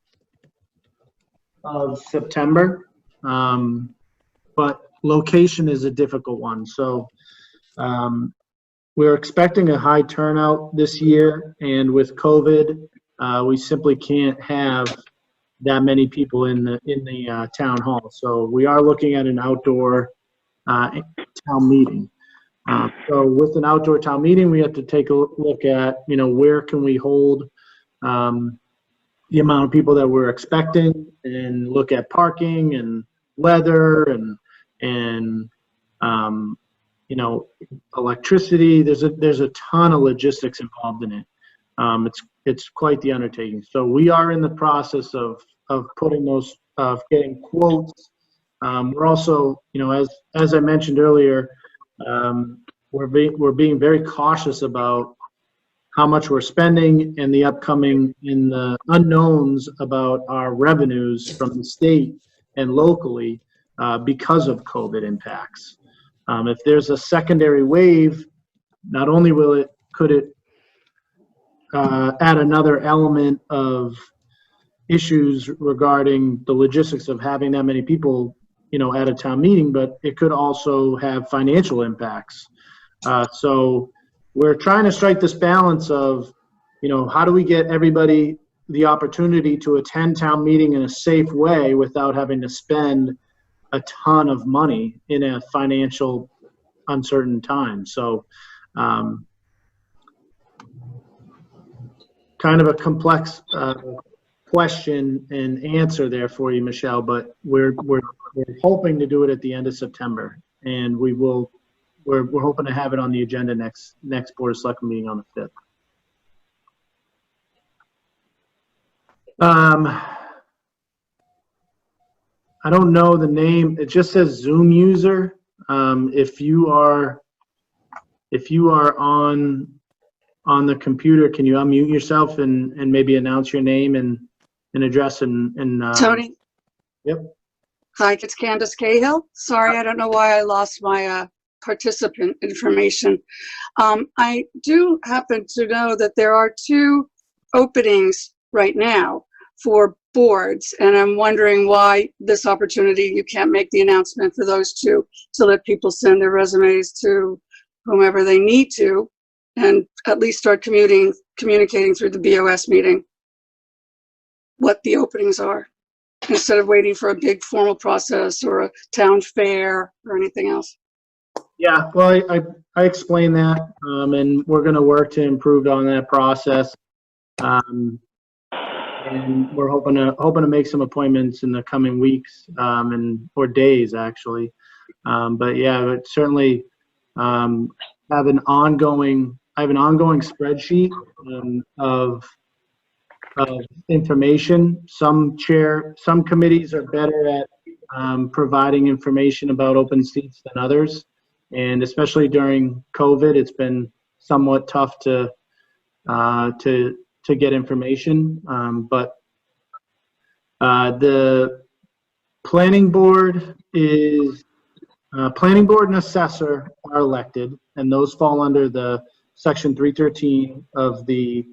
of September, but location is a difficult one. So we're expecting a high turnout this year, and with COVID, we simply can't have that many people in the town hall. So we are looking at an outdoor town meeting. So with an outdoor town meeting, we have to take a look at, where can we hold the amount of people that we're expecting, and look at parking and weather and electricity. There's a ton of logistics involved in it. It's quite the undertaking. So we are in the process of putting those, of getting quotes. We're also, as I mentioned earlier, we're being very cautious about how much we're spending and the unknowns about our revenues from the state and locally because of COVID impacts. If there's a secondary wave, not only could it add another element of issues regarding the logistics of having that many people at a town meeting, but it could also have financial impacts. So we're trying to strike this balance of, how do we get everybody the opportunity to attend town meeting in a safe way without having to spend a ton of money in a financial uncertain time. So kind of a complex question and answer there for you, Michelle, but we're hoping to do it at the end of September, and we're hoping to have it on the agenda next Board of Selectmen meeting on the 5th. I don't know the name. It just says Zoom user. If you are on the computer, can you unmute yourself and maybe announce your name and address and Tony? Yep. Hi, it's Candace Cahill. Sorry, I don't know why I lost my participant information. I do happen to know that there are 2 openings right now for boards, and I'm wondering why this opportunity, you can't make the announcement for those 2 to let people send their resumes to whomever they need to, and at least start communicating through the BOS meeting what the openings are, instead of waiting for a big formal process or a town fair or anything else. Yeah, well, I explained that, and we're going to work to improve on that process, and we're hoping to make some appointments in the coming weeks or days actually. But yeah, but certainly have an ongoing spreadsheet of information. Some committees are better at providing information about open seats than others, and especially during COVID, it's been somewhat tough to get information. But the planning board and assessor are elected, and those fall under the section 313 of the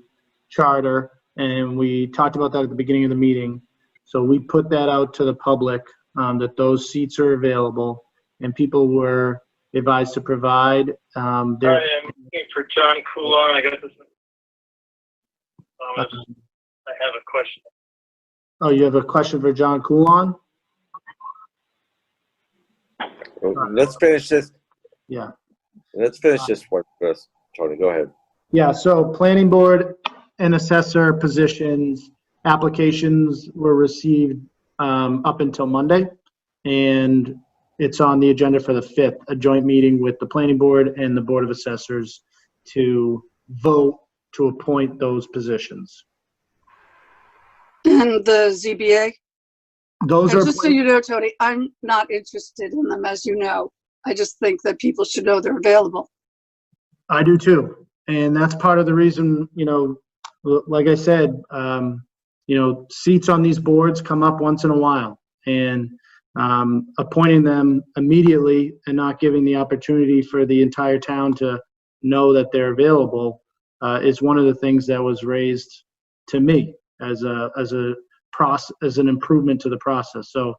charter. And we talked about that at the beginning of the meeting. So we put that out to the public, that those seats are available, and people were advised to provide Hi, I'm looking for John Coulon. I got this. I have a question. Oh, you have a question for John Coulon? Let's finish this. Yeah. Let's finish this one first. Tony, go ahead. Yeah, so planning board and assessor positions, applications were received up until Monday, and it's on the agenda for the 5th, a joint meeting with the planning board and the board of assessors to vote to appoint those positions. And the ZBA? Those And are just so you know, Tony, I'm not interested in them, as you know. I just think that people should know they're available. I do too. And that's part of the reason, like I said, seats on these boards come up once in a while, and appointing them immediately and not giving the opportunity for the entire town to know that they're available is one of the things that was raised to me as an improvement to the process. So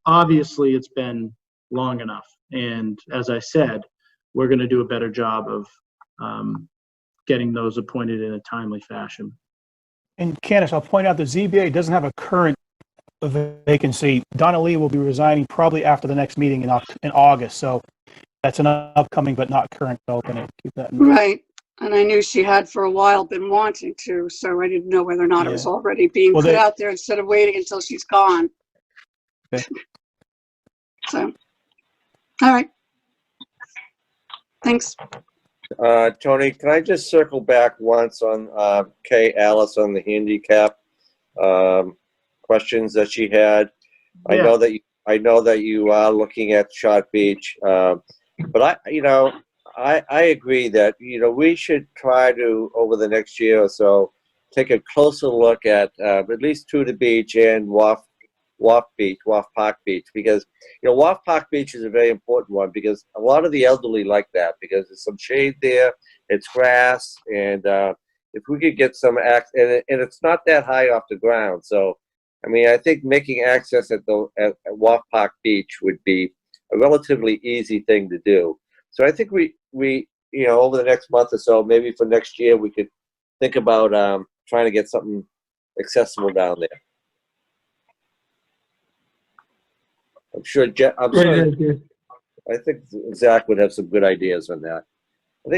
obviously it's been long enough, and as I said, we're going to do a better job of getting those appointed in a timely fashion. And Candace, I'll point out the ZBA doesn't have a current vacancy. Donna Lee will be resigning probably after the next meeting in August. So that's an upcoming but not current opening. Keep that in mind. Right. And I knew she had for a while been wanting to, so I didn't know whether or not it was already being put out there instead of waiting until she's gone. Okay. So, all right. Thanks. Tony, can I just circle back once on Kay Alice on the handicap questions that she had? Yeah. I know that you are looking at Short Beach, but I agree that we should try to, over the next year or so, take a closer look at least Tudor Beach and Wharf Park Beach, because Wharf Park Beach is a very important one, because a lot of the elderly like that, because there's some shade there, it's grass, and if we could get some and it's not that high off the ground, so I mean, I think making access at Waff Park Beach would be a relatively easy thing to do. So I think we over the next month or so, maybe for next year, we could think about trying to get something accessible down there. I'm sure. I think Zach would have some good ideas on that. I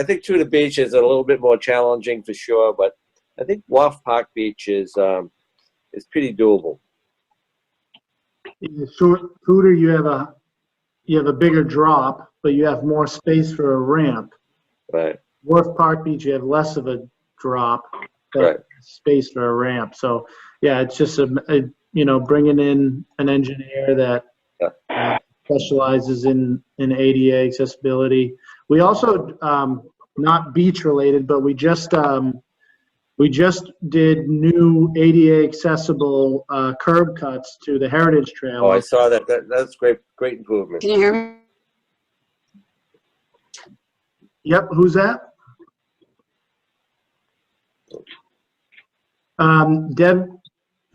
think Tudor Beach is a little bit more challenging for sure, but I think Waff Park Beach is pretty doable. In the Tudor, you have a bigger drop, but you have more space for a ramp. Right. Wharf Park Beach, you have less of a drop, but Right. space for a ramp. So yeah, it's just bringing in an engineer that specializes in ADA accessibility. We also, not beach related, but we just did new ADA accessible curb cuts to the Heritage Trail. Oh, I saw that. That's great improvement. Can you hear me? Yep, who's that? Deb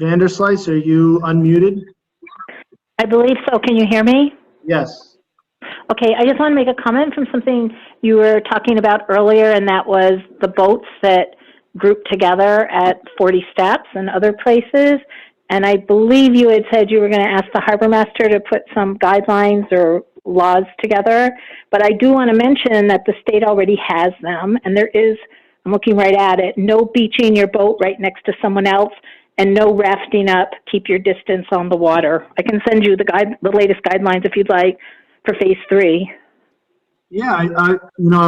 Vanderslice, are you unmuted? I believe so. Can you hear me? Yes. Okay, I just want to make a comment from something you were talking about earlier, and that was the boats that group together at 40 Steps and other places. And I believe you had said you were going to ask the harbor master to put some guidelines or laws together. But I do want to mention that the state already has them, and there is, I'm looking right at it, no beaching your boat right next to someone else, and no rafting up. Keep your distance on the water. I can send you the latest guidelines if you'd like for phase 3. Yeah, I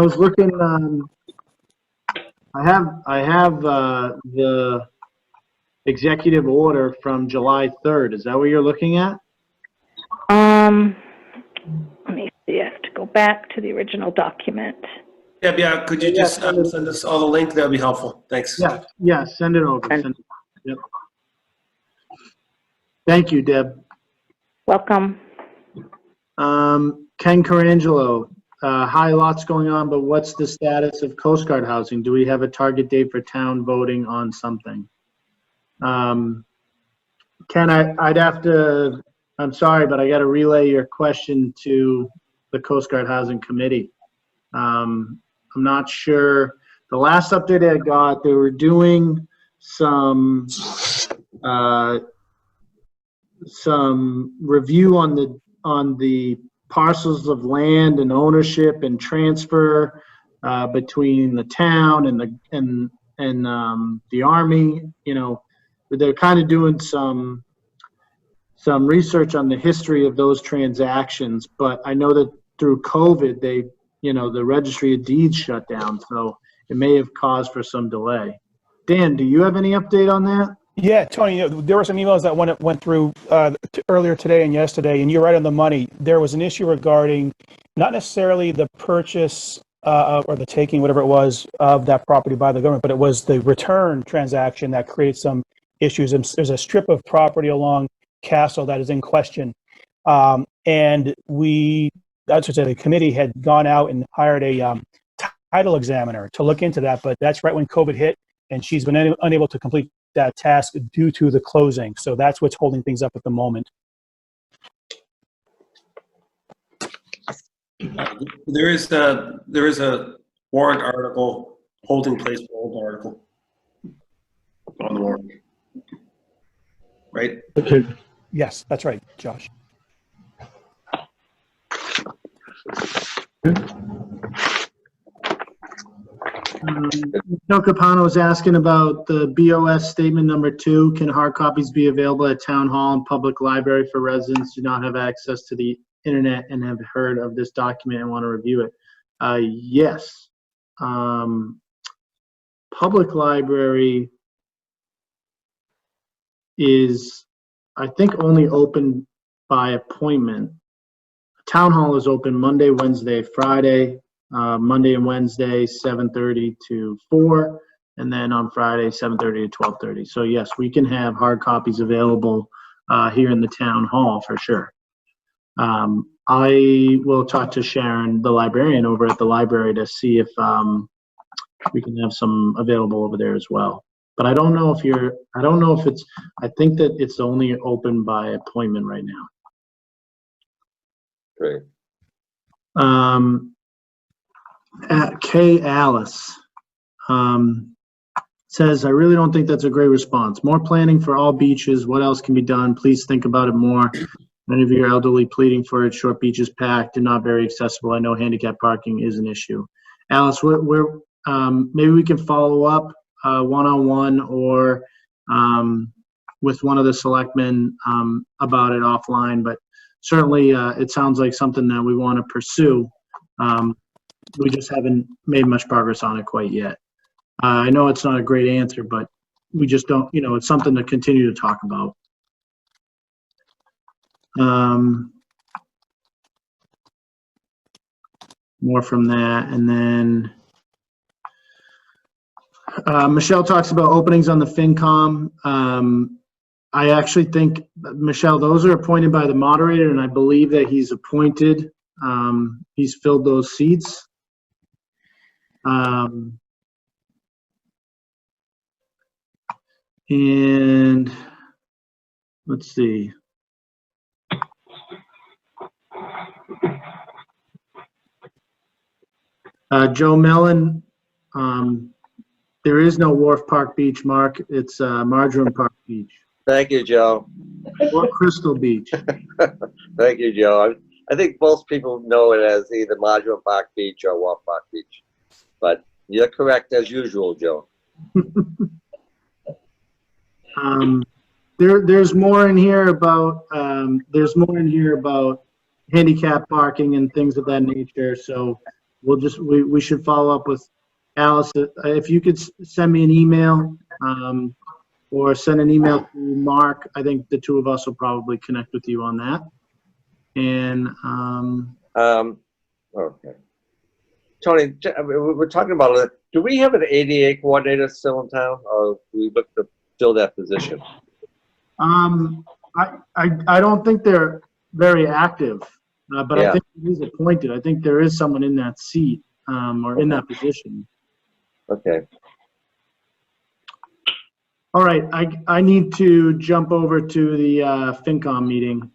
was looking. I have the executive order from July 3rd. Is that what you're looking at? Let me see. I have to go back to the original document. Yeah. Could you just send us all the link? That'd be helpful. Thanks. Yeah. Send it over. Yep. Thank you, Deb. Welcome. Ken Carangelo. Hi, lots going on, but what's the status of Coast Guard housing? Do we have a target date for town voting on something? Ken, I'd have to, I'm sorry, but I got to relay your question to the Coast Guard Housing Committee. I'm not sure. The last update I got, they were doing some review on the parcels of land and ownership and transfer between the town and the Army. They're kind of doing some research on the history of those transactions, but I know that through COVID, the Registry of Deeds shut down, so it may have caused for some delay. Dan, do you have any update on that? Yeah, Tony, there were some emails that went through earlier today and yesterday, and you're right on the money. There was an issue regarding not necessarily the purchase or the taking, whatever it was, of that property by the government, but it was the return transaction that creates some issues. And there's a strip of property along Castle that is in question. And the committee had gone out and hired a title examiner to look into that, but that's right when COVID hit, and she's been unable to complete that task due to the closing. So that's what's holding things up at the moment. There is a warrant article, holding place warrant article on the warrant, right? Okay. Yes, that's right, Josh. Michelle Capano is asking about the BOS statement number 2. Can hard copies be available at town hall and public library for residents who do not have access to the internet and have heard of this document and want to review it? Yes. Public library is, I think, only open by appointment. Town hall is open Monday, Wednesday, Friday. Monday and Wednesday, 7:30 to 4, and then on Friday, 7:30 to 12:30. So yes, we can have hard copies available here in the town hall for sure. I will talk to Sharon, the librarian over at the library, to see if we can have some available over there as well. But I don't know if I think that it's only open by appointment right now. Great. Kay Alice says, I really don't think that's a great response. More planning for all beaches. What else can be done? Please think about it more. Many of you are elderly pleading for it. Short beaches packed and not very accessible. I know handicap parking is an issue. Alice, maybe we can follow up one-on-one or with one of the selectmen about it offline, but certainly it sounds like something that we want to pursue. We just haven't made much progress on it quite yet. I know it's not a great answer, but we just don't, it's something to continue to talk about. More from that, and then Michelle talks about openings on the FinCom. I actually think, Michelle, those are appointed by the moderator, and I believe that he's appointed. He's filled those seats. And let's see. Joe Mellon, there is no Wharf Park Beach, Mark. It's Marjoram Park Beach. Thank you, Joe. Or Crystal Beach. Thank you, Joe. I think most people know it as either Marjoram Park Beach or Wharf Park Beach. But you're correct as usual, Joe. There's more in here about handicap parking and things of that nature. So we should follow up with Alice. If you could send me an email or send an email to Mark, I think the two of us will probably connect with you on that. And okay. Tony, we're talking about it. Do we have an ADA coordinator still in town, or do we look to fill that position? I don't think they're very active, but Yeah. I think he's appointed. I think there is someone in that seat or in that position. Okay. All right, I need to jump over to the FinCom meeting.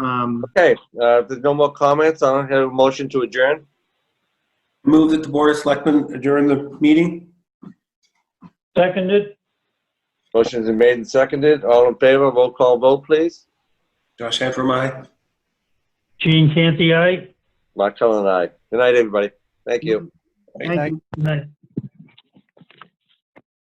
Okay, if there's no more comments, I'll have a motion to adjourn. Move that the Board of Selectmen adjourn the meeting. Seconded. Motion's been made and seconded. All in favor, roll call vote, please. Josh Hanford, aye. Gene Canty, aye. Mark Cullen and I. Good night, everybody. Thank you. Thank you. Good night.